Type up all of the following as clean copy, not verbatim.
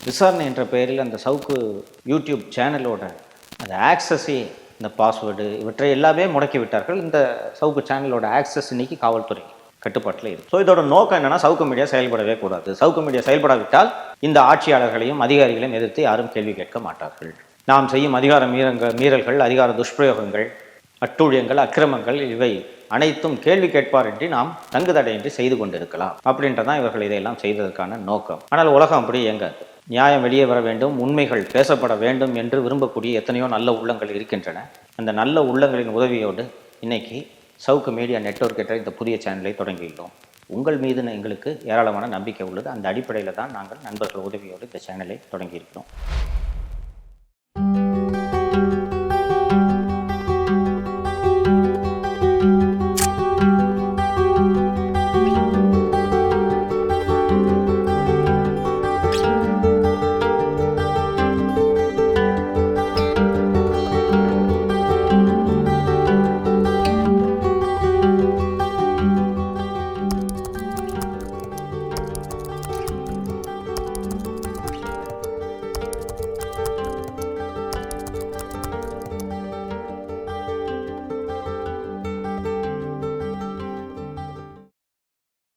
விசாரணை என்ற பெயரில் அந்த சவுக்கு யூடியூப் சேனலோட அந்த ஆக்சஸே, இந்த பாஸ்வேர்டு இவற்றை எல்லாமே முடக்கி விட்டார்கள். இந்த சவுக்கு சேனலோட ஆக்சஸ் இன்னைக்கு காவல்துறை கட்டுப்பாட்டில் இருக்குது. ஸோ இதோட நோக்கம் என்னென்னா, சவுக்கு மீடியா செயல்படவே கூடாது. சவுக்கு மீடியா செயல்படாவிட்டால் இந்த ஆட்சியாளர்களையும் அதிகாரிகளையும் எதிர்த்து யாரும் கேள்வி கேட்க மாட்டார்கள். நாம் செய்யும் அதிகார மீறல்கள், அதிகார துஷ்பிரயோகங்கள், அட்டூழியங்கள், அக்கிரமங்கள் இவை அனைத்தும் கேள்வி கேட்பாரின்றி நாம் தங்குதடையின்றி செய்து கொண்டிருக்கலாம் அப்படின்றதான் இவர்கள் இதையெல்லாம் செய்ததற்கான நோக்கம். ஆனால் உலகம் அப்படி இயங்காது. நியாயம் வெளியே வர வேண்டும், உண்மைகள் பேசப்பட வேண்டும் என்று விரும்பக்கூடிய எத்தனையோ நல்ல உள்ளங்கள் இருக்கின்றன. அந்த நல்ல உள்ளங்களின் உதவியோடு இன்னைக்கு சவுக்கு மீடியா நெட்வொர்க் என்ற இந்த புதிய சேனலை தொடங்கியுள்ளோம். உங்கள் மீது எங்களுக்கு ஏராளமான நம்பிக்கை உள்ளது. அந்த அடிப்படையில் தான் நாங்கள் நண்பர்கள் உதவியோடு இந்த சேனலை தொடங்கியிருக்கிறோம்.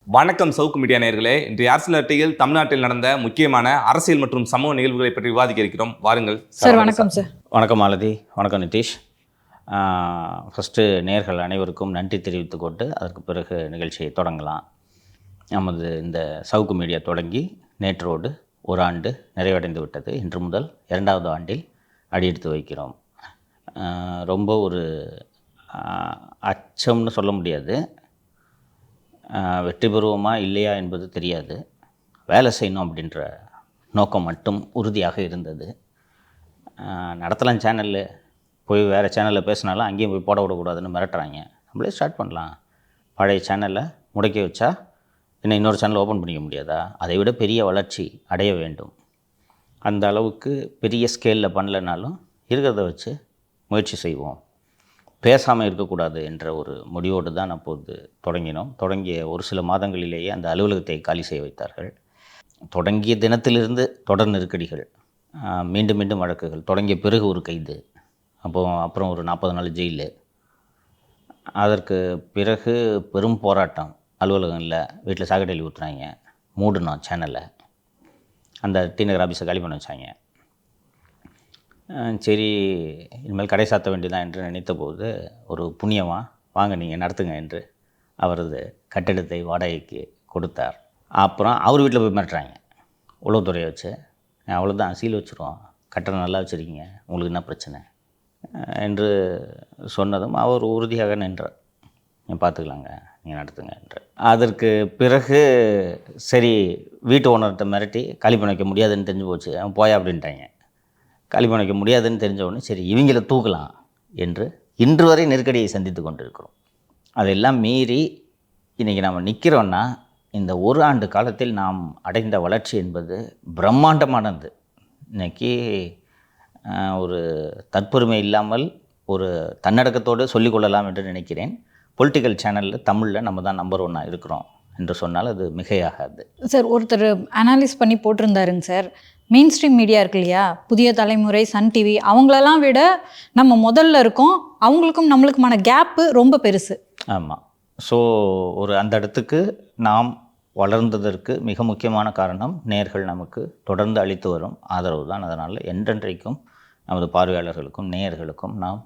வணக்கம் சவுக்கு மீடியா நேயர்களே. இன்றைய அரசியல் அரட்டையில் தமிழ்நாட்டில் நடந்த முக்கியமான அரசியல் மற்றும் சமூக நிகழ்வுகளை பற்றி விவாதிக்க இருக்கிறோம். வாருங்கள் சார். வணக்கம் சார். வணக்கம் மாலதி. வணக்கம் நிதிஷ். ஃபஸ்ட்டு நேயர்கள் அனைவருக்கும் நன்றி தெரிவித்து கொண்டு அதற்கு பிறகு நிகழ்ச்சியை தொடங்கலாம். நமது இந்த சவுக்கு மீடியா தொடங்கி நேற்றோடு ஒரு ஆண்டு நிறைவடைந்து விட்டது. இன்று முதல் 2வது ஆண்டில் அடியெடுத்து வைக்கிறோம். ரொம்ப ஒரு அச்சம்னு சொல்ல முடியாது. வெற்றி பெறுவோமா இல்லையா என்பது தெரியாது. வேலை செய்யணும் அப்படின்ற நோக்கம் மட்டும் உறுதியாக இருந்தது. நடத்தலாம் சேனலில் போய் வேறு சேனலில் பேசினாலும் அங்கேயும் போய் போட விடக்கூடாதுன்னு மிரட்டுறாங்க. நம்மளே ஸ்டார்ட் பண்ணலாம். பழைய சேனலை முடக்கி வச்சா இன்னும் இன்னொரு சேனல் ஓப்பன் பண்ணிக்க முடியாதா? அதை விட பெரிய வளர்ச்சி அடைய வேண்டும். அந்த அளவுக்கு பெரிய ஸ்கேலில் பண்ணலைனாலும் இருக்கிறத வச்சு முயற்சி செய்வோம். பேசாமல் இருக்கக்கூடாது என்ற ஒரு முடிவோடு தான் அப்போது தொடங்கினோம். தொடங்கிய ஒரு சில மாதங்களிலேயே அந்த அலுவலகத்தை காலி செய்ய வைத்தார்கள். தொடங்கிய தினத்திலிருந்து தொடர் நெருக்கடிகள், மீண்டும் மீண்டும் வழக்குகள், தொடங்கிய பிறகு ஒரு கைது, அப்புறம் ஒரு 40 நாள் ஜெயிலு. அதற்கு பிறகு பெரும் போராட்டம். அலுவலகம் இல்லை, வீட்டில் சாக்கடையில் ஊற்றுறாங்க, மூடணும் சேனலை, அந்த டிநகர் ஆஃபீஸை காலி பண்ண வச்சாங்க. சரி, இனிமேல் கடை சாத்த வேண்டியதான் என்று நினைத்த போது ஒரு புண்ணியமாக வாங்க நீங்கள் நடத்துங்க என்று அவரது கட்டிடத்தை வாடகைக்கு கொடுத்தார். அப்புறம் அவர் வீட்டில் போய் மிரட்டுறாங்க உளவுத்துறையை வச்சு. அவ்வளோதான், சீல் வச்சுருவோம், கட்டணம் நல்லா வச்சுருக்கீங்க, உங்களுக்கு என்ன பிரச்சனை என்று சொன்னதும் அவர் உறுதியாக நின்றார். நீங்கள் பார்த்துக்கலாங்க, நீங்கள் நடத்துங்க என்று. அதற்கு பிறகு சரி, வீட்டு ஓனர்கிட்ட மிரட்டி காலி பண்ண வைக்க முடியாதுன்னு தெரிஞ்சு போச்சு. அவன் போயா அப்படின்ட்டாங்க. காலி பண்ண வைக்க முடியாதுன்னு தெரிஞ்சவுடனே சரி இவங்கள தூக்கலாம் என்று இன்று வரை நெருக்கடியை சந்தித்து கொண்டிருக்கிறோம். அதெல்லாம் மீறி இன்றைக்கி நாம் நிற்கிறோன்னா, இந்த ஒரு ஆண்டு காலத்தில் நாம் அடைந்த வளர்ச்சி என்பது பிரம்மாண்டமானது. இன்றைக்கி ஒரு தற்பெருமை இல்லாமல் ஒரு தன்னடக்கத்தோடு சொல்லிக்கொள்ளலாம் என்று நினைக்கிறேன். பொலிட்டிக்கல் சேனலில் தமிழில் நம்ம தான் நம்பர் 1 இருக்கிறோம் என்று சொன்னால் அது மிகையாகாது. சார், ஒருத்தர் அனாலிஸ் பண்ணி போட்டிருந்தாருங்க சார். மெயின் ஸ்ட்ரீம் மீடியா இருக்கு இல்லையா, புதிய தலைமுறை, சன் டிவி, அவங்களெல்லாம் விட நம்ம முதல்ல இருக்கோம். அவங்களுக்கும் நம்மளுக்குமான கேப்பு ரொம்ப பெருசு. ஆமாம். ஸோ ஒரு அந்த இடத்துக்கு நாம் வளர்ந்ததற்கு மிக முக்கியமான காரணம் நேயர்கள் நமக்கு தொடர்ந்து அளித்து வரும் ஆதரவு தான். அதனால் என்றென்றைக்கும் நமது பார்வையாளர்களுக்கும் நேயர்களுக்கும் நாம்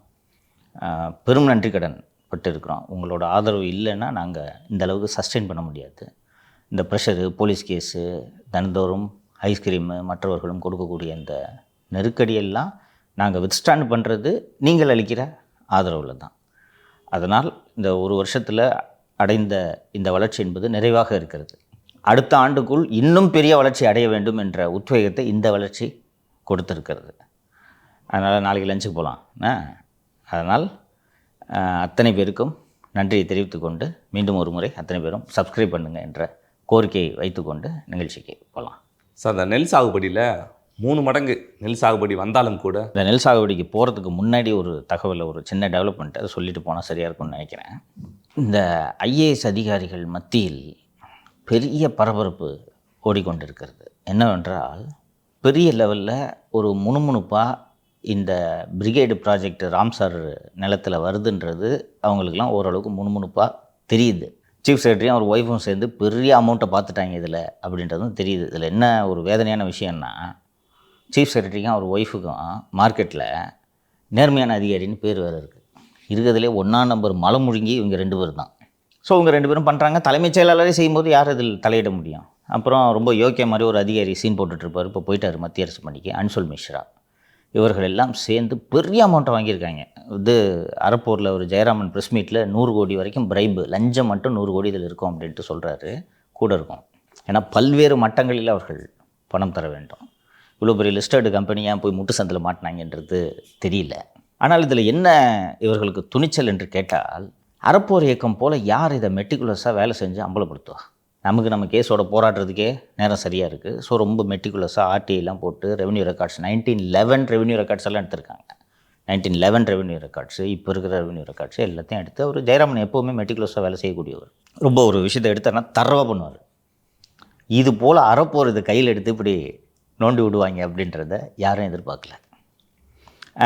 பெரும் நன்றி கடன் பட்டிருக்கிறோம். உங்களோட ஆதரவு இல்லைன்னா நாங்கள் இந்த அளவுக்கு சஸ்டெயின் பண்ண முடியாது. இந்த ப்ரெஷரு, போலீஸ் கேஸு, தினந்தோறும் ஐஸ்கிரீமு, மற்றவர்களும் கொடுக்கக்கூடிய இந்த நெருக்கடியெல்லாம் நாங்கள் வித்ஸ்டாண்ட் பண்ணுறது நீங்கள் அளிக்கிற ஆதரவில் தான். அதனால் இந்த ஒரு வருஷத்தில் அடைந்த இந்த வளர்ச்சி என்பது நிறைவாக இருக்கிறது. அடுத்த ஆண்டுக்குள் இன்னும் பெரிய வளர்ச்சி அடைய வேண்டும் என்ற உத்வேகத்தை இந்த வளர்ச்சி கொடுத்துருக்கிறது. அதனால் நாளைக்கு லஞ்சுக்கு போகலாம். அதனால் அத்தனை பேருக்கும் நன்றியை தெரிவித்து கொண்டு மீண்டும் ஒரு முறை அத்தனை பேரும் சப்ஸ்கிரைப் பண்ணுங்கள் என்ற கோரிக்கையை வைத்துக்கொண்டு நிகழ்ச்சிக்கு போகலாம். சார், இந்த நெல் சாகுபடியில் 3 மடங்கு நெல் சாகுபடி வந்தாலும் கூட இந்த நெல் சாகுபடிக்கு போகிறதுக்கு முன்னாடி ஒரு தகவலை, ஒரு சின்ன டெவலப்மெண்ட் அதை சொல்லிட்டு போனால் சரியாக இருக்கும்னு நினைக்கிறேன். இந்த ஐஏஎஸ் அதிகாரிகள் மத்தியில் பெரிய பரபரப்பு ஓடிக்கொண்டிருக்கிறது. என்னவென்றால், பெரிய லெவலில் ஒரு முணுமுணுப்பாக இந்த பிரிகேடு ப்ராஜெக்ட் ராம்சார் நிலத்தில் வருதுன்றது அவங்களுக்குலாம் ஓரளவுக்கு முணுமுணுப்பாக தெரியுது. சீஃப் செக்ரட்டரியும் அவர் ஒய்ஃபும் சேர்ந்து பெரிய அமௌண்ட்டை பார்த்துட்டாங்க இதில் அப்படின்றதும் தெரியுது. இதில் என்ன ஒரு வேதனையான விஷயம்னா, சீஃப் செக்ரட்டரிக்கும் அவர் ஒய்ஃபுக்கும் மார்க்கெட்டில் நேர்மையான அதிகாரின்னு பேர் வேறு இருக்குது. இருக்கிறதுலே 1ஆம் நம்பர் மலை முழுங்கி இவங்க 2 பேர் தான். ஸோ இவங்க 2 பேரும் பண்ணுறாங்க. தலைமைச் செயலாளரே செய்யும்போது யார் இதில் தலையிட முடியும்? அப்புறம் ரொம்ப யோக்கிய மாதிரி ஒரு அதிகாரி சீன் போட்டுட்ருப்பார். இப்போ போயிட்டார் மத்திய அரசு பணிக்கு, அன்சுல் மிஸ்ரா. இவர்கள் எல்லாம் சேர்ந்து பெரிய அமௌண்ட்டை வாங்கியிருக்காங்க. இது அரப்பூரில் ஒரு ஜெயராமன் ப்ரெஸ் மீட்டில் 100 கோடி வரைக்கும் பிரைபு, லஞ்சம் மட்டும் 100 கோடி இதில் இருக்கும் அப்படின்ட்டு சொல்கிறாரு. கூட இருக்கும். ஏன்னா பல்வேறு மட்டங்களில் அவர்கள் பணம் தர வேண்டும். இவ்வளோ பெரிய லிஸ்டர்டு கம்பெனியாக போய் முட்டு சந்தில் மாட்டினாங்கன்றது தெரியல. ஆனால் இதில் என்ன இவர்களுக்கு துணிச்சல் என்று கேட்டால், அறப்போர் இயக்கம் போல் யார் இதை மெட்டிகுலஸாக வேலை செஞ்சு அம்பலப்படுத்துவா? நம்ம கேஸோட போராடுறதுக்கே நேரம் சரியாக இருக்குது. ஸோ ரொம்ப மெட்டிகுலஸாக ஆர்டிஐலாம் போட்டு ரெவன்யூ ரெக்கார்ட்ஸ் 1911 ரெவன்யூ ரெக்கார்ட்ஸ் எல்லாம் எடுத்திருக்காங்க. 1911 ரெவன்யூ ரெக்கார்ட்ஸு, இப்போ இருக்கிற ரெவன்யூ ரெக்கார்ட்ஸு எல்லாத்தையும் எடுத்து அவர் ஜெயராமன் எப்போவுமே மெட்டிகுலஸாக வேலை செய்யக்கூடியவர். ரொம்ப ஒரு விஷயத்தை எடுத்தார்னா தரவாக பண்ணுவார். இது போல் அறப்போர் இதை கையில் எடுத்து இப்படி நோண்டி விடுவாங்க அப்படின்றத யாரும் எதிர்பார்க்கல.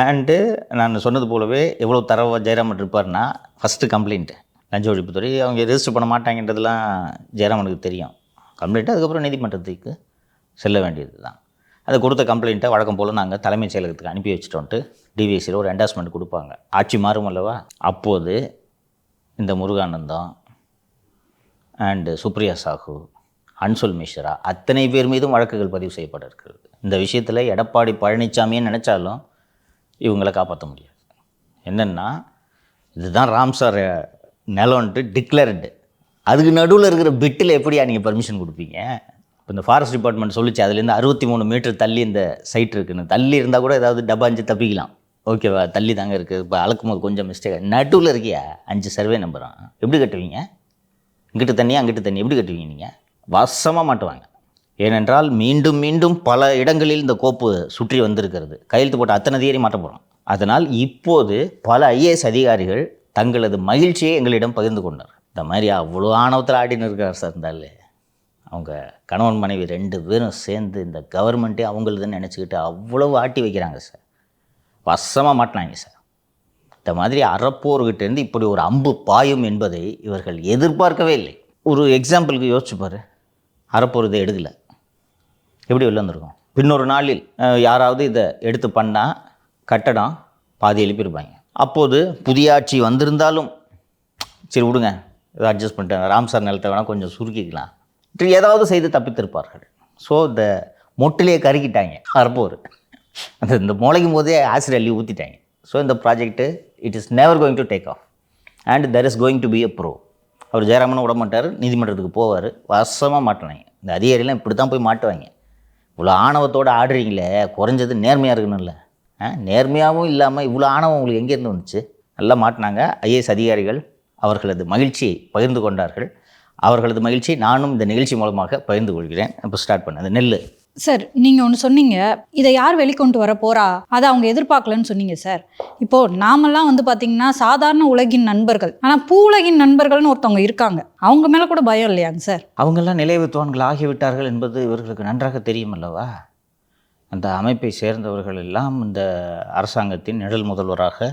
அண்டு நான் சொன்னது போலவே எவ்வளோ தரவாக ஜெயராமன் இருப்பார்னா, ஃபஸ்ட்டு கம்ப்ளைண்ட்டு லஞ்ச ஒழிப்புத்துறை அவங்க ரெஜிஸ்டர் பண்ண மாட்டாங்கன்றதுலாம் ஜெயராமனுக்கு தெரியும். கம்ப்ளைண்ட்டு அதுக்கப்புறம் நீதிமன்றத்துக்கு செல்ல வேண்டியது தான். அதை கொடுத்த கம்ப்ளைண்ட்டை வழக்கம் போல் நாங்கள் தலைமைச் செயலகத்துக்கு அனுப்பி வச்சுட்டோன்ட்டு டிவிஎஸ்சியில் ஒரு என்டாஸ்மெண்ட் கொடுப்பாங்க. ஆட்சி மாறும் அல்லவா? அப்போது இந்த முருகானந்தம் அண்டு சுப்ரியா சாஹூ, அன்சுல் மிஸ்ரா அத்தனை பேர் மீதும் வழக்குகள் பதிவு செய்யப்பட இருக்கிறது. இந்த விஷயத்தில் எடப்பாடி பழனிசாமியே நினச்சாலும் இவங்களை காப்பாற்ற முடியாது. என்னென்னா, இதுதான் ராம்சார் நிலம்ன்ட்டு டிக்ளேர்டு. அதுக்கு நடுவில் இருக்கிற பிட்டில் எப்படியா நீங்கள் பர்மிஷன் கொடுப்பீங்க? இப்போ இந்த ஃபாரஸ்ட் டிபார்ட்மெண்ட் சொல்லிச்சு அதுலேருந்து 63 மீட்டர் தள்ளி இந்த சைட் இருக்குன்னு. தள்ளி இருந்தால் கூட ஏதாவது டப்பாஞ்சு தப்பிக்கலாம், ஓகேவா? தள்ளி தாங்க இருக்குது. இப்போ அளக்கும் போது கொஞ்சம் மிஸ்டேக். நடுவில் இருக்கியா 5 சர்வே நம்பரும் எப்படி கட்டுவீங்க? இங்கிட்டு தண்ணி அங்கிட்டு தண்ணி எப்படி கட்டுவீங்க? நீங்கள் வசமாக மாட்டுவாங்க. ஏனென்றால் மீண்டும் மீண்டும் பல இடங்களில் இந்த கோப்பு சுற்றி வந்திருக்கிறது. கையெழுத்து போட்ட அத்தனை அதிகாரி மாட்ட போகிறோம். அதனால் இப்போது பல ஐஏஎஸ் அதிகாரிகள் தங்களது மகிழ்ச்சியை எங்களிடம் பகிர்ந்து கொண்டார். இந்த மாதிரி அவ்வளோ ஆணவத்தில் ஆடின்னு இருக்கார் சார். இருந்தாலே அவங்க கணவன் மனைவி 2 பேரும் சேர்ந்து இந்த கவர்மெண்ட்டே அவங்களுதுன்னு நினச்சிக்கிட்டு அவ்வளவு ஆட்டி வைக்கிறாங்க சார். வசமாக மாட்டினாங்க சார். இந்த மாதிரி அறப்போர்கிட்டேருந்து இப்படி ஒரு அம்பு பாயும் என்பதை இவர்கள் எதிர்பார்க்கவே இல்லை. ஒரு எக்ஸாம்பிளுக்கு யோசிச்சு பாரு, அறப்போர் இதை எடுக்கலை, எப்படி வெளில வந்திருக்கும்? பின்னொரு நாளில் யாராவது இதை எடுத்து பண்ணால் கட்டடம் பாதி எழுப்பியிருப்பாங்க. அப்போது புதிய ஆட்சி வந்திருந்தாலும் சரி விடுங்க, இதை அட்ஜஸ்ட் பண்ணிட்டேன், ராம்சார் நிலத்தை வேணால் கொஞ்சம் சுருக்கிக்கலாம், ஏதாவது செய்து தப்பித்திருப்பார்கள். ஸோ இந்த மொட்டிலேயே கருக்கிட்டாங்க அறப்போர். இந்த முளைக்கும் போதே ஆசிட் அள்ளி ஊற்றிட்டாங்க. ஸோ இந்த project it is never going to take off and there is going to be a pro. அவர் ஜெயராமனும் விட மாட்டார், நீதிமன்றத்துக்கு போவார். வசமாக மாட்டினாங்க. இந்த அதிகாரிலாம் இப்படி தான் போய் மாட்டுவாங்க. இவ்வளோ ஆணவத்தோடு ஆடுறீங்களே, குறைஞ்சது நேர்மையாக இருக்கணும்ல. நேர்மையாகவும் இல்லாமல் இவ்வளோ ஆணவம் உங்களுக்கு எங்கேருந்து வந்துச்சு? நல்லா மாட்டினாங்க. ஐஏஎஸ் அதிகாரிகள் அவர்களது மகிழ்ச்சியை பகிர்ந்து கொண்டார்கள். அவர்களது மகிழ்ச்சியை நானும் இந்த நிகழ்ச்சி மூலமாக பகிர்ந்து கொள்கிறேன். இப்போ ஸ்டார்ட் பண்ண அந்த நெல் சார், நீங்கள் ஒன்று சொன்னீங்க, இதை யார் வெளிக்கொண்டு வர போகிறா, அதை அவங்க எதிர்பார்க்கலன்னு சொன்னீங்க சார். இப்போது நாமெல்லாம் வந்து பார்த்திங்கன்னா சாதாரண உலகின் நண்பர்கள், ஆனால் பூ உலகின் நண்பர்கள்னு ஒருத்தவங்க இருக்காங்க. அவங்க மேலே கூட பயம் இல்லையாங்க சார்? அவங்கெல்லாம் நிலைவித்துவான்கள் ஆகிவிட்டார்கள் என்பது இவர்களுக்கு நன்றாக தெரியும் அல்லவா? அந்த அமைப்பை சேர்ந்தவர்கள் எல்லாம் இந்த அரசாங்கத்தின் நிழல் முதல்வராக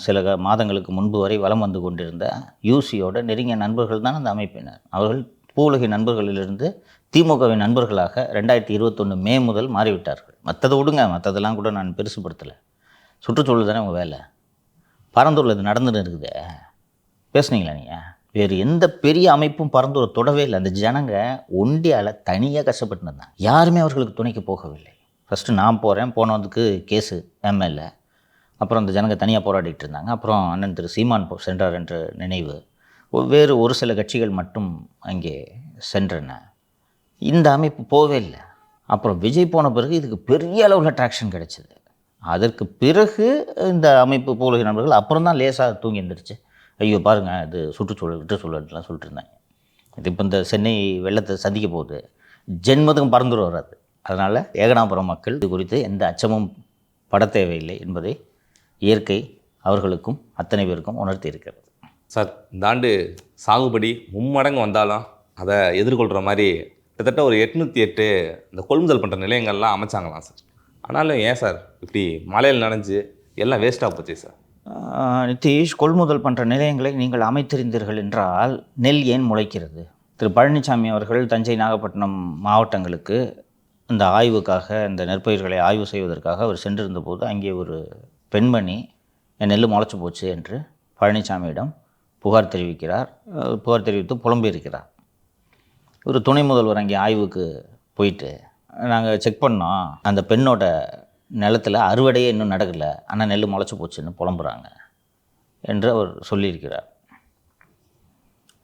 சில மாதங்களுக்கு முன்பு வரை வலம் வந்து கொண்டிருந்த யூசியோட நெருங்கிய நண்பர்கள் தான் அந்த அமைப்பினர். அவர்கள் பூவுலகி நண்பர்களிலிருந்து திமுகவின் நண்பர்களாக 2021 மே முதல் மாறிவிட்டார்கள். மற்றதை விடுங்க, மற்றதெல்லாம் கூட நான் பெருசுப்படுத்தலை. சுற்றுச்சூழல் தானே உங்கள் வேலை. பரந்தூரில் இது நடந்துன்னு இருக்குது. பேசுனீங்களா நீங்கள்? வேறு எந்த பெரிய அமைப்பும் பரந்தூரை தொடவே இல்லை. அந்த ஜனங்க ஒண்டியால் தனியாக கஷ்டப்பட்டு இருந்தாங்க. யாருமே அவர்களுக்கு துணைக்கு போகவில்லை. ஃபஸ்ட்டு நான் போகிறேன், போனதுக்கு கேஸு எம்எல்ஏ. அப்புறம் அந்த ஜனங்க தனியாக போராடிட்டு இருந்தாங்க. அப்புறம் அண்ணன் திரு சீமான் சென்றார் என்ற நினைவு. வேறு ஒரு சில கட்சிகள் மட்டும் அங்கே சென்றன. இந்த அமைப்பு போகவே இல்லை. அப்புறம் விஜய் போன பிறகு இதுக்கு பெரிய அளவில் ட்ராக்ஷன் கிடைச்சிது. அதற்கு பிறகு இந்த அமைப்பு பூவுலகி நண்பர்கள் அப்புறம் தான் லேசாக தூங்கி எழுந்திரிச்சு, ஐயோ பாருங்கள் இது சுற்றுச்சூழல்லாம் சொல்லிட்டு இருந்தாங்க. இது இப்போ இந்த சென்னை வெள்ளத்தை சந்திக்க போகுது, ஜென்மத்துக்கும் பறந்துட்டு வராது. அதனால் ஏகனாபுரம் மக்கள் இது குறித்து எந்த அச்சமும் பட தேவையில்லை என்பதை இயற்கை அவர்களுக்கும் அத்தனை பேருக்கும் உணர்த்தி இருக்கிறது. சார், இந்த ஆண்டு சாகுபடி மும்மடங்கு வந்தாலும் அதை எதிர்கொள்கிற மாதிரி கிட்டத்தட்ட ஒரு 808 இந்த கொள்முதல் பண்ணுற நிலையங்கள்லாம் அமைச்சாங்களாம் சார். ஆனாலும் ஏன் சார் இப்படி மழையில் நனைஞ்சு எல்லாம் வேஸ்ட்டாக போச்சு சார்? நிதிஷ், கொள்முதல் பண்ணுற நிலையங்களை நீங்கள் அமைத்திருந்தீர்கள் என்றால் நெல் ஏன் முளைக்கிறது? திரு பழனிசாமி அவர்கள் தஞ்சை, நாகப்பட்டினம் மாவட்டங்களுக்கு இந்த ஆய்வுக்காக, இந்த நெற்பயிர்களை ஆய்வு செய்வதற்காக அவர் சென்றிருந்த போது அங்கே ஒரு பெண்மணி என் நெல் முளைச்சி போச்சு என்று பழனிசாமியிடம் புகார் தெரிவிக்கிறார். புகார் தெரிவித்து புலம்பியிருக்கிறார். ஒரு துணை முதல்வர் அங்கே ஆய்வுக்கு போயிட்டு நாங்கள் செக் பண்ணோம், அந்த பெண்ணோட நிலத்தில் அறுவடையே இன்னும் நடக்கலை, ஆனால் நெல் முளைச்சி போச்சுன்னு புலம்புறாங்க என்று அவர் சொல்லியிருக்கிறார்.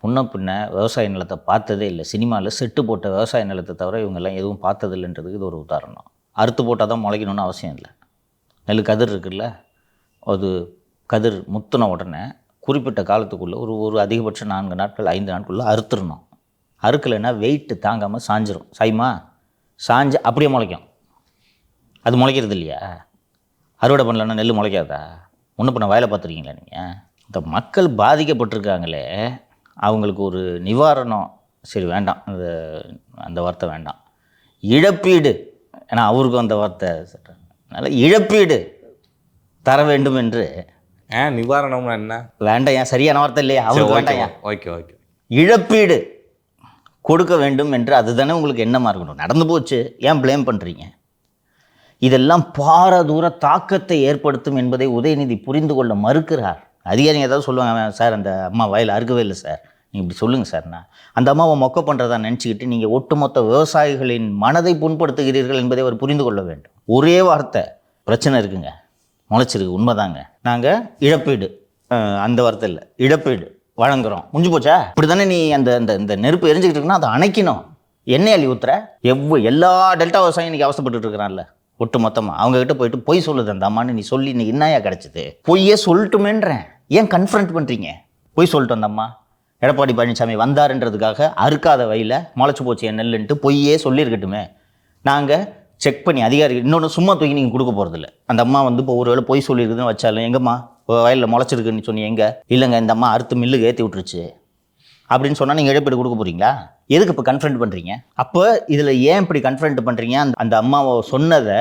முன்ன பின்ன விவசாய நிலத்தை பார்த்ததே இல்லை. சினிமாவில் செட்டு போட்ட விவசாய நிலத்தை தவிர இவங்கெல்லாம் எதுவும் பார்த்ததில்லைன்றதுக்கு இது ஒரு உதாரணம். அறுத்து போட்டால் தான் முளைக்கணும்னு அவசியம் இல்லை. நெல் கதிர் இருக்குல்ல, அது கதிர் முத்தின உடனே குறிப்பிட்ட காலத்துக்குள்ளே ஒரு அதிகபட்சம் 4 நாட்கள் 5 நாட்குள்ளே அறுத்துடணும். அறுக்கலைன்னா வெயிட்டு தாங்காமல் சாஞ்சிரும். சாய்மா சாஞ்சு அப்படியே முளைக்கும். அது முளைக்கிறது இல்லையா? அறுவடை பண்ணலன்னா நெல் முளைக்காதா? ஒன்று பண்ண வயலை பார்த்துருக்கீங்களா நீங்கள்? இந்த மக்கள் பாதிக்கப்பட்டிருக்காங்களே, அவங்களுக்கு ஒரு நிவாரணம், சரி வேண்டாம், அந்த வார்த்தை வேண்டாம், இழப்பீடு, ஏன்னா அவருக்கும் அந்த வார்த்தை அதனால் இழப்பீடு தர வேண்டும் என்று. நிவாரணம்னா என்ன? வேண்டாம், ஏன் சரியான வார்த்தை இல்லையா? அவருக்கு வேண்டாம். ஓகே ஓகே, இழப்பீடு கொடுக்க வேண்டும் என்று அதுதானே உங்களுக்கு எண்ணமாக இருக்கணும். நடந்து போச்சு, ஏன் ப்ளேம் பண்ணுறீங்க? இதெல்லாம் பாரதூர தாக்கத்தை ஏற்படுத்தும் என்பதை உதயநிதி புரிந்து கொள்ள மறுக்கிறார். அதிகாரிங்க ஏதாவது சொல்லுவாங்க, சார் அந்த அம்மா வயல் அறுக்கவே இல்லை சார், நீங்கள் இப்படி சொல்லுங்கள் சார்னா அந்த அம்மாவை மொக்க பண்ணுறதா நினச்சிக்கிட்டு நீங்கள் ஒட்டுமொத்த விவசாயிகளின் மனதை புண்படுத்துகிறீர்கள் என்பதை அவர் புரிந்து கொள்ள வேண்டும். ஒரே வார்த்தை, பிரச்சனை இருக்குங்க, முளைச்சிருக்கு, உண்மைதாங்க, நாங்கள் இழப்பீடு, அந்த வார்த்தை இல்லை, இழப்பீடு வழங்குகிறோம், முடிஞ்சு போச்சா? இப்படி தானே நீ அந்த இந்த நெருப்பு எரிஞ்சிக்கிட்டு இருக்குன்னா அதை அணைக்கணும். எண்ணெய் அள்ளி ஊற்றுற எல்லா டெல்டா விவசாயம் இன்றைக்கி அவசப்பட்டு இருக்கிறான்ல ஒட்டு மொத்தமாக. அவங்ககிட்ட போயிட்டு பொய் சொல்லுது அந்த அம்மான்னு நீ சொல்லி இன்னைக்கு என்னையா கிடச்சிது? பொய்யே சொல்லட்டுமேன்றேன், ஏன் கன்ஃபரண்ட் பண்ணுறீங்க? பொய் சொல்லிட்டு அந்த அம்மா எடப்பாடி பழனிசாமி வந்தாருன்றதுக்காக அறுக்காத வயல முளைச்சி போச்சு என் நெல்லுன்ட்டு பொய்யே சொல்லியிருக்கட்டுமே. நாங்கள் செக் பண்ணி அதிகாரி இன்னொன்று சும்மா தூக்கி நீங்கள் கொடுக்க போகிறதில்ல. அந்த அம்மா வந்து இப்போ ஒரு வேளை பொய் சொல்லியிருக்குதுன்னு வச்சாலும், எங்கம்மா வயலில் முளைச்சிருக்குன்னு சொன்னி, எங்கே? இல்லைங்க இந்த அம்மா அறுத்து மில்லுக்கு ஏற்றி விட்டுருச்சு அப்படின்னு சொன்னால் நீங்கள் இழப்பீடு கொடுக்க போகிறீங்களா? எதுக்கு இப்போ கன்ஃபரண்ட் பண்ணுறீங்க? அப்போ இதில் ஏன் இப்படி கன்ஃபரண்ட் பண்ணுறீங்க? அந்த அம்மாவை சொன்னதை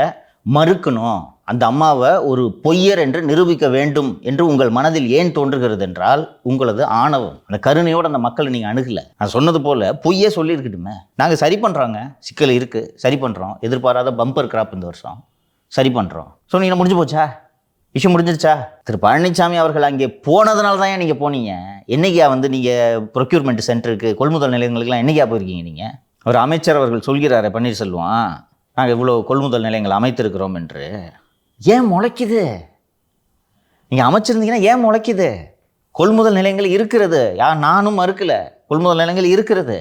மறுக்கணும், அந்த அம்மாவை ஒரு பொய்யர் என்று நிரூபிக்க வேண்டும் என்று உங்கள் மனதில் ஏன் தோன்றுகிறது என்றால் உங்களது ஆணவம். அந்த கருணையோடு அந்த மக்களை நீங்கள் அணுகலை. நான் சொன்னது போல் பொய்யே சொல்லியிருக்கட்டுமே. நாங்கள் சரி பண்ணுறோங்க, சிக்கல் இருக்குது, சரி பண்ணுறோம், எதிர்பாராத பம்பர் கிராப் இந்த வருஷம் சரி பண்ணுறோம் சொன்னீங்கன்னா முடிஞ்சு போச்சா? விஷயம் முடிஞ்சிருச்சா? திரு பழனிசாமி அவர்கள் அங்கே போனதுனால தான் நீங்கள் போனீங்க. என்றைக்கா வந்து நீங்கள் ப்ரொக்யூர்மெண்ட் சென்டருக்கு, கொள்முதல் நிலையங்களுக்கெல்லாம் என்றைக்கா போயிருக்கீங்க நீங்கள்? ஒரு அமைச்சர் அவர்கள் சொல்கிறாரு, பன்னீர்செல்வம், நாங்கள் இவ்வளோ கொள்முதல் நிலையங்கள் அமைத்திருக்கிறோம் என்று. ஏன் முளைக்குது? நீங்கள் அமைச்சிருந்தீங்கன்னா ஏன் முளைக்குது? கொள்முதல் நிலையங்கள் இருக்கிறது, நானும் மறுக்கலை, கொள்முதல் நிலையங்கள் இருக்கிறது.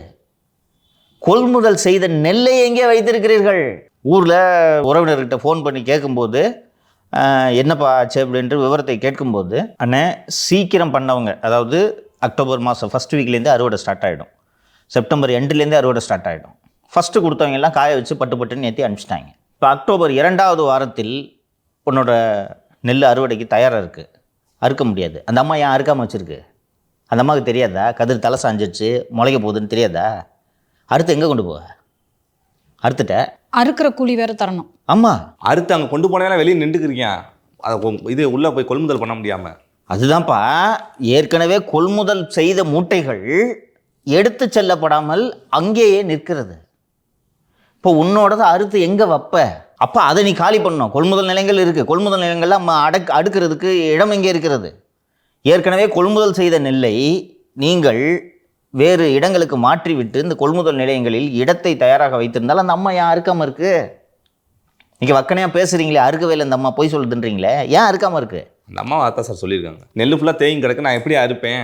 கொள்முதல் செய்த நெல்லை எங்கே வைத்திருக்கிறீர்கள்? ஊரில் உறவினர்கிட்ட ஃபோன் பண்ணி கேட்கும்போது என்னப்பா ஆச்சு அப்படின்ட்டு விவரத்தை கேட்கும்போது, அண்ணே சீக்கிரம் பண்ணவங்க, அதாவது அக்டோபர் மாதம் ஃபஸ்ட் வீக்லேருந்து அறுவடை ஸ்டார்ட் ஆகிடும், செப்டம்பர் எண்டுலேருந்து அறுவடை ஸ்டார்ட் ஆகிடும். ஃபஸ்ட்டு கொடுத்தவங்க எல்லாம் காய வச்சு பட்டுன்னு ஏற்றி அனுப்பிச்சிட்டாங்க. இப்போ அக்டோபர் 2வது வாரத்தில் உன்னோட நெல் அறுவடைக்கு தயாராக இருக்குது, அறுக்க முடியாது. அந்த அம்மா ஏன் அறுக்காமல் வச்சுருக்கு? அந்த அம்மாவுக்கு தெரியாதா கதிர் தலை சாஞ்சிடுச்சு முளைக்க போகுதுன்னு தெரியாதா? அறுத்து எங்கே கொண்டு போவ? அறுத்துட்ட, அறுக்கிற கூலி வேறு தரணும். ஆமாம், அறுத்து அங்கே கொண்டு போனேன்னா வெளியே நின்றுக்கிறீங்க, அதை இது உள்ளே போய் கொள்முதல் பண்ண முடியாமல். அதுதான்ப்பா, ஏற்கனவே கொள்முதல் செய்த மூட்டைகள் எடுத்து செல்லப்படாமல் அங்கேயே நிற்கிறது. இப்போ உன்னோடது அறுத்து எங்கே வைப்ப? அப்போ அதை நீ காலி பண்ணணும். கொள்முதல் நிலையங்கள் இருக்குது, கொள்முதல் நிலையங்கள்லாம் அடுக்கிறதுக்கு இடம் எங்கே இருக்கிறது? ஏற்கனவே கொள்முதல் செய்த நெல்லை நீங்கள் வேறு இடங்களுக்கு மாற்றிவிட்டு இந்த கொள்முதல் நிலையங்களில் இடத்தை தயாராக வைத்திருந்தால் அந்த அம்மா ஏன் அறுக்காமல் இருக்குது? நீங்கள் வக்கனையாக பேசுகிறீங்களே, அறுக்கவே இல்லை இந்த அம்மா, போய் சொல்லுதுன்றீங்களே, ஏன் அறுக்காமல் இருக்குது? அந்த அம்மா அதான் சார் சொல்லியிருக்காங்க, நெல் ஃபுல்லாக தேங்கி கிடக்கு, நான் எப்படி அறுப்பேன்,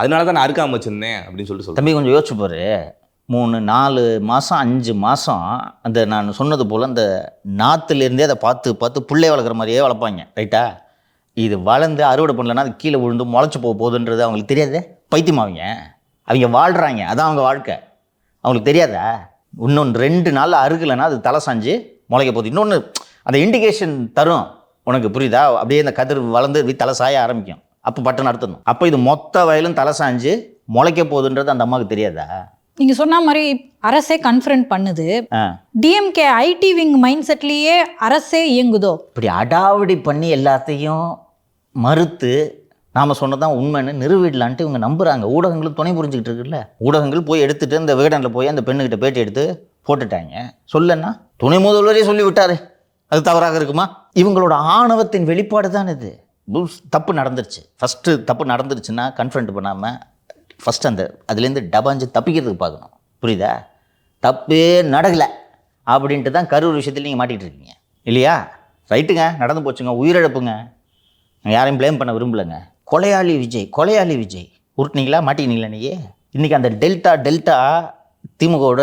அதனால தான் நான் அறுக்காமல் வச்சுருந்தேன் அப்படின்னு சொல்லிட்டு தம்பி கொஞ்சம் யோசிச்சு பாரு. 3, 4 மாதம் 5 மாதம் அந்த நான் சொன்னது போல் அந்த நாற்றுலேருந்தே அதை பார்த்து பிள்ளை வளர்க்குற மாதிரியே வளர்ப்பாங்க, ரைட்டா? இது வளர்ந்து அறுவடை பண்ணலன்னா அது கீழே விழுந்து முளைச்சி போகுதுன்றது அவங்களுக்கு தெரியாது. பைத்தியமாவங்க, அவங்க வாழ்கிறாங்க, அதான் அவங்க வாழ்க்கை, அவங்களுக்கு தெரியாதா? இன்னொன்று 2 நாளில் அறுக்கலைன்னா அது தலை சாஞ்சு முளைக்க போகுது. இன்னொன்று அந்த இண்டிகேஷன் தரும் உனக்கு, புரியுதா? அப்படியே இந்த கதிர் வளர்ந்து தலை சாய ஆரம்பிக்கும், அப்போ பட்டன் நடத்தணும். அப்போ இது மொத்த வயலும் தலை சாஞ்சு முளைக்க போகுதுன்றது அந்த அம்மாவுக்கு தெரியாதா? நீங்கள் சொன்ன மாதிரி அரசே கன்ஃபரண்ட் பண்ணுது. டிஎம்கே ஐடி விங் மைண்ட் செட்லேயே அரசே இயங்குதோ? இப்படி அடாவடி பண்ணி எல்லாத்தையும் மறுத்து நாம் சொன்னதான் உண்மைன்னு நிறுவிடலான்ட்டு இவங்க நம்புகிறாங்க. ஊடகங்களும் துணை புரிஞ்சுக்கிட்டு இருக்குல்ல. ஊடகங்கள் போய் எடுத்துகிட்டு இந்த விகடனில் போய் அந்த பெண்ணுக்கிட்ட பேட்டி எடுத்து போட்டுட்டாங்க. சொல்லன்னா துணை முதல்வரே சொல்லி விட்டாரு, அது தவறாக இருக்குமா? இவங்களோட ஆணவத்தின் வெளிப்பாடு தான் இது. தப்பு நடந்துருச்சு, ஃபஸ்ட்டு தப்பு நடந்துருச்சுன்னா கன்ஃபரண்ட் பண்ணாமல் ஃபஸ்ட்டு அந்த அதுலேருந்து டபாஞ்சு தப்பிக்கிறதுக்கு பார்க்கணும். புரியுதா? தப்பே நடக்கலை அப்படின்ட்டு தான் கரூர் விஷயத்தில் நீங்கள் மாட்டிகிட்டு இருக்கீங்க இல்லையா? ரைட்டுங்க, நடந்து போச்சுங்க, உயிரிழப்புங்க, நான் யாரையும் ப்ளேம் பண்ண விரும்பலைங்க. கொலையாளி விஜய் உருட்டினீங்களா, மாட்டினீங்களா? நீங்கள் இன்றைக்கி அந்த டெல்டா திமுகவோட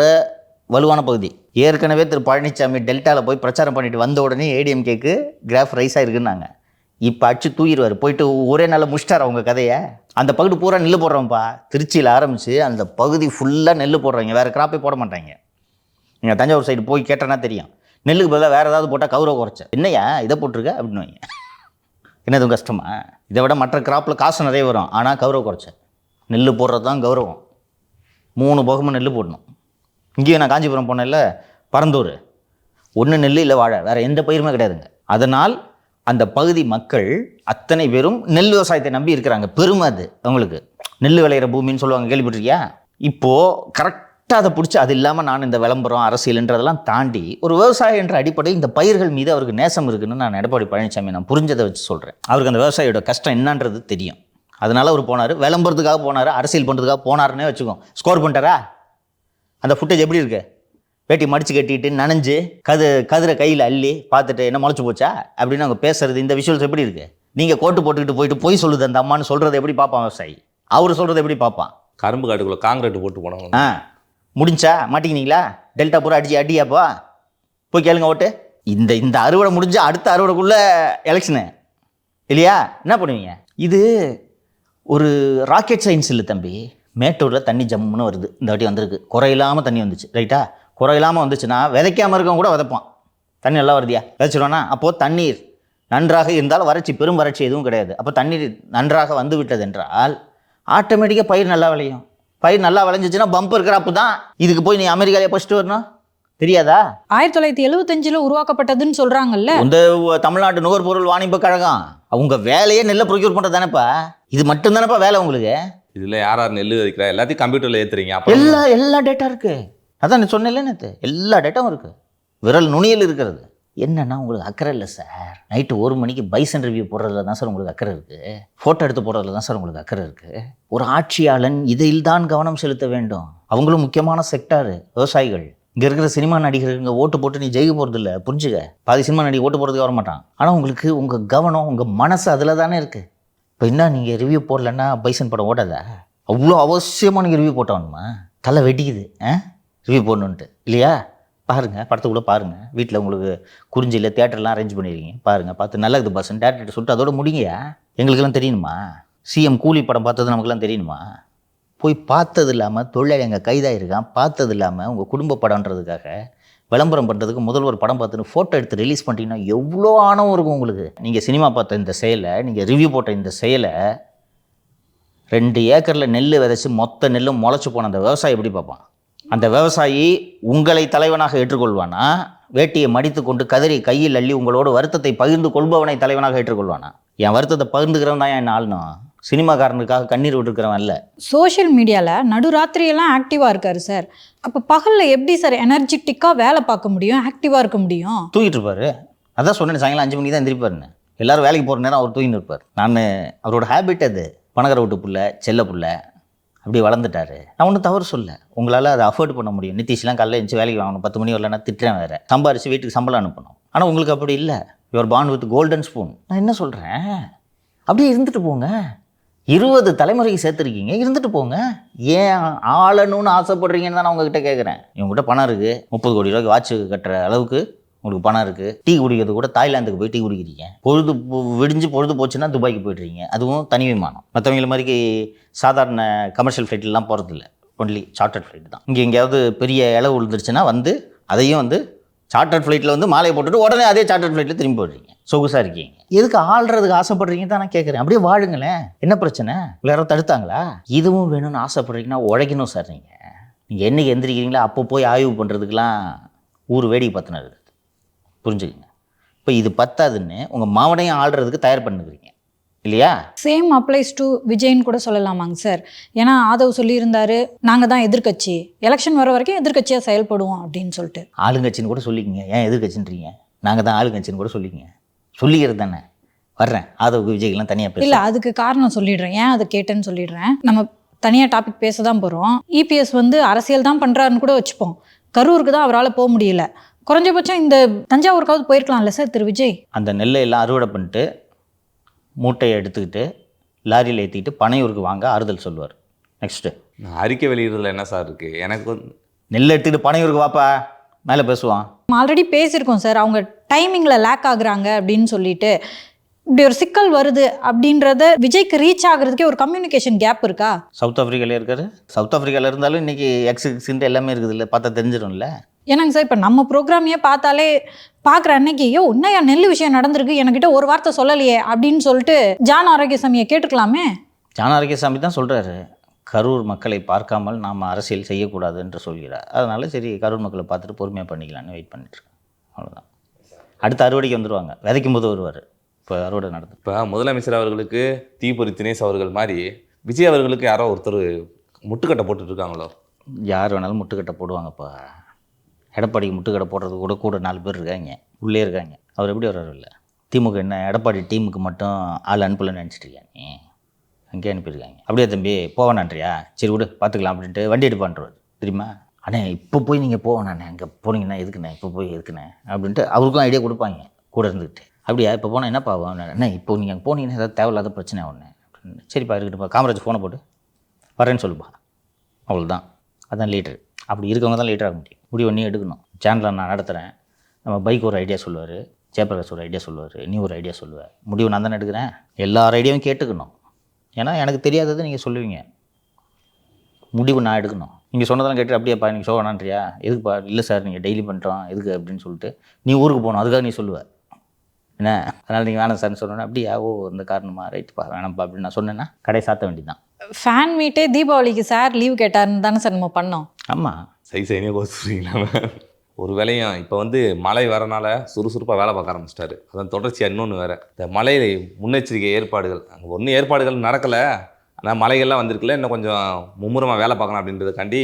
வலுவான பகுதி. ஏற்கனவே திரு பழனிசாமி டெல்டாவில் போய் பிரச்சாரம் பண்ணிட்டு வந்த உடனே ஏடிஎம்கேக்கு கிராஃப் ரைஸ் ஆகிருக்குன்னாங்க. இப்போ அடிச்சு தூக்கிடுவார், போயிட்டு ஒரே நாளில் முடிச்சிட்டார் அவங்க கதையை. அந்த பகுதி பூரா நெல் போடுறோம்ப்பா. திருச்சியில் ஆரம்பித்து அந்த பகுதி ஃபுல்லாக நெல் போடுறாங்க, வேறு கிராப்பே போட மாட்டாங்க. நீங்கள் தஞ்சாவூர் சைடு போய் கேட்டேன்னா தெரியும், நெல்லுக்கு பதிலாக வேறு ஏதாவது போட்டால் கௌரவ குறைச்ச, என்னையா இதை போட்டிருக்க அப்படின்னு வைங்க. என்னது கஷ்டமா? இதை விட மற்ற கிராப்பில் காசு நிறைய வரும், ஆனால் கௌரவ குறைச்ச. நெல் போடுறது தான் கௌரவம். 3 போகமும் நெல் போடணும். இங்கேயும் நான் காஞ்சிபுரம் போனேன்ல, பரந்தூர், ஒன்று நெல் இல்லை வாழை, வேறு எந்த பயிருமே கிடையாதுங்க. அதனால் அந்த பகுதி மக்கள் அத்தனை பேரும் நெல் விவசாயத்தை நம்பி இருக்கிறாங்க. பெருமை அது அவங்களுக்கு. நெல் விளையிற பூமின்னு சொல்லுவாங்க, கேள்விப்பட்டிருக்கியா? இப்போது கரெக்டாக அதை பிடிச்சி, அது இல்லாமல் நான் இந்த விளம்பரம் அரசியல்ன்றதெல்லாம் தாண்டி ஒரு விவசாயம் என்ற அடிப்படையில் இந்த பயிர்கள் மீது அவருக்கு நேசம் இருக்குன்னு நான் எடப்பாடி பழனிசாமி நான் புரிஞ்சதை வச்சு சொல்கிறேன். அவருக்கு அந்த விவசாயியோட கஷ்டம் என்னன்றது தெரியும். அதனால் அவர் போனார், விளம்பரத்துக்காக போனார், அரசியல் பண்ணுறதுக்காக போனாருன்னே வச்சுக்கோம். ஸ்கோர் பண்ணிட்டாரா? அந்த ஃபுட்டேஜ் எப்படி இருக்கு? வேட்டி மடித்து கட்டிட்டு நனைஞ்சு கதிரை கையில் அள்ளி பார்த்துட்டு என்ன முளைச்சி போச்சா அப்படின்னு அவங்க பேசுறது, இந்த விஷுவல்ஸ் எப்படி இருக்குது? நீங்கள் கோட்டு போட்டுக்கிட்டு போயிட்டு போய் சொல்லுது அந்த அம்மான்னு சொல்கிறத எப்படி பார்ப்பான் விவசாயி? அவர் சொல்கிறத எப்படி பார்ப்பான்? கரும்பு காட்டுக்குள்ளே காங்கிரீட் போட்டு போனாங்க. முடிஞ்சா மாட்டிக்கினீங்களா? டெல்டா பூரா அடியாப்பா போய் கேளுங்க ஓட்டு. இந்த அறுவடை முடிஞ்சு அடுத்த அறுவடைக்குள்ளே எலெக்ஷனு இல்லையா? என்ன பண்ணுவீங்க? இது ஒரு ராக்கெட் சயின்ஸ் இல்லை தம்பி. மேட்டூரில் தண்ணி ஜம்முன்னு வருது, இந்த வாட்டி வந்திருக்கு, குறையில்லாமல் தண்ணி வந்துச்சு. ரைட்டா? குறையில்லாமல் வந்துச்சுன்னா விதைக்காமல் இருக்கவங்க கூட விதைப்பான். தண்ணி நல்லா வருதியா? விதைச்சிடுவானா? அப்போது தண்ணீர் நன்றாக இருந்தால் வறட்சி, பெரும் வறட்சி எதுவும் கிடையாது. அப்போ தண்ணீர் நன்றாக வந்து விட்டது என்றால் ஆட்டோமேட்டிக்காக பயிர் நல்லா விளையும். பயிர் நல்லா விளைஞ்சிச்சுன்னா பம்பர் கிராப்பு தான். இதுக்கு போய் நீ அமெரிக்காலே ஃபஸ்ட்டு வரணும், தெரியாதா? 1975 உருவாக்கப்பட்டதுன்னு சொல்கிறாங்கல்ல இந்த தமிழ்நாட்டு நுகர்பொருள் வாணிப கழகம். அவங்க வேலையே நெல்லை ப்ரொக்யூர் பண்ணுறது தானேப்பா. இது மட்டும் தானேப்பா வேலை உங்களுக்கு. இதில் யார் நெல் விதைக்கிறா எல்லாத்தையும் கம்ப்யூட்டரில் ஏற்றுறீங்க. அப்போ எல்லா டேட்டா இருக்குது. அதான் நீ சொன்னேன்ல நேற்று, எல்லா டேட்டாவும் இருக்குது, விரல் நுனியில் இருக்கிறது. என்னென்னா உங்களுக்கு அக்கறை இல்லை சார். நைட்டு 1 மணிக்கு பைசன் ரிவ்யூ போடுறதுல தான் சார் உங்களுக்கு அக்கறை இருக்குது. ஃபோட்டோ எடுத்து போடுறதுல தான் சார் உங்களுக்கு அக்கறை இருக்குது. ஒரு ஆட்சியாளன் இதில் தான் கவனம் செலுத்த வேண்டும். அவங்களும் முக்கியமான செக்டார் விவசாயிகள். இங்கே இருக்கிற சினிமா நடிகர்கள் ஓட்டு போட்டு நீ ஜெயிக்க போகிறது இல்லை, புரிஞ்சுக்க. பாதி சினிமா நடிகை ஓட்டு போடுறதுக்கு வர மாட்டான். ஆனால் உங்களுக்கு உங்கள் கவனம், உங்கள் மனசு அதில் தானே இருக்குது. இப்போ என்ன நீங்கள் ரிவ்யூ போடலன்னா பைசன் படம் ஓடாதா? அவ்வளோ அவசியமாக நீங்கள் ரிவ்யூ போட்டோம்மா தலை வெட்டிக்குது ரிவ்யூ போடணுன்ட்டு இல்லையா? பாருங்கள், படத்துக்குள்ளே பாருங்கள். வீட்டில் உங்களுக்கு குறிஞ்சியில் தேட்டர்லாம் அரேஞ்ச் பண்ணிடுறீங்க, பாருங்கள். பார்த்து நல்லா இருக்குது பஸ்ஸுன்னு டேரக்டர் சொல்லிட்டு அதோட முடிங்கயா. எங்களுக்கெல்லாம் தெரியணுமா? சிஎம் கூலி படம் பார்த்தது நமக்குலாம் தெரியணுமா? போய் பார்த்தது இல்லாமல் தொழிலாளி அங்கே கைதாயிருக்கான், பார்த்தது இல்லாமல் உங்கள் குடும்ப படம்ன்றதுக்காக விளம்பரம் பண்ணுறதுக்கு முதல்வர் படம் பார்த்துன்னு ஃபோட்டோ எடுத்து ரிலீஸ் பண்ணிட்டீங்கன்னா எவ்வளோ ஆணவம் இருக்கும் உங்களுக்கு. நீங்கள் சினிமா பார்த்த இந்த செயலை, நீங்கள் ரிவ்யூ போட்ட இந்த செயலை, 2 ஏக்கரில் நெல் விதைச்சி மொத்த நெல்லும் முளைச்சி போன அந்த விவசாயி எப்படி பார்ப்பான்? அந்த விவசாயி உங்களை தலைவனாக ஏற்றுக்கொள்வானா? வேட்டியை மடித்து கொண்டு கதறி கையில் அள்ளி உங்களோட வருத்தத்தை பகிர்ந்து கொள்பவனை தலைவனாக ஏற்றுக்கொள்வானா? என் வருத்தத்தை பகிர்ந்துக்கிறவன் தான் என் ஆளணும், சினிமாக்காரனுக்காக கண்ணீர் விட்டுருக்கிறவன் இல்லை. சோஷியல் மீடியாவில் நடுராத்திரியெல்லாம் ஆக்டிவாக இருக்காரு சார். அப்போ பகலில் எப்படி சார் எனர்ஜெட்டிக்காக வேலை பார்க்க முடியும், ஆக்டிவாக இருக்க முடியும்? தூங்கிட்டு இருப்பார். அதான் சொன்னேன், சாயங்காலம் 5 மணிக்கு தான் எந்திரிப்பாருன்னு. எல்லோரும் வேலைக்கு போகிற நேரம் அவர் தூங்கிட்டு இருப்பார். அவரோட ஹேபிட் அது. பணக்கார வீட்டு புள்ள, செல்ல புள்ள, அப்படி வளர்ந்துட்டாரு. நான் ஒன்றும் தவறு சொல்ல, உங்களால் அதை அஃபோர்ட் பண்ண முடியும். நிதிஷ்லாம் காலையில் எழுந்து வேலைக்கு வாங்கணும், 10 மணி வரலன்னா திட்டுறேன், வேறு சம்பாரித்து வீட்டுக்கு சம்பளம் அனுப்பணும். ஆனால் உங்களுக்கு அப்படி இல்லை. Your born with golden spoon. நான் என்ன சொல்கிறேன், அப்படியே இருந்துட்டு போங்க. 20 தலைமுறைக்கு சேர்த்துருக்கீங்க, இருந்துட்டு போங்க. ஏன் ஆளணும்னு ஆசைப்படுறீங்கன்னு தான் நான் உங்ககிட்ட கேட்குறேன். இவங்ககிட்ட பணம் இருக்குது, 30 கோடி ரூபாய்க்கு வாட்ச் கட்டுற அளவுக்கு உங்களுக்கு பணம் இருக்குது. டீ குடிக்கிறது கூட தாய்லாந்துக்கு போய் டீ குடிக்கிறீங்க. பொழுது போச்சுன்னா துபாய்க்கு போய்ட்றீங்க, அதுவும் தனி விமானம். மற்றவங்கள மாதிரி சாதாரண கமர்ஷியல் ஃப்ளைட்லாம் போகிறதில்ல, ஒன்லி சார்ட்டர்ட் ஃப்ளைட் தான். இங்கே எங்கேயாவது பெரிய இளவு விழுந்துருச்சுன்னா அதையும் சார்ட்டர்ட் ஃப்ளைட்டில் மாலையை போட்டுட்டு உடனே அதே சார்ட்டர்ட் ஃப்ளைட்டில் திரும்பி போடுறீங்க. சொகுசாக இருக்கீங்க. எதுக்கு ஆள்றதுக்கு ஆசைப்படுறீங்க தான் நான் கேட்குறேன். அப்படியே வாழுங்களேன், என்ன பிரச்சனை? யாரும் தடுத்தாங்களா? இதுவும் வேணும்னு ஆசைப்படுறீங்கன்னா உழைக்கணும் சார். நீங்கள் என்றைக்கு எந்திரிக்கிறீங்களோ அப்போ போய் ஆய்வு பண்ணுறதுக்கெலாம் ஊர் வேடிக்கை பார்த்துனா இருக்குது. புரிஞ்சுக்குங்க. இப்போ இது பத்தாதுன்னு உங்கள் மாவனையும் ஆள்றதுக்கு தயார் பண்ணுக்கிறீங்க இல்லையா? சேம் அப்ளைஸ் டு விஜய்ன்னு கூட சொல்லலாமாங்க சார்? ஏன்னா ஆதவ் சொல்லியிருந்தாரு, நாங்கள் தான் எதிர்க்கட்சி, எலெக்ஷன் வர வரைக்கும் எதிர்க்கட்சியாக செயல்படுவோம் அப்படின்னு சொல்லிட்டு. ஆளுங்கட்சின்னு கூட சொல்லிக்கங்க, ஏன் எதிர்க்கட்சின்றீங்க? நாங்கள் தான் ஆளுங்கட்சின்னு கூட சொல்லிக்கங்க, சொல்லிக்கிறது தானே. வர்றேன், ஆதவுக்கு விஜய்க்கெல்லாம் தனியாக பேச இல்லை, அதுக்கு காரணம் சொல்லிடுறேன், ஏன் அதை கேட்டேன்னு சொல்லிடுறேன். நம்ம தனியாக டாபிக் பேச தான் போகிறோம். இபிஎஸ் வந்து அரசியல் தான் பண்ணுறாருன்னு கூட வச்சுப்போம். கரூருக்கு தான் அவரால் போக முடியல. குறைஞ்சபட்சம் இந்த தஞ்சாவூருக்காவது போயிருக்கலாம்ல சார் திரு விஜய்? அந்த நெல்லை எல்லாம் அறுவடை பண்ணிட்டு மூட்டையை எடுத்துக்கிட்டு லாரியில் ஏற்றிக்கிட்டு பனையூருக்கு வாங்க ஆறுதல் சொல்லுவார். நெக்ஸ்ட்டு அறிக்கை வெளியிடுறதுல என்ன சார் இருக்குது? எனக்கு வந்து நெல்லை எடுத்துக்கிட்டு பனையூருக்கு வாப்பா, மேலே பேசுவான். ஆல்ரெடி பேசியிருக்கோம் சார், அவங்க டைமிங்கில் லேக் ஆகுறாங்க அப்படின்னு சொல்லிட்டு. இப்படி ஒரு சிக்கல் வருது அப்படின்றத விஜய்க்கு ரீச் ஆகுறதுக்கே ஒரு கம்யூனிகேஷன் கேப் இருக்கா? சவுத் ஆஃப்ரிக்காவில் இருக்காரு. சவுத் ஆஃப்ரிக்காவில் இருந்தாலும் இன்றைக்கி எக்ஸின்ட்டு எல்லாமே இருக்குது இல்லை, பார்த்தா தெரிஞ்சிடும்ல. ஏன்னாங்க சார், இப்போ நம்ம ப்ரோக்ராமையே பார்த்தாலே பார்க்குற அன்னைக்கு, ஐயோ உன்னையா நெல் விஷயம் நடந்திருக்கு, என்கிட்ட ஒரு வார்த்தை சொல்லலையே அப்படின்னு சொல்லிட்டு ஜான் ஆரோக்கியசாமியை கேட்டுக்கலாமே. ஜான் ஆரோக்கியசாமி தான் சொல்கிறாரு, கரூர் மக்களை பார்க்காமல் நாம் அரசியல் செய்யக்கூடாது என்று சொல்கிறார். அதனால சரி கரூர் மக்களை பார்த்துட்டு பொறுமையாக பண்ணிக்கலான்னு வெயிட் பண்ணிட்டுருக்கேன். அவ்வளோதான். அடுத்த அறுவடைக்கு வந்துடுவாங்க, விதைக்கும் போது வருவார். இப்போ அறுவடை நடந்து இப்போ முதலமைச்சர் அவர்களுக்கு தீபொறி தினேஷ் அவர்கள் மாதிரி விஜய் அவர்களுக்கு யாரோ ஒருத்தர் முட்டுக்கட்டை போட்டுட்ருக்காங்களோ? யார் வேணாலும் முட்டுக்கட்டை போடுவாங்கப்பா. எடப்பாடிக்கு முட்டுக்கட்டை போடுறது கூட 4 பேர் இருக்காங்க, உள்ளே இருக்காங்க. அவர் எப்படி வர்றாரு? இல்லை திமுக என்ன எடப்பாடி டீமுக்கு மட்டும் ஆள் அனுப்பலன்னு நினச்சிட்ருக்கியா நீ? அங்கேயே அனுப்பியிருக்காங்க. அப்படியே தம்பி போவேனான்றியா? சரி விடு பார்த்துக்கலாம் அப்படின்ட்டு வண்டி எடுப்பான்றார் தெரியுமா? அண்ணே இப்போ போய் நீங்கள் போவேண்ணே, அங்கே போனீங்கன்னா எதுக்குண்ணே, இப்போ போய் எதுக்குண்ணே அப்படின்ட்டு அவருக்கும் ஐடியா கொடுப்பாங்க கூட இருந்துக்கிட்டு. அப்படியா இப்போ போனால் என்னப்பா ஆகும்? அண்ணே இப்போ நீங்கள் அங்கே போனீங்கன்னா ஏதாவது தேவையில்லாத பிரச்சனை ஒன்று அப்படின்னு. சரிப்பா இருக்கட்டுப்பா, காமராஜ் ஃபோனை போட்டு வரேன்னு சொல்லுப்பா. அவ்வளோதான். அதான் லீடர். அப்படி இருக்கவங்க தான் லீடர் ஆக முடியும். முடிவு பண்ணி எடுக்கணும். சேனலில் நான் நடத்துகிறேன், நம்ம பைக் ஒரு ஐடியா சொல்லுவார், ஜெயபிரகாஷ் ஒரு ஐடியா சொல்லுவார், நீ ஒரு ஐடியா சொல்லுவேன். முடிவு நான் தானே எடுக்கிறேன். எல்லார் ஐடியாவும் கேட்டுக்கணும். ஏன்னா எனக்கு தெரியாதது நீங்கள் சொல்லுவீங்க, முடிவு நான் எடுக்கணும். நீங்கள் சொன்னதெல்லாம் கேட்டு அப்படியேப்பா நீங்கள் சோகனான்றியா, எதுக்குப்பா? இல்லை சார் நீங்கள் டெய்லி பண்ணுறோம் எதுக்கு அப்படின்னு சொல்லிட்டு நீ ஊருக்கு போகணும், அதுக்காக நீ சொல்லுவேன் என்ன. அதனால் நீங்கள் வேணாம் சார்னு சொன்னோன்னா அப்படியா, ஓ இந்த காரணமாக, ரைட்டுப்பா வேணாம்ப்பா அப்படின்னு நான் சொன்னேன்னா கடையை சாத்த வேண்டியதான். ஃபேன் மீட்டே தீபாவளிக்கு சார் லீவ் கேட்டாருன்னு தானே சார் நம்ம பண்ணோம். ஆமாம், சைனே கோச்சுறீங்களா? ஒரு வேலையும் இப்போ வந்து மழை வரனால சுறுசுறுப்பாக வேலை பார்க்க ஆரம்பிச்சிட்டாரு. அதான் தொடர்ச்சியாக இன்னொன்று வேறு, இந்த மழை முன்னெச்சரிக்கை ஏற்பாடுகள் அங்கே ஒன்றும் ஏற்பாடுகள் நடக்கலை. ஆனால் மழைகள்லாம் வந்திருக்குல்ல, இன்னும் கொஞ்சம் மும்முரமாக வேலை பார்க்கணும் அப்படின்றதுக்காண்டி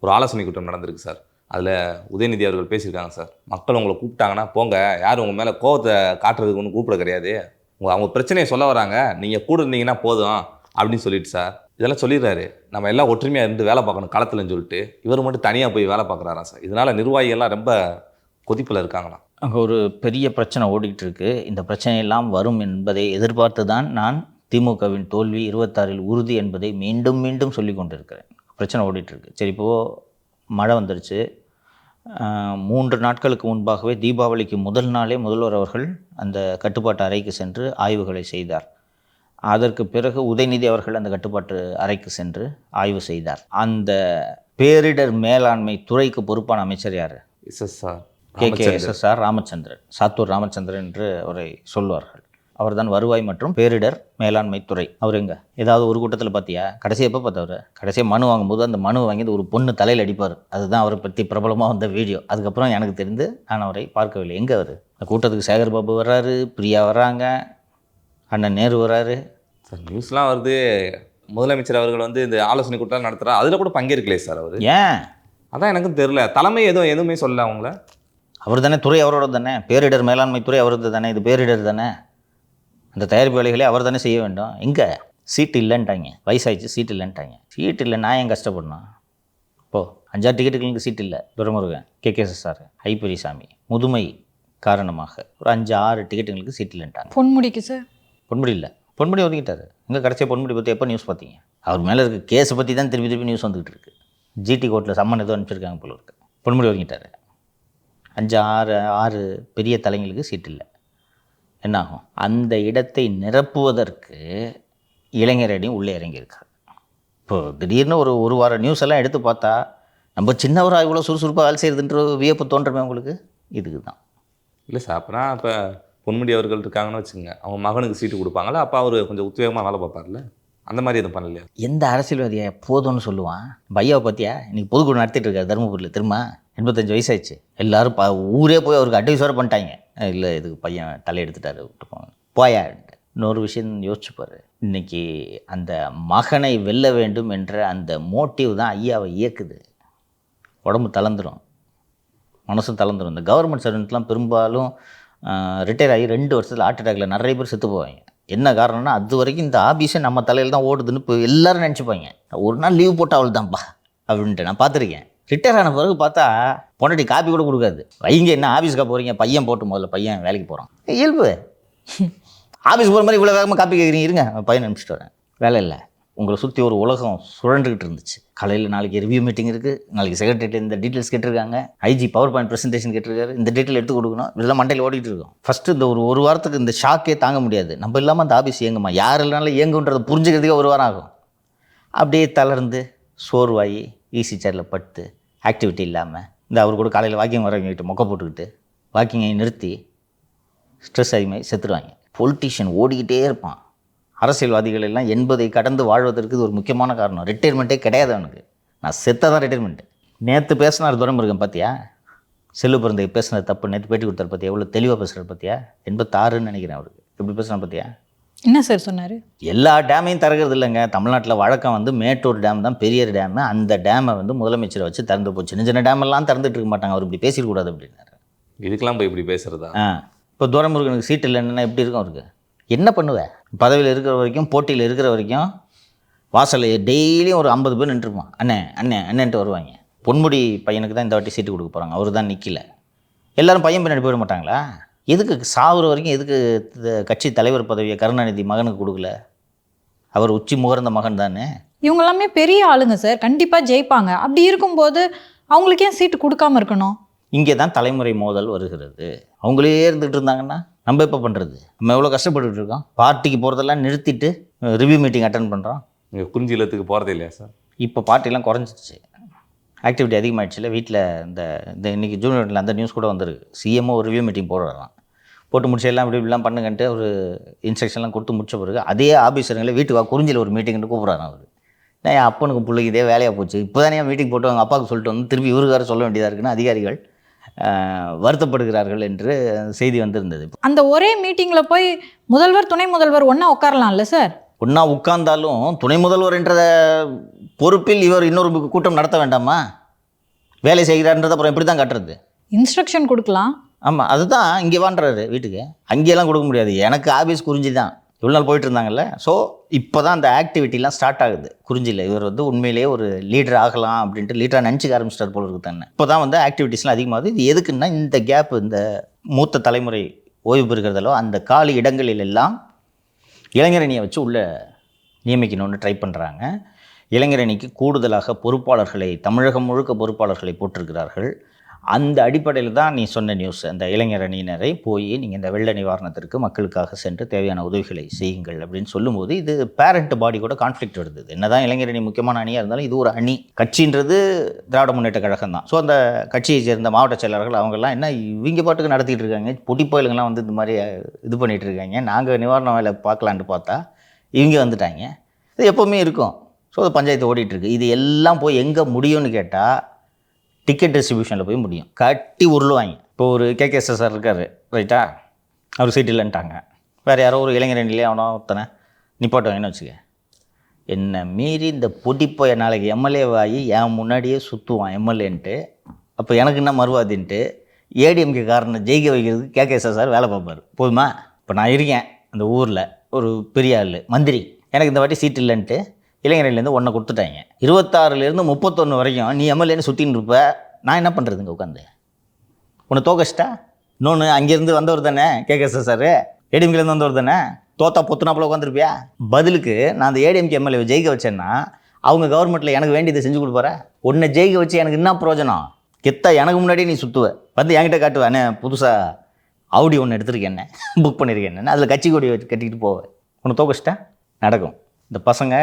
ஒரு ஆலோசனை கூட்டம் நடந்திருக்கு சார். அதில் உதயநிதி அவர்கள் பேசியிருக்காங்க சார். மக்கள் உங்களை கூப்பிட்டாங்கன்னா போங்க, யாரும் உங்கள் மேலே கோவத்தை காட்டுறதுக்கு ஒன்றும் கூப்பிட கிடையாது, அவங்க பிரச்சனையை சொல்ல வராங்க, நீங்கள் கூட இருந்தீங்கன்னா போதும் அப்படின்னு சொல்லிட்டு சார் இதெல்லாம் சொல்லிடுறாரு. நம்ம எல்லாம் ஒற்றுமையாக இருந்து வேலை பார்க்கணும் களத்துலன்னு சொல்லிட்டு இவர் மட்டும் தனியாக போய் வேலை பார்க்குறாரா சார்? இதனால் நிர்வாகிகள்லாம் ரொம்ப கொதிப்பில் இருக்காங்களாம். அங்கே ஒரு பெரிய பிரச்சனை ஓடிக்கிட்டு இருக்கு. இந்த பிரச்சனையெல்லாம் வரும் என்பதை எதிர்பார்த்து தான் நான் திமுகவின் தோல்வி 26 உறுதி என்பதை மீண்டும் மீண்டும் சொல்லி கொண்டிருக்கிறேன். பிரச்சனை ஓடிட்டுருக்கு. சரி இப்போது மழை வந்துருச்சு. 3 நாட்களுக்கு முன்பாகவே தீபாவளிக்கு முதல் நாளே முதல்வர் அவர்கள் அந்த கட்டுப்பாட்டு அறைக்கு சென்று ஆய்வுகளை செய்தார். அதற்கு பிறகு உதயநிதி அவர்கள் அந்த கட்டுப்பாட்டு அறைக்கு சென்று ஆய்வு செய்தார். அந்த பேரிடர் மேலாண்மை துறைக்கு பொறுப்பான அமைச்சர் யார்? SSR KKSSR ராமச்சந்திரன், சாத்தூர் ராமச்சந்திரன் என்று அவரை சொல்வார்கள். அவர் தான் வருவாய் மற்றும் பேரிடர் மேலாண்மை துறை. அவர் எங்கே ஏதாவது ஒரு கூட்டத்தில் பார்த்தியா? கடைசியாக எப்போ பார்த்தவர்? கடைசியாக மனு வாங்கும்போது அந்த மனு வாங்கிட்டு ஒரு பொண்ணு தலையில் அடிப்பார். அதுதான் அவரை பற்றி பிரபலமாக வந்த வீடியோ. அதுக்கப்புறம் எனக்கு தெரிந்து நான் அவரை பார்க்கவில்லை. எங்கே அவர்? அந்த கூட்டத்துக்கு சேகர் பாபு வர்றாரு, பிரியா வர்றாங்க, அண்ணன் நேரு வர்றாரு சார். நியூஸ்லாம் வருது, முதலமைச்சர் அவர்கள் வந்து இந்த ஆலோசனை கூட்டம் நடத்துகிறார், அதில் கூட பங்கேற்கலையே சார் அவர். ஏன்? அதான் எனக்கும் தெரில. தலைமை எதுவுமே சொல்லல அவங்கள. அவர் தானே துறை, அவரோட தானே. பேரிடர் மேலாண்மை துறை அவரது தானே. இது பேரிடர் தானே. அந்த தயாரிப்பு வேலைகளே அவர் தானே செய்ய வேண்டும். எங்கே சீட்டு இல்லைன்ட்டாங்க, வயசாகிடுச்சு சீட்டு இல்லைன்ட்டாங்க. சீட்டு இல்லை, நான் ஏன் கஷ்டப்படணும்? இப்போது 5-6 டிக்கெட்டுகளுக்கு சீட்டு இல்லை. துரைமுருகன், KKSSR, ஐப்பெரியசாமி முதுமை காரணமாக ஒரு 5-6 டிக்கெட்டுங்களுக்கு சீட்டு இல்லைன்ட்டாங்க. பொன்முடிக்கு சார்? பொன்முடி இல்லை, பொன்முடி ஒதுக்கிட்டார். எங்கே கடைசியாக பொன்முடி பற்றி எப்போ நியூஸ் பார்த்தீங்க? அவர் மேலே இருக்க கேஸை பற்றி தான் திருப்பி நியூஸ் வந்துக்கிட்டு இருக்குது. GT கோர்ட்டில் சம்மன் ஏதோ அனுப்பிச்சிருக்காங்க போல இருக்குது. பொன்முடி ஒதுக்கிட்டார். 5-6 பெரிய தலைங்களுக்கு சீட்டு இல்லை. என்னாகும்? அந்த இடத்தை நிரப்புவதற்கு இளைஞர் அணி உள்ளே இறங்கியிருக்காரு. இப்போது திடீர்னு ஒரு வார நியூஸ் எல்லாம் எடுத்து பார்த்தா நம்ம சின்னவராக இவ்வளோ சுறுசுறுப்பாக வேலை செய்கிறதுன்ற வியப்பு தோன்றுமே உங்களுக்கு? இதுக்கு தான். இல்லை சார், அப்போனா இப்போ பொன்முடி அவர்கள் இருக்காங்கன்னு வச்சுக்கோங்க, அவங்க மகனுக்கு சீட்டு கொடுப்பாங்களா? அப்போ அவர் கொஞ்சம் உத்வேகமாக வேலை பார்ப்பார்ல. அந்த மாதிரி எதுவும் பண்ணலையா? எந்த அரசியல்வாதியை போதும்னு சொல்லுவான்? பையாவை பார்த்தியா இன்னைக்கு பொதுக்குழு நடத்திட்டு இருக்காரு தருமபுரியில், திரும்ப 85 வயசாயிடுச்சு. எல்லாரும் ஊரே போய் அவருக்கு அட்வைஸ் வர பண்ணிட்டாங்க. இல்லை இதுக்கு பையன் தலையெடுத்துட்டாரு, விட்டுப்போங்க போயா. இன்னொரு விஷயம் யோசிச்சுப்பாரு, இன்னைக்கு அந்த மகனை வெல்ல வேண்டும் என்ற அந்த மோட்டிவ் தான் ஐயாவை இயக்குது. உடம்பு தளர்ந்துடும், மனசும் தளர்ந்துடும். இந்த கவர்மெண்ட் சர்வெண்ட்லாம் பெரும்பாலும் ரிட்டையர் ஆகி 2 வருஷத்தில் ஹார்ட் அட்டாக்ல நிறைய பேர் செத்து போவாங்க. என்ன காரணம்னா அது வரைக்கும் இந்த ஆஃபீஸே நம்ம தலையில் தான் ஓடுதுன்னு இப்போ எல்லோரும் நினச்சிப்பாங்க. ஒரு நாள் லீவ் போட்டால் அவள் தான்ப்பா அப்படின்ட்டு நான் பார்த்துருக்கேன். ரிட்டையர் ஆன பிறகு பார்த்தா பொண்டாட்டி காப்பி கூட கொடுக்காது. வைங்க என்ன ஆஃபீஸ்க்காக போகிறீங்க, பையன் போட்டு முதல்ல பையன் வேலைக்கு போகிறான். இயல்பு. ஆஃபீஸ் போகிற மாதிரி இவ்வளோ வேகமாக காப்பி கேட்குறீங்க, இருங்க பையன் அனுப்பிச்சிட்டு வரேன். வேலை இல்லை. உங்களை சுற்றி ஒரு உலகம் சுழண்டுக்கிட்டு இருந்துச்சு. காலையில் நாளைக்கு ரிவ்யூ மீட்டிங் இருக்குது, நாளைக்கு செக்ரட்டரியில் இந்த டீட்டெயில்ஸ் கேட்டிருக்காங்க, ஐஜி பவர் பாயிண்ட் ப்ரெசன்டேஷன் கேட்டிருக்காரு, இந்த டீட்டெயில் எடுத்து கொடுக்கணும், இதெல்லாம் மண்டையில் ஓடிட்டு இருக்கோம். ஃபஸ்ட்டு இந்த ஒரு வாரத்துக்கு இந்த ஷாக்கே தாங்க முடியாது. நம்ம இல்லாமல் அந்த ஆஃபீஸ் இயங்குமா, யார் இல்லைனாலும் இயங்குன்றதை புரிஞ்சுக்கிறதுக்கே 1 வாரம் ஆகும். அப்படியே தளர்ந்து சோர்வாகி ஈஸி சேரில் படுத்து ஆக்டிவிட்டி இல்லாமல் இந்த அவர் கூட காலையில் வாக்கிங் வரவங்கிட்டு மொக்க போட்டுக்கிட்டு வாக்கிங்கை நிறுத்தி ஸ்ட்ரெஸ் அதிகமாகி செத்துருவாங்க. பொலிட்டீஷியன் ஓடிக்கிட்டே இருப்பான். அரசியல்வாதிகள் எல்லாம் 80 கடந்து வாழ்வதற்கு இது ஒரு முக்கியமான காரணம். ரிட்டையர்மெண்ட்டே கிடையாது அவனுக்கு. நான் செத்தான் ரிட்டையர்மெண்ட்டு. நேற்று பேசினார் துரைமுருகன் பார்த்தியா, செல்லு பிறந்தை பேசுனது தப்பு. நேற்று பேட்டி கொடுத்தாரு பார்த்தியா, எவ்வளோ தெளிவாக பேசுகிறார் பார்த்தியா. 86ன்னு நினைக்கிறேன் அவருக்கு. எப்படி பேசுனா பார்த்தியா. என்ன சார் சொன்னார்? எல்லா டேமையும் திறக்கிறது இல்லைங்க. தமிழ்நாட்டில் வழக்கம் வந்து மேட்டூர் டேம் தான் பெரிய டேமு. அந்த டேமை வந்து முதலமைச்சரை வச்சு திறந்து போச்சு. சின்ன சின்ன டேமெல்லாம் திறந்துட்டு இருக்க மாட்டாங்க. அவர் இப்படி பேசிடக்கூடாது அப்படின்னாரு. இதுக்கெல்லாம் போய் இப்படி பேசுகிறதா? இப்போ துரைமுருகனுக்கு சீட்டு இல்லைன்னா எப்படி இருக்கும் அவருக்கு? என்ன பண்ணுவேன்? பதவியில் இருக்கிற வரைக்கும், போட்டியில் இருக்கிற வரைக்கும் வாசலில் டெய்லியும் ஒரு 50 பேர் நின்றுருப்பான். அண்ணே அண்ணே அண்ணன்ட்டு வருவாங்க. பொன்முடி பையனுக்கு தான் இந்த வாட்டி சீட்டு கொடுக்க போகிறாங்க, அவர் தான் நிற்கல. எல்லோரும் பையன் பின்னாடி போயிட மாட்டாங்களா? எதுக்கு சாகுற வரைக்கும் எதுக்கு கட்சி தலைவர் பதவியை கருணாநிதி மகனுக்கு கொடுக்கல? அவர் உச்சி முகர்ந்த மகன் தானே. இவங்க எல்லாமே பெரிய ஆளுங்க சார், கண்டிப்பாக ஜெயிப்பாங்க. அப்படி இருக்கும்போது அவங்களுக்கு ஏன் சீட்டு கொடுக்காம இருக்கணும்? இங்கே தான் தலைமுறை மோதல் வருகிறது. அவங்களே இருந்துகிட்டு இருந்தாங்கன்னா நம்ம எப்போ பண்ணுறது? நம்ம எவ்வளோ கஷ்டப்பட்டுட்டு இருக்கோம். பார்ட்டிக்கு போகிறதெல்லாம் நிறுத்திட்டு ரிவ்யூ மீட்டிங் அட்டன் பண்ணுறோம். நீங்கள் குறிஞ்சி இல்லத்துக்கு போகிறதே இல்லையா சார்? இப்போ பார்ட்டிலாம் குறைஞ்சிச்சு, ஆக்டிவிட்டி அதிகமாகிடுச்சுல. வீட்டில் இந்த இன்றைக்கி ஜூனியரில் அந்த நியூஸ் கூட வந்திருக்கு. சிஎம்ஓ ஒரு ரிவ்யூ மீட்டிங் போடுறாராம். போட்டு முடிச்சு எல்லாம் இப்படிலாம் பண்ணுங்கன்ட்டு ஒரு இன்ஸ்ட்ரக்ஷன்லாம் கொடுத்து முடிச்ச பிறகு அதே ஆஃபீஸருங்களே வீட்டுக்கு குறிஞ்சியில் ஒரு மீட்டிங்னு கூப்பிட்றாரு அவர். நான் என் அப்பனுக்கு பிள்ளைக்கு இதே வேலையாக போச்சு, இப்போ தானே மீட்டிங் போட்டு அவங்க அப்பாவுக்கு சொல்லிட்டு வந்து திருப்பி இவருக்கார சொல்ல வேண்டியதாக இருக்குன்னு அதிகாரிகள் வருத்தப்படுகிறார்கள் என்று செய்தி வந்திருந்தது. அந்த ஒரே மீட்டிங்கில் போய் முதல்வர் துணை முதல்வர் ஒன்றா உட்காரலாம்ல சார்? ஒன்றா உட்கார்ந்தாலும் துணை முதல்வர் என்ற பொறுப்பில் இவர் இன்னொரு கூட்டம் நடத்த வேண்டாமா? வேலை செய்கிறார்ன்றதை அப்புறம் எப்படி தான் காட்டுறது? இன்ஸ்ட்ரக்ஷன் கொடுக்கலாம். ஆமாம், அதுதான் இங்கே வாண்டுறாரு வீட்டுக்கு. அங்கேயெல்லாம் கொடுக்க முடியாது. எனக்கு ஆஃபீஸ் குறிஞ்சி தான் இவ்வளோ நாள் போயிட்டு இருந்தாங்கல்ல. ஸோ இப்போ தான் அந்த ஆக்டிவிட்டிலாம் ஸ்டார்ட் ஆகுது குறிஞ்சியில். இவர் வந்து உண்மையிலேயே ஒரு லீடர் ஆகலாம் அப்படின்ட்டு லீடராக நினச்சிக்க ஆரம்பிச்சிட்டார் போல இருக்கு தானே. இப்போ தான் வந்து ஆக்டிவிட்டீஸ்லாம் அதிகமாகுது. இது எதுக்குன்னா இந்த கேப், இந்த மூத்த தலைமுறை ஓய்வு பெறுகிறதாலோ அந்த காலி இடங்களில் எல்லாம் இளைஞரணியை வச்சு உள்ளே நியமிக்கணும்னு ட்ரை பண்ணுறாங்க. இளைஞரணிக்கு கூடுதலாக பொறுப்பாளர்களை, தமிழகம் முழுக்க பொறுப்பாளர்களை போட்டிருக்கிறார்கள். அந்த அடிப்படையில் தான் நீ சொன்ன நியூஸ். அந்த இளைஞர் அணியினரை போய் நீங்கள் இந்த வெள்ள நிவாரணத்திற்கு மக்களுக்காக சென்று தேவையான உதவிகளை செய்யுங்கள் அப்படின்னு சொல்லும்போது இது பேரண்ட் பாடி கூட கான்ஃப்ளிக்ட் வருது. என்னதான் இளைஞர் அணி முக்கியமான அணியாக இருந்தாலும் இது ஒரு அணி. கட்சின்றது திராவிட முன்னேற்ற கழகம் தான். ஸோ அந்த கட்சியை சேர்ந்த மாவட்ட செயலாளர்கள் அவங்கெல்லாம் என்ன இவங்க பாட்டுக்கு நடத்திட்டு இருக்காங்க, பொட்டி கோயிலுங்கெல்லாம் வந்து இந்த மாதிரி இது பண்ணிகிட்டு இருக்காங்க, நாங்கள் நிவாரண வேலை பார்க்கலான்ட்டு பார்த்தா இவங்க வந்துட்டாங்க. இது எப்போவுமே இருக்கும். ஸோ அது பஞ்சாயத்து ஓடிட்டுருக்கு. இது எல்லாம் போய் எங்கே முடியும்னு கேட்டால் டிக்கெட் டிஸ்ட்ரிபியூஷனில் போய் முடியும். கட்டி உருளுவாங்க. இப்போ ஒரு கேகேஎஸ் சார் இருக்கார் ரைட்டா, அவர் சீட் இல்லைன்ட்டாங்க. வேறு யாரோ ஒரு இளைஞரணிலே அவனோ ஒருத்தனை நிப்பாட்டுவாங்கன்னு வச்சுக்க. என்னை மீறி இந்த பொடிப்போய நாளைக்கு எம்எல்ஏவாகி என் முன்னாடியே சுற்றுவான் எம்எல்ஏன்ட்டு. அப்போ எனக்கு என்ன மறுவாதின்ட்டு ஏடிஎம்கே காரனை ஜெயிக்க வைக்கிறதுக்கு கேகேஎஸ் சார் வேலை பார்ப்பார். போதுமா? இப்போ நான் இருக்கேன் அந்த ஊரில் ஒரு பெரிய ஆள் மந்திரி, எனக்கு இந்த வாட்டி சீட் இல்லைன்ட்டு இளைஞர்லேருந்து ஒன்றை கொடுத்துட்டாங்க. 26லேருந்து 31 வரைக்கும் நீ எம்எல்ஏன்னு சுற்றின்னு இருப்ப. நான் என்ன பண்ணுறதுங்க உட்காந்து? உன்னை தோக்கச்சிட்டா? இன்னொன்று அங்கேருந்து வந்தவர் தானே கேகேஎஸ் சார், ஏடிஎம்கேலேருந்து வந்தவர் தானே, தோத்தா பொத்துனாப்பில் உட்காந்துருப்பியா? பதிலுக்கு நான் அந்த ஏடிஎம்கே எம்எல்ஏவை ஜெயிக்க வச்சேன்னா அவங்க கவர்மெண்ட்டில் எனக்கு வேண்டியதை செஞ்சு கொடுப்பார. உன்னை ஜெயிக்க வச்சு எனக்கு என்ன பிரயோஜனம்? கெத்தா எனக்கு முன்னாடியே நீ சுற்றுவ வந்து என்கிட்ட காட்டுவேன், புதுசாக ஆடி ஒன்று எடுத்துருக்கேன், புக் பண்ணியிருக்கேன், அதில் கட்சி கொடி கட்டிக்கிட்டு போவேன். உன்னை தோக்கச்சிட்டா நடக்கும். இந்த பசங்க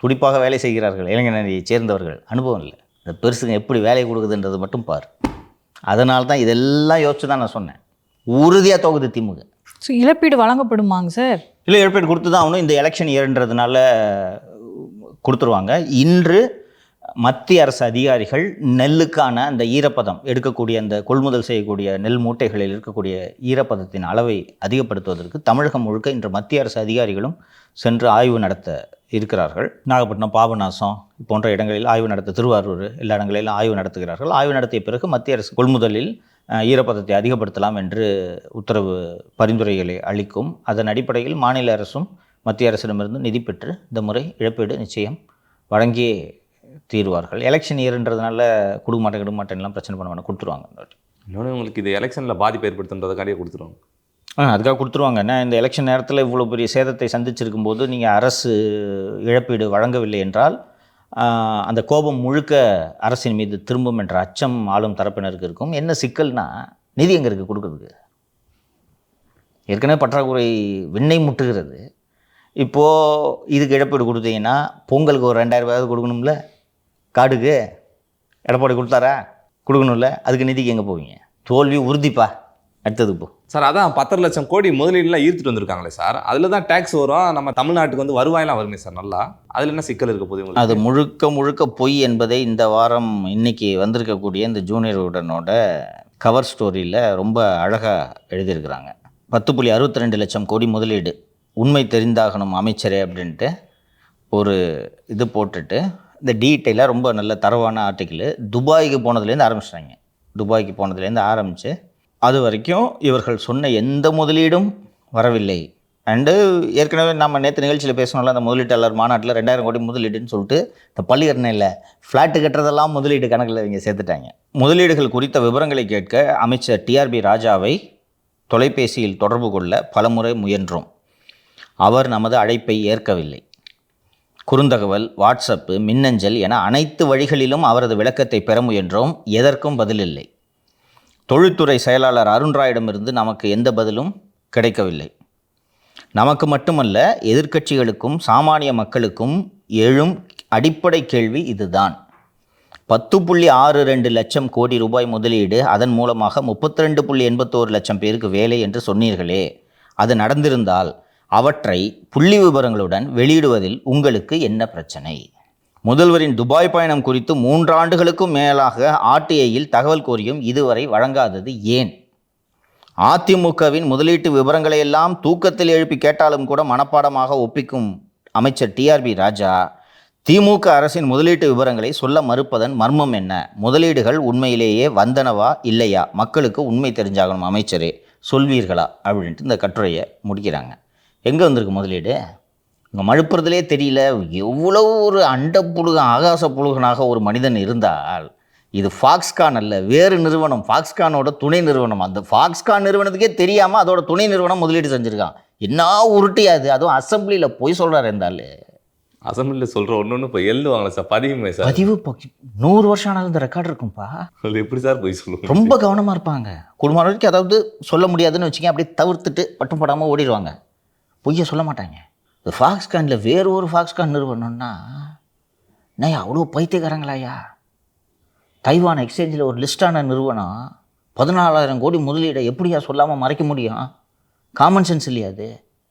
துடிப்பாக வேலை செய்கிறார்கள், இளைஞரணியை சேர்ந்தவர்கள். அனுபவம் இல்லை. இந்த பெருசுங்க எப்படி வேலையை கொடுக்குதுன்றது மட்டும் பார். அதனால தான் இதெல்லாம் யோசிச்சு தான் நான் சொன்னேன். உறுதியாக தோக்குது திமுக. ஸோ இழப்பீடு வழங்கப்படுமாங்க சார்? இல்லை இழப்பீடு கொடுத்து தான் ஆகணும். இந்த எலெக்ஷன் இயர்ன்றதுனால கொடுத்துருவாங்க. இன்று மத்திய அரசு அதிகாரிகள் நெல்லுக்கான அந்த ஈரப்பதம் எடுக்கக்கூடிய அந்த கொள்முதல் செய்யக்கூடிய நெல் மூட்டைகளில் இருக்கக்கூடிய ஈரப்பதத்தின் அளவை அதிகப்படுத்துவதற்கு தமிழகம் முழுக்க இன்று மத்திய அரசு அதிகாரிகளும் சென்று ஆய்வு நடத்த இருக்கிறார்கள். நாகப்பட்டினம், பாபநாசம் போன்ற இடங்களில் ஆய்வு நடத்த, திருவாரூர் எல்லா இடங்களிலும் ஆய்வு நடத்துகிறார்கள். ஆய்வு நடத்திய பிறகு மத்திய அரசு கொள்முதலில் ஈரப்பதத்தை அதிகப்படுத்தலாம் என்று உத்தரவு பரிந்துரைகளை அளிக்கும். அதன் அடிப்படையில் மாநில அரசும் மத்திய அரசிடமிருந்து நிதி பெற்று இந்த முறை இழப்பீடு நிச்சயம் வழங்கியே தீர்வார்கள். எலெக்ஷன் இயர்ன்றதுனால கொடுக்க மாட்டேன்லாம் பிரச்சனை பண்ண வேணாம், கொடுத்துருவாங்க. இன்னொன்று உங்களுக்கு இது எலெக்ஷனில் பாதிப்பு ஏற்படுத்துன்றதுக்காண்டியே கொடுத்துருவாங்க. அதுக்காக கொடுத்துருவாங்க. ஏன்னா இந்த எலெக்ஷன் நேரத்தில் இவ்வளோ பெரிய சேதத்தை சந்திச்சிருக்கும் போது நீங்கள் அரசு இழப்பீடு வழங்கவில்லை என்றால் அந்த கோபம் முழுக்க அரசின் மீது திரும்பும் என்ற அச்சம் ஆளும் தரப்பினருக்கு இருக்கும். என்ன சிக்கல்னா, நிதி எங்கே இருக்குது கொடுக்குறதுக்கு? ஏற்கனவே பற்றாக்குறை விண்ணை முட்டுகிறது. இப்போது இதுக்கு இழப்பீடு கொடுத்தீங்கன்னா பொங்கலுக்கு ஒரு 2000 ரூபாயாவது கொடுக்கணும்ல, காடுக்கு எடப்பாடி கொடுத்தாரா? கொடுக்கணும்ல, அதுக்கு நிதிக்கு எங்கே போவீங்க? தோல்வி உறுதிப்பா. அடுத்தது இப்போ சார், அதான் 10 லட்சம் கோடி முதலீடுலாம் ஈர்த்துட்டு வந்திருக்காங்களே சார், அதில் தான் டேக்ஸ் வரும். நம்ம தமிழ்நாட்டுக்கு வந்து வருவாயெல்லாம் வருமே சார் நல்லா. அதில் என்ன சிக்கல் இருக்க போகுது உங்களுக்கு? அது முழுக்க முழுக்க பொய் என்பதை இந்த வாரம் இன்னைக்கு வந்திருக்கக்கூடிய இந்த ஜூனியர் உடனோட கவர் ஸ்டோரியில் ரொம்ப அழகாக எழுதியிருக்கிறாங்க. 10.62 லட்சம் கோடி முதலீடு, உண்மை தெரிந்தாகணும் அமைச்சரே அப்படின்ட்டு ஒரு இது போட்டுட்டு இந்த டீட்டெயிலாக ரொம்ப நல்ல தரவான ஆர்டிக்கிள். துபாய்க்கு போனதுலேருந்து ஆரம்பிச்சிட்டாங்க. துபாய்க்கு போனதுலேருந்து ஆரம்பித்து அது வரைக்கும் இவர்கள் சொன்ன எந்த முதலீடும் வரவில்லை. அண்டு ஏற்கனவே நம்ம நேற்று நிகழ்ச்சியில் பேசணும்ல, அந்த முதலீட்டாளர் மாநாட்டில் 2000 கோடி முதலீடுன்னு சொல்லிட்டு இந்த பள்ளிக்கரணை ஃப்ளாட்டு கட்டுறதெல்லாம் முதலீடு கணக்கில் இங்கே சேர்த்துட்டாங்க. முதலீடுகள் குறித்த விவரங்களை கேட்க அமைச்சர் டிஆர்பி ராஜாவை தொலைபேசியில் தொடர்பு கொள்ள பலமுறை முயன்றோம். அவர் நமது அழைப்பை ஏற்கவில்லை. குறுந்தகவல், வாட்ஸ்அப்பு, மின்னஞ்சல் என அனைத்து வழிகளிலும் அவரது விளக்கத்தை பெற முயன்றோம். எதற்கும் பதிலில்லை. தொழில்துறை செயலாளர் அருண்ராயிடமிருந்து நமக்கு எந்த பதிலும் கிடைக்கவில்லை. நமக்கு மட்டுமல்ல, எதிர்க்கட்சிகளுக்கும் சாமானிய மக்களுக்கும் எழும் அடிப்படை கேள்வி இதுதான். 10.62 லட்சம் கோடி ரூபாய் முதலீடு, அதன் மூலமாக 32.81 லட்சம் பேருக்கு வேலை என்று சொன்னீர்களே, அது நடந்திருந்தால் அவற்றை புள்ளி விவரங்களுடன் வெளியிடுவதில் உங்களுக்கு என்ன பிரச்சனை? முதல்வரின் துபாய் பயணம் குறித்து 3 ஆண்டுகளுக்கும் மேலாக ஆர்டிஐயில் தகவல் கோரியும் இதுவரை வழங்காதது ஏன்? அதிமுகவின் முதலீட்டு விவரங்களை எல்லாம் தூக்கத்தில் எழுப்பி கேட்டாலும் கூட மனப்பாடமாக ஒப்பிக்கும் அமைச்சர் டிஆர்பி ராஜா திமுக அரசின் முதலீட்டு விவரங்களை சொல்ல மறுப்பதன் மர்மம் என்ன? முதலீடுகள் உண்மையிலேயே வந்தனவா இல்லையா? மக்களுக்கு உண்மை தெரிஞ்சாகணும் அமைச்சரே, சொல்வீர்களா? அப்படின்ட்டு இந்த கட்டுரையை முடிக்கிறாங்க. எங்கே வந்திருக்கு முதலீடு? இங்கே மழுப்புறதுலே தெரியல. எவ்வளோ ஒரு அண்ட புழுகன், ஆகாச புழுகனாக ஒரு மனிதன் இருந்தால், இது ஃபாக்ஸ்கான் அல்ல, வேறு நிறுவனம், ஃபாக்ஸ்கானோட துணை நிறுவனம். அந்த ஃபாக்ஸ்கான் நிறுவனத்துக்கே தெரியாமல் அதோட துணை நிறுவனம் முதலீடு செஞ்சுருக்கான். என்ன உருட்டியாது, அதுவும் அசம்பிளியில் போய் சொல்கிறார். இருந்தாலும் அசம்பிளியில் சொல்கிற ஒன்று இப்போ எழுதுவாங்களே சார், பதிவுமே சார், பதிவு 100 வருஷம் ஆனாலும் இந்த ரெக்கார்டு இருக்கும்ப்பா. அது எப்படி சார் போய் சொல்லுவாங்க? ரொம்ப கவனமாக இருப்பாங்க. குடும்பம் வரைக்கும் அதாவது சொல்ல முடியாதுன்னு வச்சுக்கேன், அப்படியே தவிர்த்துட்டு பட்டும் படாமல் ஓடிடுவாங்க. பொய்யை சொல்ல மாட்டாங்க. ஃபாக்ஸ்கானில் வேறு ஒரு ஃபாக்ஸ்கான் நிறுவனம்னா நான் அவ்வளோ பைத்தியக்காரங்களாயா? தைவான் எக்ஸ்சேஞ்சில் ஒரு லிஸ்டான நிறுவனம் 14,000 கோடி முதலீடை எப்படியா சொல்லாமல் மறைக்க முடியும்? காமன் சென்ஸ் இல்லையா அது?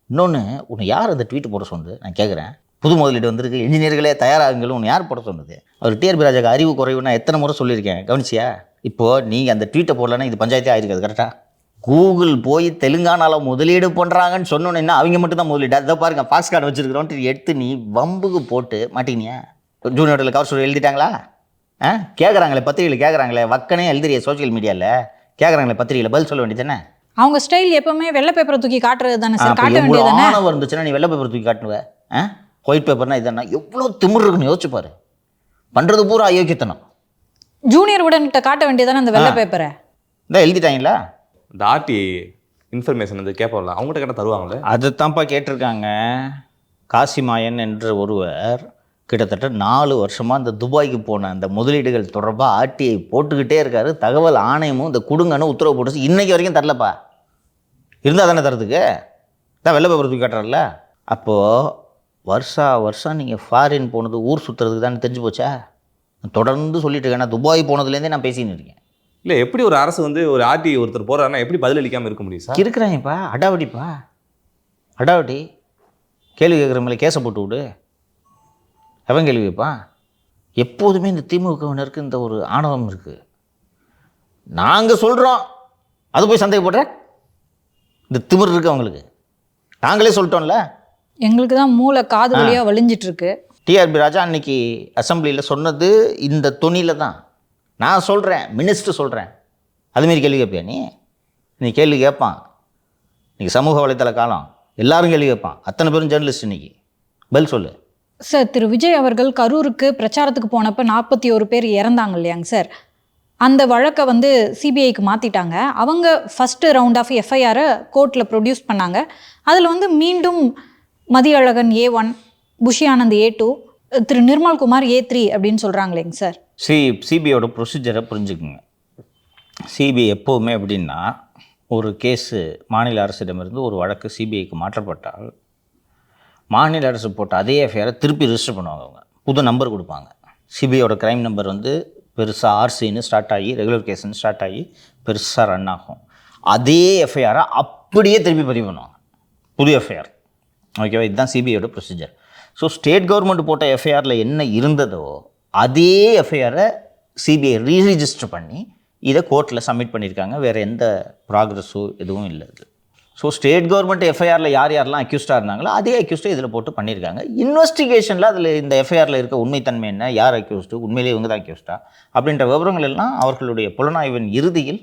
இன்னொன்று, உன்னை யார் அந்த ட்வீட் போட சொன்னது? நான் கேட்குறேன். புது முதலீடு வந்திருக்கு, இன்ஜினியர்களே தயாராகுங்களும் உன்னை யார் போட சொன்னது? அவர் டிஆர்பி ராஜாக்கு அறிவு குறைவுன்னா எத்தனை முறை சொல்லியிருக்கேன், கவனிச்சியா? இப்போது நீங்கள் அந்த ட்வீட்டை போடலன்னா இது பஞ்சாயத்தே ஆயிருக்காது. கரெக்டாக கூகுள் போய் தெலுங்கானாவில் முதலீடு பண்ணுறாங்கன்னு சொன்னோன்னா அவங்க மட்டும் தான் முதலீடு. அதை பாருங்க, ஃபாக்ஸ்கான் வச்சுருக்கிறோன்ட்டு எடுத்து நீ வம்புக்கு போட்டு மாட்டினியா? ஜூனியரில் கவர் ஸ்டோரி எழுதிட்டாங்களா? கேட்குறாங்களே பத்திரிகையில், கேட்குறாங்களே, வக்கனே எழுதுறிய சோஷியல் மீடியாவில் கேட்குறாங்களே பத்திரிகையில், பதில் சொல்ல வேண்டியது தானே? அவங்க ஸ்டைல் எப்பவுமே வெள்ளை பேப்பரை தூக்கி காட்டுறது தானே சார், காட்ட வேண்டியது தானே? ஆணவம் இருந்துச்சுன்னா நீ வெள்ளை பேப்பர் தூக்கி காட்டுவ, ஒயிட் பேப்பர்னா இதென்னா எவ்வளோ திமிர் இருக்குன்னு யோசிச்சு பாரு. பண்ணுறது பூரா அயோக்கியத்தனம். ஜூனியர் உடன்கிட்ட காட்ட வேண்டியது தானே அந்த வெள்ளை பேப்பரை? இந்த எழுதிட்டாங்களா? இந்த ஆர்டி இன்ஃபர்மேஷன் வந்து கேட்போம்ல, அவங்ககிட்ட கேட்டால் தருவாங்களே. அதுதான்ப்பா கேட்டிருக்காங்க. காசிமாயன் என்ற ஒருவர் கிட்டத்தட்ட 4 வருஷமாக இந்த துபாய்க்கு போன அந்த முதலீடுகள் தொடர்பாக ஆர்டிஐ போட்டுக்கிட்டே இருக்காரு. தகவல் ஆணையமும் இந்த கொடுங்கன்னு உத்தரவு போட்டு இன்றைக்கி வரைக்கும் தரலப்பா. இருந்தால் தானே தரத்துக்கு தான் வெள்ளை பேப்பர் தூக்கி காட்டுறாருல. அப்போது வருஷம் நீங்கள் ஃபாரின் போனது ஊர் சுற்றுறதுக்கு தானே தெரிஞ்சு போச்சா? தொடர்ந்து சொல்லிட்டு இருக்கேன். நான் துபாய் போனதுலேருந்தே நான் பேசின்னு இருக்கேன். இல்லை, எப்படி ஒரு அரசு வந்து ஒரு ஆர்டி ஒருத்தர் போகிறாருன்னா எப்படி பதில் அளிக்காமல் இருக்க முடியும் சார்? இருக்கிறாங்கப்பா, அடாவடிப்பா, அடாவடி. கேள்வி கேட்குற மேலே கேஸை போட்டு விடு. எவன் கேள்வி கேட்பான்? எப்போதுமே இந்த திமுகவினருக்கு இந்த ஒரு ஆணவம் இருக்குது. நாங்கள் சொல்கிறோம், அது போய் சந்தேகப்படுற இந்த திமிர் இருக்குது அவங்களுக்கு. நாங்களே சொல்லிட்டோம்ல. எங்களுக்கு தான் மூளை காது வழியாக வலிஞ்சிட்டு இருக்கு. டிஆர்பி ராஜா அன்னைக்கு அசம்பிளியில் சொன்னது இந்த தொனியில் தான். நான் சொல்கிறேன், மினிஸ்டர் சொல்கிறேன். அதுமாரி கேள்வி கேட்பியா நீ கேள்வி கேட்பான். இன்றைக்கி சமூக வலைத்தள காலம், எல்லாரும் கேள்வி கேட்பான். அத்தனை பேரும் ஜேர்னலிஸ்ட். இன்றைக்கி பதில் சொல்லு சார். திரு விஜய் அவர்கள் கரூருக்கு பிரச்சாரத்துக்கு போனப்போ 41 பேர் இறந்தாங்க இல்லையாங்க சார்? அந்த வழக்கை வந்து சிபிஐக்கு மாற்றிட்டாங்க. அவங்க ஃபஸ்ட்டு ரவுண்ட் ஆஃப் எஃப்ஐஆரை கோர்ட்டில் ப்ரொடியூஸ் பண்ணாங்க. அதில் வந்து மீண்டும் Mathiyazhagan A1, Bussy Anand A2, திரு நிர்மல்குமார் A3 அப்படின்னு சொல்கிறாங்களேங்க சார். சிபிஐயோட ப்ரொசீஜரை புரிஞ்சுக்குங்க. சிபிஐ எப்போவுமே எப்படின்னா, ஒரு கேஸு மாநில அரசிடமிருந்து ஒரு வழக்கு சிபிஐக்கு மாற்றப்பட்டால் மாநில அரசு போட்ட அதே எஃப்ஐஆரை திருப்பி ரிஜிஸ்டர் பண்ணுவாங்க. அவங்க புது நம்பர் கொடுப்பாங்க. சிபிஐயோட க்ரைம் நம்பர் வந்து பெருசாக ஆர்சின்னு ஸ்டார்ட் ஆகி ரெகுலர் கேஸ்ன்னு ஸ்டார்ட் ஆகி பெருசாக ரன் ஆகும். அதே எஃப்ஐஆரை அப்படியே திருப்பி பதிவு பண்ணுவாங்க, புது எஃப்ஐஆர். ஓகேவா? இதுதான் சிபிஐயோட ப்ரொசீஜர். ஸோ ஸ்டேட் கவர்மெண்ட் போட்ட எஃப்ஐஆரில் என்ன இருந்ததோ அதே எஃப்ஐஆரை சிபிஐ ரீரிஜிஸ்டர் பண்ணி இதை கோர்ட்டில் சப்மிட் பண்ணியிருக்காங்க. வேறு எந்த ப்ராக்ரஸோ எதுவும் இல்லை. ஸோ ஸ்டேட் கவர்மெண்ட் எஃப்ஐஆரில் யாரெல்லாம் அக்யூஸ்டாக இருந்தாங்களோ அதே அக்யூஸ்டை இதில் போட்டு பண்ணியிருக்காங்க. இன்வெஸ்டிகேஷனில் அதில் இந்த எஃப்ஐஆரில் இருக்க உண்மைத்தன்மை என்ன, யார் அக்யூஸ்டு, உண்மையிலேயே இவங்க தான் அக்யூஸ்டா அப்படின்ற விவரங்கள் எல்லாம் அவர்களுடைய புலனாய்வின் இறுதியில்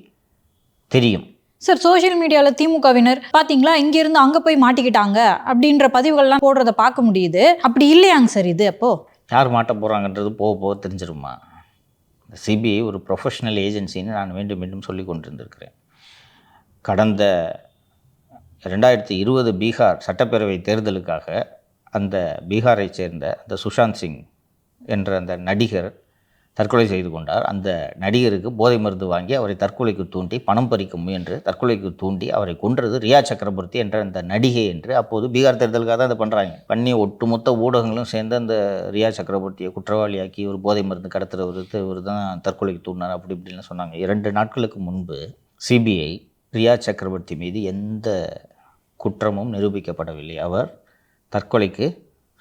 தெரியும். சார், சோஷியல் மீடியாவில் திமுகவினர் பார்த்தீங்களா இங்கேருந்து அங்கே போய் மாட்டிக்கிட்டாங்க அப்படின்ற பதிவுகள்லாம் போடுறத பார்க்க முடியுது. அப்படி இல்லையாங்க சார் இது? அப்போது யார் மாட்ட போகிறாங்கன்றது போக போக தெரிஞ்சிருமா? சிபிஐ ஒரு ப்ரொஃபஷனல் ஏஜென்சின்னு நான் மீண்டும் மீண்டும் சொல்லி கொண்டிருந்திருக்கிறேன். கடந்த 2020 பீகார் சட்டப்பேரவை தேர்தலுக்காக அந்த பீகாரை சேர்ந்த அந்த சுஷாந்த் சிங் என்ற அந்த நடிகர் தற்கொலை செய்து கொண்டார். அந்த நடிகருக்கு போதை மருந்து வாங்கி அவரை தற்கொலைக்கு தூண்டி பணம் பறிக்க முயன்று தற்கொலைக்கு தூண்டி அவரை கொன்றது ரியா சக்கரவர்த்தி என்ற அந்த நடிகை என்று அப்போது பீகார் தேர்தலுக்காக தான் அதை பண்ணுறாங்க. பண்ணி ஒட்டுமொத்த ஊடகங்களும் சேர்ந்து அந்த ரியா சக்கரவர்த்தியை குற்றவாளியாக்கி ஒரு போதை மருந்து கடத்துறவருக்கு இவர் தான் தற்கொலைக்கு தூண்டினார் அப்படி இப்படின்னு சொன்னாங்க. 2 நாட்களுக்கு முன்பு சிபிஐ ரியா சக்கரவர்த்தி மீது எந்த குற்றமும் நிரூபிக்கப்படவில்லை. அவர் தற்கொலைக்கு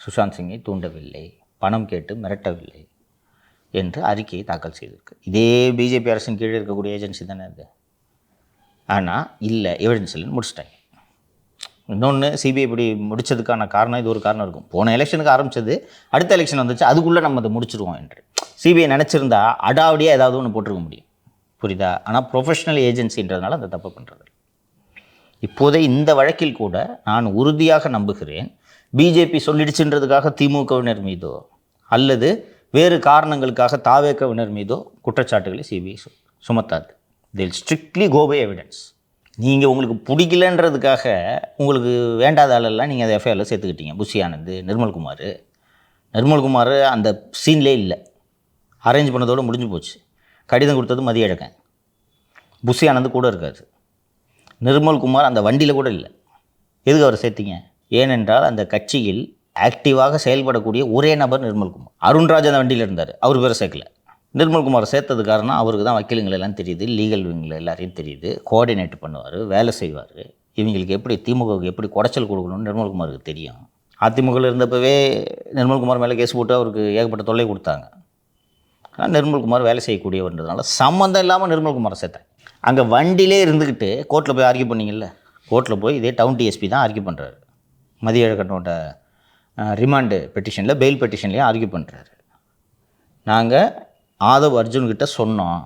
சுஷாந்த் சிங்கை தூண்டவில்லை, பணம் கேட்டு மிரட்டவில்லை என்று அறிக்கையை தாக்கல் செய்திருக்கு. இதே பிஜேபி அரசின் கீழே இருக்கக்கூடிய ஏஜென்சி தானே அது. ஆனால் இல்லை, எவிடன்ஸ் இல்லைன்னு முடிச்சிட்டாங்க. இன்னொன்று, சிபிஐ இப்படி முடித்ததுக்கான காரணம் இது ஒரு காரணம் இருக்கும். போன எலெக்ஷனுக்கு ஆரம்பித்தது, அடுத்த எலெக்ஷன் வந்துச்சு, அதுக்குள்ளே நம்ம அதை முடிச்சிருவோம் என்று சிபிஐ நினச்சிருந்தா அடாவடியாக ஏதாவது ஒன்று போட்டிருக்க முடியும். புரியுதா? ஆனால் ப்ரொஃபஷனல் ஏஜென்சின்றதுனால அந்த தப்பு பண்ணுறது. இப்போதே இந்த வழக்கில் கூட நான் உறுதியாக நம்புகிறேன், பிஜேபி சொல்லிடுச்சுன்றதுக்காக திமுகவினர் மீதோ அல்லது வேறு காரணங்களுக்காக தாவேக்கவினர் மீதோ குற்றச்சாட்டுகளை சிபிஐ சுமத்தாது. தில் ஸ்ட்ரிக்ட்லி கோ பை எவிடன்ஸ். நீங்கள் உங்களுக்கு பிடிக்கலன்றதுக்காக உங்களுக்கு வேண்டாத ஆளெல்லாம் நீங்கள் அதை எஃப்ஐஆரில் சேர்த்துக்கிட்டீங்க. புஷி ஆனந்த், நிர்மல்குமார் அந்த சீன்லே இல்லை. அரேஞ்ச் பண்ணதோடு முடிஞ்சு போச்சு. கடிதம் கொடுத்தது மதியழகன். புஷி ஆனந்த் கூட இருக்காது. நிர்மல்குமார் அந்த வண்டியில் கூட இல்லை. எதுக்கு அவரை சேர்த்திங்க? ஏனென்றால் அந்த கட்சியில் ஆக்டிவாக செயல்படக்கூடிய ஒரே நபர் நிர்மல்குமார். அருண்ராஜ் அந்த வண்டியில் இருந்தார், அவர் பேரை சேர்க்கல. நிர்மல்குமாரை சேர்த்தது காரணம் அவருக்கு தான் வக்கீலுங்களெல்லாம் தெரியுது, லீகல் விங்கில் எல்லாரையும் தெரியுது, கோஆர்டினேட் பண்ணுவார், வேலை செய்வார். இவங்களுக்கு எப்படி திமுகவுக்கு எப்படி குடைச்சல் கொடுக்கணும்னு நிர்மல்குமாருக்கு தெரியும். அதிமுகவில் இருந்தப்பவே நிர்மல்குமார் மேலே கேஸ் போட்டு அவருக்கு ஏகப்பட்ட தொல்லை கொடுத்தாங்க. ஆனால் நிர்மல்குமார் வேலை செய்யக்கூடியவன்றதுனால சம்மந்தம் இல்லாமல் நிர்மல்குமாரை சேர்த்தேன். அங்கே வண்டியிலே இருந்துக்கிட்டு கோர்ட்டில் போய் ஆர்கியூ பண்ணிங்கல்ல, கோர்ட்டில் போய் இதே டவுன் டிஎஸ்பி தான் ஆர்கியூ பண்ணுறாரு. மதியழகனோட ரிமாண்டு பெட்டிஷனில், பெயில் பெட்டிஷன்லேயும் ஆர்கியூ பண்ணுறாரு. நாங்கள் ஆதவ் அர்ஜுன்கிட்ட சொன்னோம்,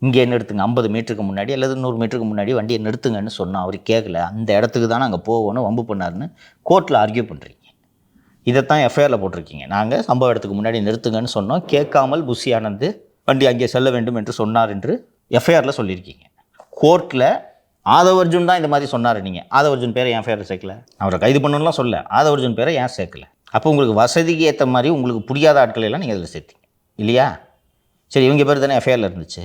இங்கே நிறுத்துங்க, 50 மீட்டருக்கு முன்னாடி அல்லது 100 மீட்டருக்கு முன்னாடி வண்டியை நிறுத்துங்கன்னு சொன்னோம். அவர் கேட்கல, அந்த இடத்துக்கு தான் நாங்கள் போவோன்னு வம்பு பண்ணாருன்னு கோர்ட்டில் ஆர்கியூ பண்ணுறீங்க. இதைத்தான் எஃப்ஐஆரில் போட்டிருக்கீங்க. நாங்கள் சம்பவ இடத்துக்கு முன்னாடி நிறுத்துங்கன்னு சொன்னோம், கேட்காமல் புஷி ஆனந்த் வண்டி அங்கே செல்ல வேண்டும் என்று சொன்னார் என்று எஃப்ஐஆரில் சொல்லியிருக்கீங்க. கோர்ட்டில் ஆதவ் அர்ஜுன் தான் இந்த மாதிரி சொன்னார். நீங்கள் ஆதவ் அர்ஜுன் பேரை ஏன் எஃப்ஐஆரில் சேர்க்கல? அவரை கைது பண்ணணும்லாம் சொல்ல, ஆதவ் அர்ஜுன் பேரை ஏன் சேர்க்கல? அப்போ உங்களுக்கு வசதிக்கு ஏற்ற மாதிரி உங்களுக்கு பிடிக்காத ஆட்களை எல்லாம் நீங்கள் அதில் சேர்த்தீங்க இல்லையா? சரி, இவங்க பேர் தானே எஃப்ஐஆரில் இருந்துச்சு.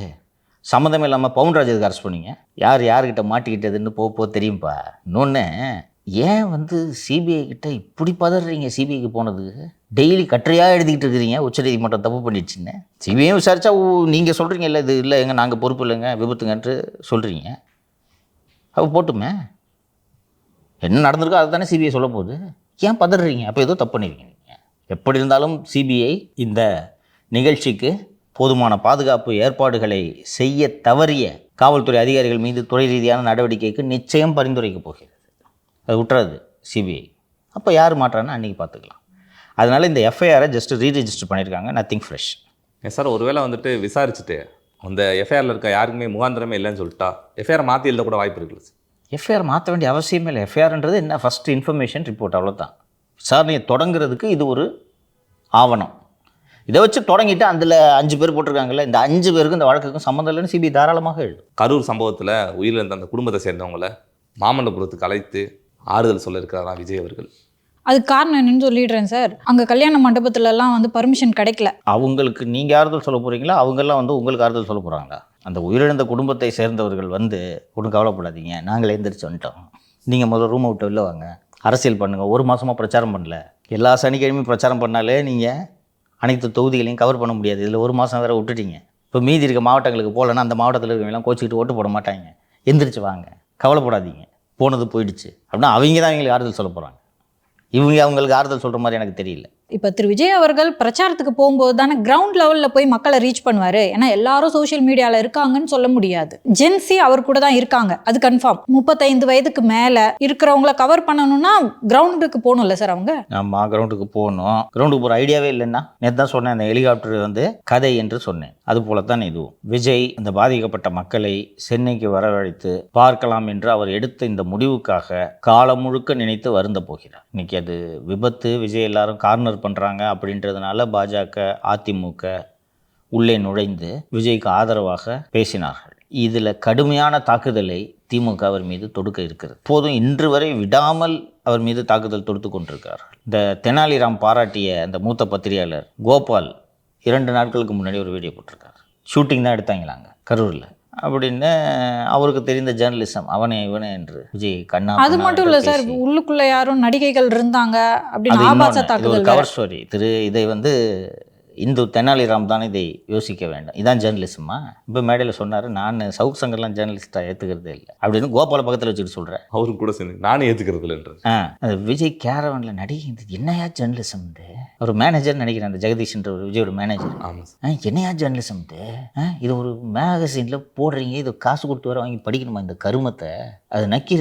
சம்மந்தம் இல்லாமல் பவுன்ராஜ் எதுக்கு அரெஸ்ட் பண்ணீங்க? யார்கிட்ட மாட்டிக்கிட்டதுன்னு போக தெரியும்ப்பா. இன்னொன்று, ஏன் சிபிஐ கிட்ட இப்படி பதறீங்க? சிபிஐக்கு போனது டெய்லி கட்டுரையாக எழுதிக்கிட்டு இருக்கிறீங்க, உச்சநீதிமன்றம் தப்பு பண்ணிடுச்சுன்னு. சிபிஐயும் விசாரித்தா நீங்கள் சொல்கிறீங்க இல்லை, இது இல்லை எங்க நாங்கள் பொறுப்பு இல்லைங்க, விபத்துங்கன்ட்டு சொல்கிறீங்க. அப்போ போட்டுமே, என்ன நடந்திருக்கோ அதை தானே சிபிஐ சொல்ல போகுது. ஏன் பதறீங்க? அப்போ ஏதோ தப்பு பண்ணிருக்கீங்க நீங்கள். எப்படி இருந்தாலும் சிபிஐ இந்த நிகழ்ச்சிக்கு போதுமான பாதுகாப்பு ஏற்பாடுகளை செய்ய தவறிய காவல்துறை அதிகாரிகள் மீது துறை ரீதியான நடவடிக்கைக்கு நிச்சயம் பரிந்துரைக்கப் போகிறது. அது விட்டுறாது சிபிஐ. அப்போ யார் மாற்றான்னு அன்றைக்கி பார்த்துக்கலாம். அதனால் இந்த எஃப்ஐஆரை ஜஸ்ட் ரீரெஜிஸ்டர் பண்ணியிருக்காங்க, நத்திங் ஃப்ரெஷ். சார் ஒருவேளை வந்துட்டு விசாரிச்சுட்டு அந்த எஃப்ஐஆரில் இருக்க யாருக்குமே முகாந்திரமே இல்லைன்னு சொல்லிட்டா எஃப்ஐஆர் மாற்றி எழுத கூட வாய்ப்பு இருக்குல்ல சார்? எஃப்ஐஆர் மாற்ற வேண்டிய அவசியமே இல்லை. எஃப்ஐஆர்ன்றது என்ன, ஃபஸ்ட்டு இன்ஃபர்மேஷன் ரிப்போர்ட், அவ்வளோதான். விசாரணையை தொடங்குறதுக்கு இது ஒரு ஆவணம். இதை வச்சு தொடங்கிட்டு அதில் 5 பேர் போட்டிருக்காங்கல்ல, இந்த 5 பேருக்கு இந்த வழக்குக்கும் சம்மந்தம் இல்லைன்னு சிபிஐ தாராளமாக எழுதும். கரூர் சம்பவத்தில் உயிரிழந்த அந்த குடும்பத்தை சேர்ந்தவங்களை மாமல்லபுரத்துக்கு அழைத்து ஆறுதல் சொல்ல இருக்கிறாரா விஜய் அவர்கள்? அதுக்கு காரணம் என்னன்னு சொல்லிடுறேன் சார். அங்கே கல்யாண மண்டபத்துலலாம் வந்து பர்மிஷன் கிடைக்கல. அவங்களுக்கு நீங்கள் ஆறுதல் சொல்ல போகிறீங்களா, அவங்கெல்லாம் வந்து உங்களுக்கு ஆறுதல் சொல்ல போகிறாங்களா? அந்த உயிரிழந்த குடும்பத்தை சேர்ந்தவர்கள் வந்து ஒன்றும் கவலைப்படாதீங்க, நாங்கள் எழுந்திரிச்சு வந்துட்டோம், நீங்கள் முதல்ல ரூமை விட்டு வெளில வாங்க, அரசியல் பண்ணுங்கள். 1 மாதமாக பிரச்சாரம் பண்ணல, எல்லா சனிக்கிழமையும் பிரச்சாரம் பண்ணாலே நீங்கள் அனைத்து தொகுதிகளையும் கவர் பண்ண முடியாது. இதில் 1 மாதம் வேறு விட்டுட்டீங்க. இப்போ மீதி இருக்க மாவட்டங்களுக்கு போகலன்னா அந்த மாவட்டத்தில் இருக்கவங்களாம் கோச்சிக்கிட்டு ஓட்டு போட மாட்டாங்க. எந்திரிச்சு வாங்க, கவலைப்படாதீங்க, போனது போயிடுச்சு அப்படின்னா அவங்க தான் அவங்களுக்கு ஆறுதல் சொல்ல போகிறாங்க. இவங்க அவங்களுக்கு ஆறுதல் சொல்கிற மாதிரி எனக்கு தெரியல. இப்போ திரு விஜய் அவர்கள் பிரச்சாரத்துக்கு போகும்போது தானே கிரவுண்ட் லெவலில் போய் மக்களை ரீச் பண்ணுவார். ஏன்னா எல்லாரும் சோஷியல் மீடியாவில் இருக்காங்கன்னு சொல்ல முடியாது. ஜென்சி அவர் கூட தான் இருக்காங்க, அது கன்ஃபார்ம். 35 வயதுக்கு மேலே இருக்கிறவங்கள கவர் பண்ணணும்னா கிரவுண்டுக்கு போகணும்ல சார் அவங்க. ஆமாம், கிரவுண்டுக்கு போகணும். கிரவுண்டுக்கு போகிற ஐடியாவே இல்லைன்னா நேற்று தான் சொன்னேன், அந்த ஹெலிகாப்டர் வந்து கதை என்று சொன்னேன். அது போல தான் இதுவும். விஜய் அந்த பாதிக்கப்பட்ட மக்களை சென்னைக்கு வரவழைத்து பார்க்கலாம் என்று அவர் எடுத்த இந்த முடிவுக்காக காலம் முழுக்க நினைத்து வருந்த போகிறார். இன்னைக்கு அது விபத்து, விஜய் எல்லாரும் கார்னர் பண்ணுறாங்க அப்படின்றதுனால பாஜக அதிமுக உள்ளே நுழைந்து விஜய்க்கு ஆதரவாக பேசினார்கள். இதில் கடுமையான தாக்குதலை திமுக அவர் மீது தொடுக்க இருக்கிறது. போதும் இன்று வரை விடாமல் அவர் மீது தாக்குதல் தொடுத்து கொண்டிருக்கிறார்கள். இந்த தெனாலிராம் பாராட்டிய அந்த மூத்த பத்திரிகையாளர் கோபால் 2 நாட்களுக்கு முன்னாடி ஒரு வீடியோ போட்டிருக்காரு. ஷூட்டிங் தான் எடுத்தாங்களாங்க கரூரில் அப்படின்னு. அவருக்கு தெரிந்த ஜேர்னலிசம் அவனே இவனே என்று விஜய் கண்ணா. அது மட்டும் இல்லை சார், உள்ளுக்குள்ள யாரும் நடிகைகள் இருந்தாங்க அப்படின்னு ஆபாச தாக்குதல் கவர் ஸ்டோரி. இதை வந்து இந்து தெனாலிராம் தான் இதை யோசிக்க வேண்டும். இதான் ஜேர்னலிசமா? இப்போ மேடையில் சொன்னார், நான் சவுக் சங்கர்லாம் ஜேர்னலிஸ்ட்டாக ஏற்றுக்கிறதே இல்லை அப்படின்னு கோபால பக்கத்தில் வச்சுட்டு சொல்கிறேன். அவருக்கு கூட சேர்ந்து நானே ஏற்றுக்கிறது இல்லைன்றது. அது விஜய் கேரவனில் நடிகை என்னையா ஜேர்னலிசம்? ஒரு மேனேஜர் நினைக்கிறேன், அந்த ஜெகதீஷ்ன்ற ஒரு விஜயோட மேனேஜர். ஆமாம், என்னையா ஜேர்னலிசம்? இது ஒரு மேகசினில் போடுறீங்க, இது காசு கொடுத்து வர வாங்கி படிக்கணுமா இந்த கருமத்தை? அது நக்கி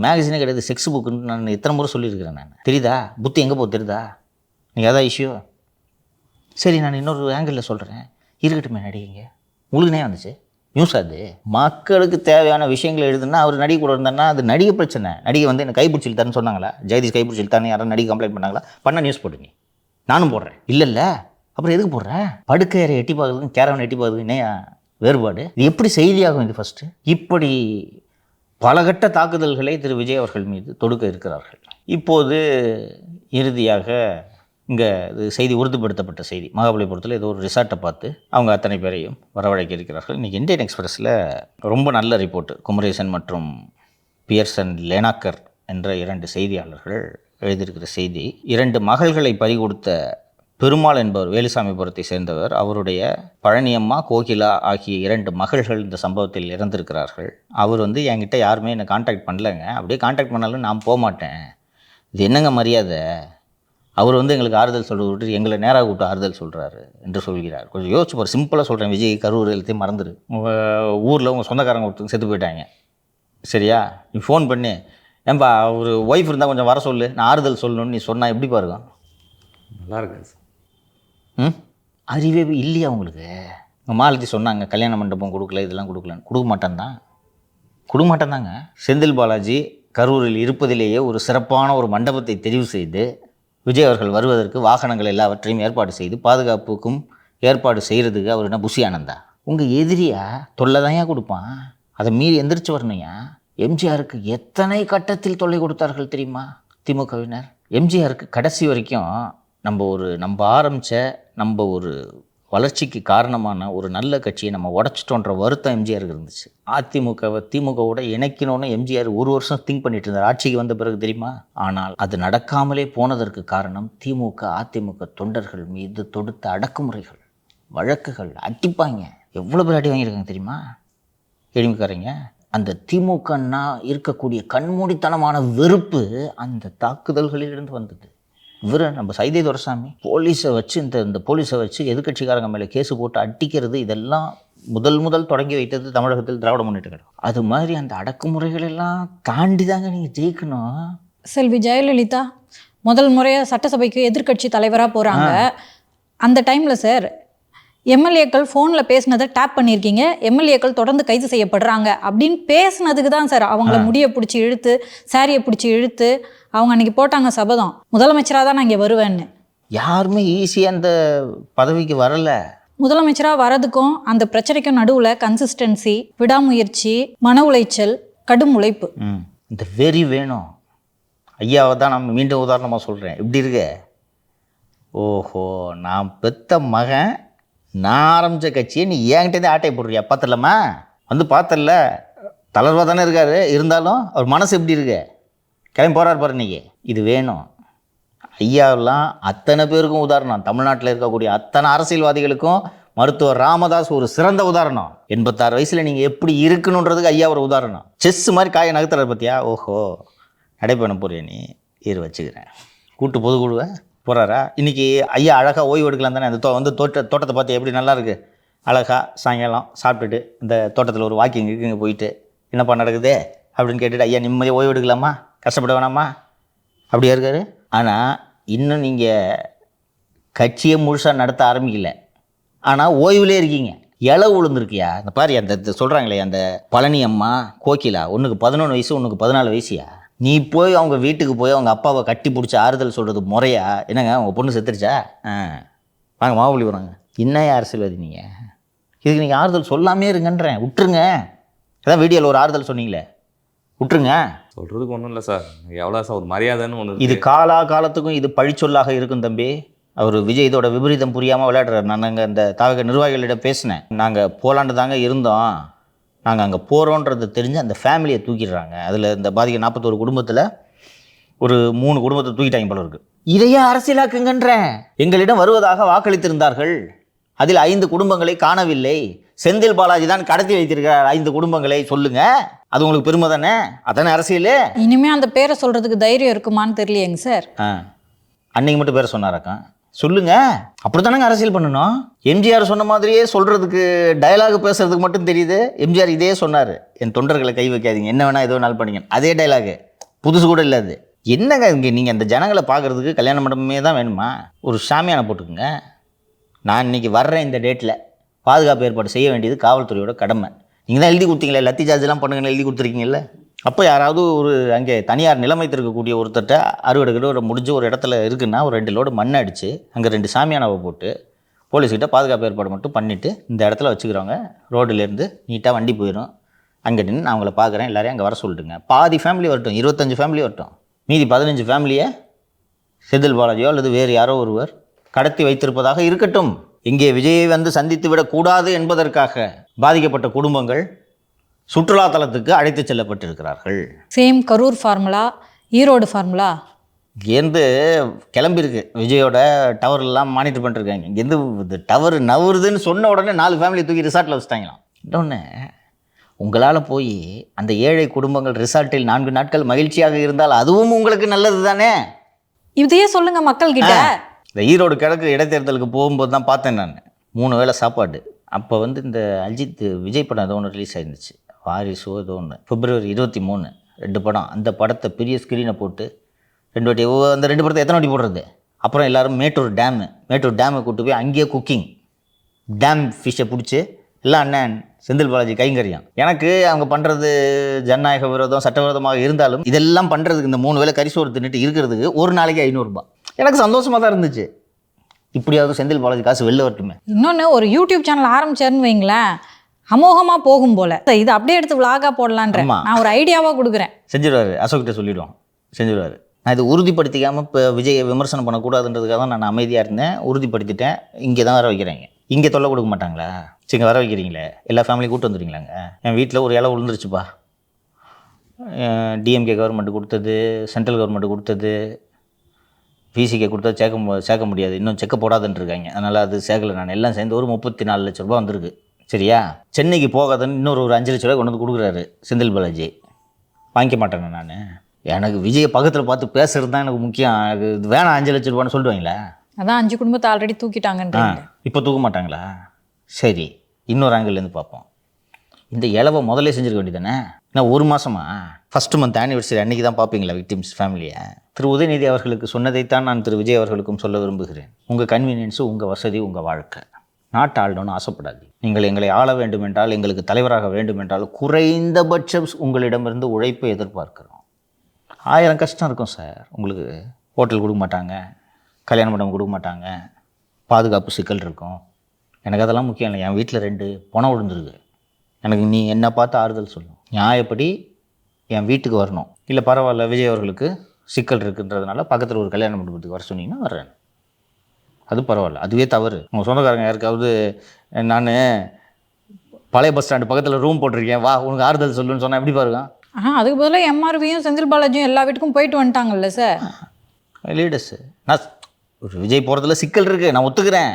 மேகசினே கிடையாது, செக்ஸ் புக்குன்னு நான் எத்தனை முறை சொல்லியிருக்கிறேன். நான் தெரியுதா புத்தி எங்கே போகுது தெரியுதா? நீங்கள் அதான் இஷ்யூ. சரி, நான் இன்னொரு ஆங்கிளில் சொல்கிறேன், இருக்கட்டுமே நடிகைங்க, உங்களுக்குனே வந்துச்சு நியூஸ். அது மக்களுக்கு தேவையான விஷயங்களை எழுதுனா அவர் நடிகை கூட இருந்தாருன்னா அது நடிகை பிரச்சனை. நடிகை வந்து என்ன கைப்பிடிச்சில் தரேன்னு சொன்னாங்களா? ஜெகதீஷ் கைப்பிடிச்சில் தானே யாரும் நடிகை கம்ப்ளைண்ட் பண்ணாங்களா? பண்ண நியூஸ் போட்டுங்க, நானும் போடுறேன். இல்லை அப்புறம் எதுக்கு போடுறேன்? படுக்கையறை எட்டி பார்க்குறதுக்கும் கேரவன் எட்டி பார்க்குறதுக்கு என்ன வேறுபாடு? இது எப்படி செய்தியாகும்? இது ஃபஸ்ட்டு இப்படி பலகட்ட தாக்குதல்களை திரு விஜய் அவர்கள் மீது தொடுக்க இருக்கிறார்கள். இப்போது இறுதியாக இங்கே இது செய்தி உறுதிப்படுத்தப்பட்ட செய்தி, மகாபலிபுரத்தில் ஏதோ ஒரு ரிசார்ட்டை பார்த்து அவங்க அத்தனை பேரையும் வரவழைக்க இருக்கிறார்கள். இன்றைக்கி இந்தியன் எக்ஸ்பிரஸில் ரொம்ப நல்ல ரிப்போர்ட்டு, குமரேசன் மற்றும் பியர்சன் லேனாக்கர் என்ற 2 செய்தியாளர்கள் எழுதியிருக்கிற செய்தி. 2 மகள்களை பறிகொடுத்த பெருமாள் என்பவர் வேலுசாமிபுரத்தை சேர்ந்தவர், அவருடைய பழனியம்மா கோகிலா ஆகிய 2 மகள்கள் இந்த சம்பவத்தில் இறந்திருக்கிறார்கள். அவர் வந்து என்கிட்ட யாருமே என்னை கான்டாக்ட் பண்ணலைங்க, அப்படியே கான்டாக்ட் பண்ணாலும் நான் போக மாட்டேன், இது என்னங்க மரியாதை? அவர் வந்து எங்களுக்கு ஆறுதல் சொல்ல விட்டு எங்களை நேராக விட்டு ஆறுதல் சொல்கிறாரு என்று சொல்கிறார். கொஞ்சம் யோசிச்சு போகிற, சிம்பிளாக சொல்கிறேன், விஜய் கரூர் எல்லாத்தையும் மறந்துடு. உங்கள் ஊரில் உங்கள் சொந்தக்காரங்க ஒருத்தங்க செத்து போயிட்டாங்க, சரியா? நீ ஃபோன் பண்ணி, ஏன்பா ஒரு ஒய்ஃப் இருந்தால் கொஞ்சம் வர சொல்லு, நான் ஆறுதல் சொல்லணும்னு நீ சொன்னால் எப்படி பாருங்க? நல்லா இருக்கு. அறிவே இல்லையா உங்களுக்கு? உங்கள் மாலத்தி சொன்னாங்க கல்யாண மண்டபம் கொடுக்கல, இதெல்லாம் கொடுக்கலன்னு. கொடுக்க மாட்டேன் தாங்க. செந்தில் பாலாஜி கரூரில் இருப்பதிலேயே ஒரு சிறப்பான ஒரு மண்டபத்தை தெரிவு செய்து விஜய் அவர்கள் வருவதற்கு வாகனங்கள் எல்லாவற்றையும் ஏற்பாடு செய்து பாதுகாப்புக்கும் ஏற்பாடு செய்கிறதுக்கு அவர் என்ன புஷி ஆனந்தா? உங்கள் எதிரியா தொல்லை தான் கொடுப்பான், அதை மீறி எந்திரிச்சு வரணுயா. எம்ஜிஆருக்கு எத்தனை கட்டத்தில் தொல்லை கொடுத்தார்கள் தெரியுமா திமுகவினர்? எம்ஜிஆருக்கு கடைசி வரைக்கும் நம்ம ஆரம்பித்த நம்ம ஒரு வளர்ச்சிக்கு காரணமான ஒரு நல்ல கட்சியை நம்ம உடச்சிட்டோன்ற வருத்தம் எம்ஜிஆருக்கு இருந்துச்சு. அதிமுகவை திமுகவோட இணைக்கணும்னு எம்ஜிஆர் 1 வருஷம் திங்க் பண்ணிட்டு இருந்தார் ஆட்சிக்கு வந்த பிறகு, தெரியுமா? ஆனால் அது நடக்காமலே போனதற்கு காரணம் திமுக அதிமுக தொண்டர்கள் மீது தொடுத்த அடக்குமுறைகள், வழக்குகள், அடிப்பாங்க. எவ்வளோ பேர் அடி வாங்கியிருக்காங்க தெரியுமா? எளிமைக்காரங்க அந்த திமுகன்னா இருக்கக்கூடிய கண்மூடித்தனமான வெறுப்பு அந்த தாக்குதல்களிலிருந்து வந்தது. இவர் நம்ம சைதை துரைசாமி போலீஸை வச்சு இந்த போலீஸை வச்சு எதிர்க்கட்சிக்காரங்க மேலே கேஸு போட்டு அடிக்கிறது, இதெல்லாம் முதல் தொடங்கி வைத்தது தமிழகத்தில் திராவிட முன்னேற்ற கழகம். அது மாதிரி அந்த அடக்குமுறைகள் எல்லாம் தாண்டி தாங்க நீங்கள் ஜெயிக்கணும். செல்வி ஜெயலலிதா முதல் முறையாக சட்டசபைக்கு எதிர்க்கட்சி தலைவராக போகிறாங்க. அந்த டைமில் சார் எம்எல்ஏக்கள் ஃபோனில் பேசினதை டேப் பண்ணியிருக்கீங்க, எம்எல்ஏக்கள் தொடர்ந்து கைது செய்யப்படுறாங்க அப்படின்னு பேசுனதுக்கு தான் சார் அவங்கள முடியை பிடிச்சி இழுத்து சாரியை பிடிச்சி இழுத்து அவங்க அன்றைக்கி போட்டாங்க சபதம், முதலமைச்சராக தான் நான் இங்கே வருவேன்னு. யாருமே ஈஸியாக அந்த பதவிக்கு வரலை. முதலமைச்சராக வரதுக்கும் அந்த பிரச்சனைக்கும் நடுவில் கன்சிஸ்டன்சி, விடாமுயற்சி, மன உளைச்சல், கடும் உழைப்பு, இந்த வெறி வேணும். ஐயாவை தான் நான் மீண்டும் உதாரணமாக சொல்கிறேன். எப்படி இருக்கு? ஓஹோ, நான் பெத்த மகன், நான் ஆரம்பித்த கட்சியை நீ என்கிட்டேருந்து ஆட்டை போடுறியா? பார்த்துடலாமா? வந்து பார்த்தல, தளர்வாக தானே இருக்காரு, இருந்தாலும் அவர் மனசு எப்படி இருக்கு? கிளம்பி போகிறார் பாரு இன்றைக்கி. இது வேணும். ஐயாவெல்லாம் அத்தனை பேருக்கும் உதாரணம். தமிழ்நாட்டில் இருக்கக்கூடிய அத்தனை அரசியல்வாதிகளுக்கும் மருத்துவர் ராமதாஸ் ஒரு சிறந்த உதாரணம். 86 வயசில் நீங்கள் எப்படி இருக்கணுன்றதுக்கு ஐயா ஒரு உதாரணம். செஸ் மாதிரி காயை நகர்த்துற பற்றியா? ஓஹோ, நடைபயணம் போறியா நீ? ஏறு வச்சுக்கிறேன். கூட்டு பொதுக்குழுவை போகிறாரா? இன்றைக்கி ஐயா அழகாக ஓய்வு எடுக்கலாம் தானே? அந்த வந்து தோட்டத்தை பார்த்து எப்படி நல்லா இருக்குது, அழகாக சாயங்காலம் சாப்பிட்டுட்டு இந்த தோட்டத்தில் ஒரு வாக்கிங் போயிட்டு என்னப்பா நடக்குது அப்படின்னு கேட்டுட்டு ஐயா நிம்மதியாக ஓய்வு எடுக்கலாமா? கஷ்டப்பட வேணாமா? அப்படியா இருக்காரு. ஆனால் இன்னும் நீங்கள் கட்சியை முழுசாக நடத்த ஆரம்பிக்கல, ஆனால் ஓய்வுலே இருக்கீங்க. இலை உளுந்துருக்கியா? அந்த பாரு, அந்த சொல்கிறாங்களே அந்த பழனி அம்மா கோகிலா, ஒன்றுக்கு 11 வயசு, ஒன்றுக்கு 14 வயசியா? நீ போய் அவங்க வீட்டுக்கு போய் அவங்க அப்பாவை கட்டி பிடிச்சி ஆறுதல் சொல்கிறது முறையா? என்னங்க அவங்க பொண்ணு செத்துருச்சா? வாங்க மாவுளி வராங்க. என்ன அரசியல்வாதி நீங்கள்? இதுக்கு நீங்கள் ஆறுதல் சொல்லாமே இருங்கன்றேன். விட்டுருங்க. அதான் வீடியோவில் ஒரு ஆறுதல் சொன்னீங்களே, விட்டுருங்க. சொல்கிறதுக்கு ஒன்றும் இல்லை சார், எவ்வளோ சார் ஒரு மரியாதைன்னு ஒன்று. இது காலத்துக்கும் இது பழிச்சொல்லாக இருக்கும் தம்பி. அவர் விஜய் இதோட விபரீதம் புரியாமல் விளையாடுறாரு. நாங்கள் இந்த தாவக நிர்வாகிகளிடம் பேசினேன். நாங்கள் போலாண்டு தாங்க இருந்தோம், நாங்கள் அங்கே போகிறோன்றது தெரிஞ்சு அந்த ஃபேமிலியை தூக்கிடுறாங்க. அதில் இந்த பாதிக்க 41 குடும்பத்தில் ஒரு 3 குடும்பத்தை தூக்கிட்டாங்க போல இருக்குது. இதையே அரசியலாக்குங்கன்றேன். எங்களிடம் வருவதாக வாக்களித்திருந்தார்கள், அதில் 5 குடும்பங்களை காணவில்லை. செந்தில் பாலாஜி தான் கடத்தி வைத்திருக்கிறார் 5 குடும்பங்களை. சொல்லுங்க, அது உங்களுக்கு பெருமை தானே? அதானே அரசியல். இனிமேல் அந்த பேரை சொல்கிறதுக்கு தைரியம் இருக்குமான்னு தெரியலையேங்க சார். அன்னைக்கு மட்டும் பேரை சொன்னாராக்கா? சொல்லுங்க, அப்படி தானங்க அரசியல் பண்ணணும். எம்ஜிஆர் சொன்ன மாதிரியே சொல்கிறதுக்கு, டயலாக் பேசுறதுக்கு மட்டும் தெரியுது. எம்ஜிஆர் இதே சொன்னார், என் தொண்டர்களை கை வைக்காதீங்க, என்ன வேணால் எதோ நாள் பண்ணிங்க. அதே டைலாகு, புதுசு கூட இல்லை அது. என்னங்க இங்கே நீங்கள் அந்த ஜனங்களை பார்க்குறதுக்கு கல்யாண மண்டபமே தான் வேணுமா? ஒரு சாமியானை போட்டுக்குங்க. நான் இன்றைக்கி வர்றேன் இந்த டேட்டில், பாதுகாப்பு ஏற்பாடு செய்ய வேண்டியது காவல்துறையோட கடமை. நீங்கள் தான் எழுதி கொடுத்தீங்களே, லத்தி சார்ஜெலாம் பண்ணுங்கன்னு எழுதி கொடுத்துருக்கீங்கல்ல. அப்போ யாராவது ஒரு அங்கே தனியார் நிலைமை இருக்கக்கூடிய ஒருத்தர்கிட்ட அறுவடை முடிஞ்சு ஒரு இடத்துல இருக்குன்னா ஒரு 2 லோடு மண் அடித்து அங்கே 2 சாமியானவை போட்டு போலீஸ்கிட்ட பாதுகாப்பு ஏற்பாடு மட்டும் பண்ணிவிட்டு இந்த இடத்துல வச்சுக்கிறவங்க, ரோடுலேருந்து நீட்டாக வண்டி போயிடும். அங்கே நின்று நான் அவங்கள பார்க்குறேன், எல்லாரையும் அங்கே வர சொல்லிட்டுங்க. பாதி ஃபேமிலி வரட்டும், 25 ஃபேமிலி வரட்டும், மீதி 15 ஃபேமிலியை செந்தில் பாலாஜியோ அல்லது வேறு யாரோ ஒருவர் கடத்தி வைத்திருப்பதாக இருக்கட்டும். இங்கே விஜயை வந்து சந்தித்து விடக்கூடாது என்பதற்காக பாதிக்கப்பட்ட குடும்பங்கள் சுற்றுலா தலத்துக்கு அழைத்து செல்லப்பட்டிருக்கிறார்கள். Same Karur formula, Erode formula இங்கேருந்து கிளம்பியிருக்கு. விஜயோட டவர்லாம் மானிட்டர் பண்ணிருக்காங்க. இங்கேருந்து இந்த டவர் நவருதுன்னு சொன்ன உடனே 4 ஃபேமிலியை தூக்கி ரிசார்ட்டில் வச்சுட்டாங்களாம். இன்னொன்று, உங்களால் போய் அந்த ஏழை குடும்பங்கள் ரிசார்ட்டில் 4 நாட்கள் மகிழ்ச்சியாக இருந்தால் அதுவும் உங்களுக்கு நல்லது தானே? இதையே சொல்லுங்கள் மக்கள்கிட்ட. இந்த ஈரோடு கிழக்கு இடைத்தேர்தலுக்கு போகும்போது தான் பார்த்தேன் நான், 3 வேளை சாப்பாடு. அப்போ வந்து இந்த அஜித் விஜய் படம் ஏதோ ஒன்று ரிலீஸ் ஆயிருந்துச்சு, வாரிசோ ஏதோ ஒன்று, February 23, 2 படம். அந்த படத்தை பெரிய ஸ்க்ரீனை போட்டு 2 வாட்டி, அந்த 2 படத்தை எத்தனை வாட்டி போடுறது? அப்புறம் எல்லோரும் மேட்டூர் டேமை கூப்பிட்டு போய் அங்கேயே குக்கிங், டேம் ஃபிஷ்ஷை பிடிச்சி எல்லாம் அண்ணன் செந்தில் பாலாஜி கைங்கரியம். எனக்கு அவங்க பண்ணுறது ஜனநாயக விரோதம், சட்டவிரோதமாக இருந்தாலும் இதெல்லாம் பண்ணுறதுக்கு, இந்த 3 வேளை கரிசோறு தின்னுட்டு இருக்கிறதுக்கு ஒரு நாளைக்கு 500 ரூபாய். எனக்கு சந்தோஷமாக தான் இருந்துச்சு. இப்படியாவது செந்தில் பாலாஜி காசு வெளில வரட்டுமே. இன்னொன்று, ஒரு யூடியூப் சேனல் ஆரம்பிச்சாருன்னு வைங்களேன், அமோகமாக போகும் போல். இது அப்படியே எடுத்து விலாகாக போடலான்ற நான் ஒரு ஐடியாவாக கொடுக்குறேன். செஞ்சிடுவார், அசோக்கிட்ட சொல்லிவிடுவோம், செஞ்சிடுவார். நான் இது உறுதிப்படுத்திக்காமல் இப்போ விஜயை விமர்சனம் பண்ணக்கூடாதுன்றதுக்காக தான் நான் அமைதியாக இருந்தேன். உறுதிப்படுத்திட்டேன். இங்கே தான் வர வைக்கிறேங்க. இங்கே தொல்லை கொடுக்க மாட்டாங்களா? சரிங்க, வர வைக்கிறீங்களே, எல்லா ஃபேமிலியும் கூட்டு வந்துடுறீங்களாங்க. என் வீட்டில் ஒரு இலை விழுந்துருச்சுப்பா. டிஎம்கே கவர்மெண்ட் கொடுத்தது, சென்ட்ரல் கவர்மெண்ட் கொடுத்தது, பிசிகே கொடுத்தா சேர்க்க முடியாது, இன்னும் செக்க போடாதுன்னு இருக்காங்க. அதனால் அது சேர்க்கலை. நான் எல்லாம் சேர்ந்து ஒரு 34 லட்ச ரூபா வந்திருக்கு. சரியா? சென்னைக்கு போகாதன்னு இன்னொரு 5 லட்ச ரூபாய் கொண்டு வந்து கொடுக்குறாரு செந்தில் பாலாஜி. வாங்கிக்க மாட்டேங்க நான். எனக்கு விஜயை பக்கத்தில் பார்த்து பேசுறது தான் எனக்கு முக்கியம். எனக்கு இது வேணாம் 5 லட்ச ரூபான்னு சொல்லிடுவாங்களா? அதான் 5 குடும்பத்தை ஆல்ரெடி தூக்கிட்டாங்கன்றாங்க. இப்போ தூக்க மாட்டாங்களா? சரி, இன்னொரு ஆங்கிள்லேருந்து பார்ப்போம். இந்த இலவை முதல்ல செஞ்சுருக்க வேண்டியதானே? நான் 1 மாதமா ஃபஸ்ட்டு மந்த் ஆனிவர்சரி அன்றைக்கி தான் பார்ப்பீங்களா விக்டிம்ஸ் ஃபேமிலியை? திரு உதயநிதி அவர்களுக்கு சொன்னதைத்தான் நான் திரு விஜய் அவர்களுக்கும் சொல்ல விரும்புகிறேன். உங்கள் கன்வீனியன்ஸு, உங்கள் வசதி, உங்கள் வாழ்க்கை. நாட்டை ஆளணும்னு ஆசைப்படாது. நீங்கள் எங்களை ஆள வேண்டுமென்றால், எங்களுக்கு தலைவராக வேண்டுமென்றால் குறைந்தபட்சம் உங்களிடமிருந்து உழைப்பை எதிர்பார்க்கிறோம். 1000 கஷ்டம் இருக்கும் சார். உங்களுக்கு ஹோட்டல் கொடுக்க மாட்டாங்க, கல்யாண மண்டபம் கொடுக்க மாட்டாங்க, பாதுகாப்பு சிக்கல் இருக்கும். எனக்கு அதெல்லாம் முக்கியம் இல்லை. என் வீட்டில் 2 பணம் விழுந்துருக்கு. எனக்கு நீ என்ன பார்த்து ஆறுதல் சொல்லணும். நியாயப்படி என் வீட்டுக்கு வரணும். இல்லை பரவாயில்ல விஜய் அவர்களுக்கு சிக்கல் இருக்குன்றதுனால பக்கத்தில் ஒரு கல்யாண மண்டபத்துக்கு வர சொன்னீங்கன்னா வர்றேன். அது பரவாயில்ல. அதுவே தவறு. உங்கள் சொந்தக்காரங்க யாருக்காவது நான் பழைய பஸ் ஸ்டாண்டு பக்கத்தில் ரூம் போட்டிருக்கேன், வா உனக்கு ஆறுதல் சொல்லுன்னு சொன்னால் எப்படி பாருங்க? அதுக்கு பதிலாக எம்ஆர்வியும் செந்தில் பாலாஜியும் எல்லா வீட்டுக்கும் போயிட்டு வந்துட்டாங்கல்ல சார் லீடர்ஸு. நான் ஒரு விஜய் போகிறதுல சிக்கல் இருக்குது, நான் ஒத்துக்கிறேன்.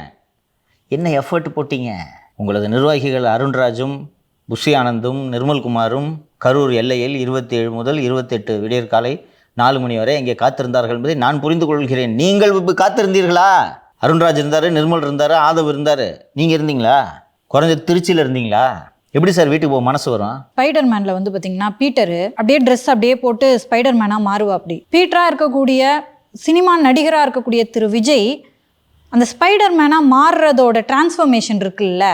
என்ன எஃபர்ட் போட்டிங்க? உங்களது நிர்வாகிகள் அருண்ராஜும் புஷி ஆனந்தும் நிர்மல்குமாரும் கரூர் எல்லையில் 27 முதல் 28 விடியற் காலை 4 மணி வரை இங்கே காத்திருந்தார்கள் என்பதை நான் புரிந்து கொள்கிறேன். நீங்கள் காத்திருந்தீர்களா? அருண்ராஜ் இருந்தார், நிர்மல் இருந்தார், ஆதவ் இருந்தார். நீங்கள் இருந்தீங்களா? குறைஞ்ச திருச்சியில் இருந்தீங்களா? எப்படி சார் வீட்டுக்கு போக மனசு வரும்? ஸ்பைடர் மேனில் வந்து பார்த்தீங்கன்னா பீட்டரு அப்படியே ட்ரெஸ் அப்படியே போட்டு ஸ்பைடர் மேனாக மாறுவா. அப்படி பீட்டராக இருக்கக்கூடிய சினிமா நடிகராக இருக்கக்கூடிய திரு விஜய் அந்த ஸ்பைடர் மேனாக மாறுறதோட டிரான்ஸ்ஃபர்மேஷன் இருக்குல்ல,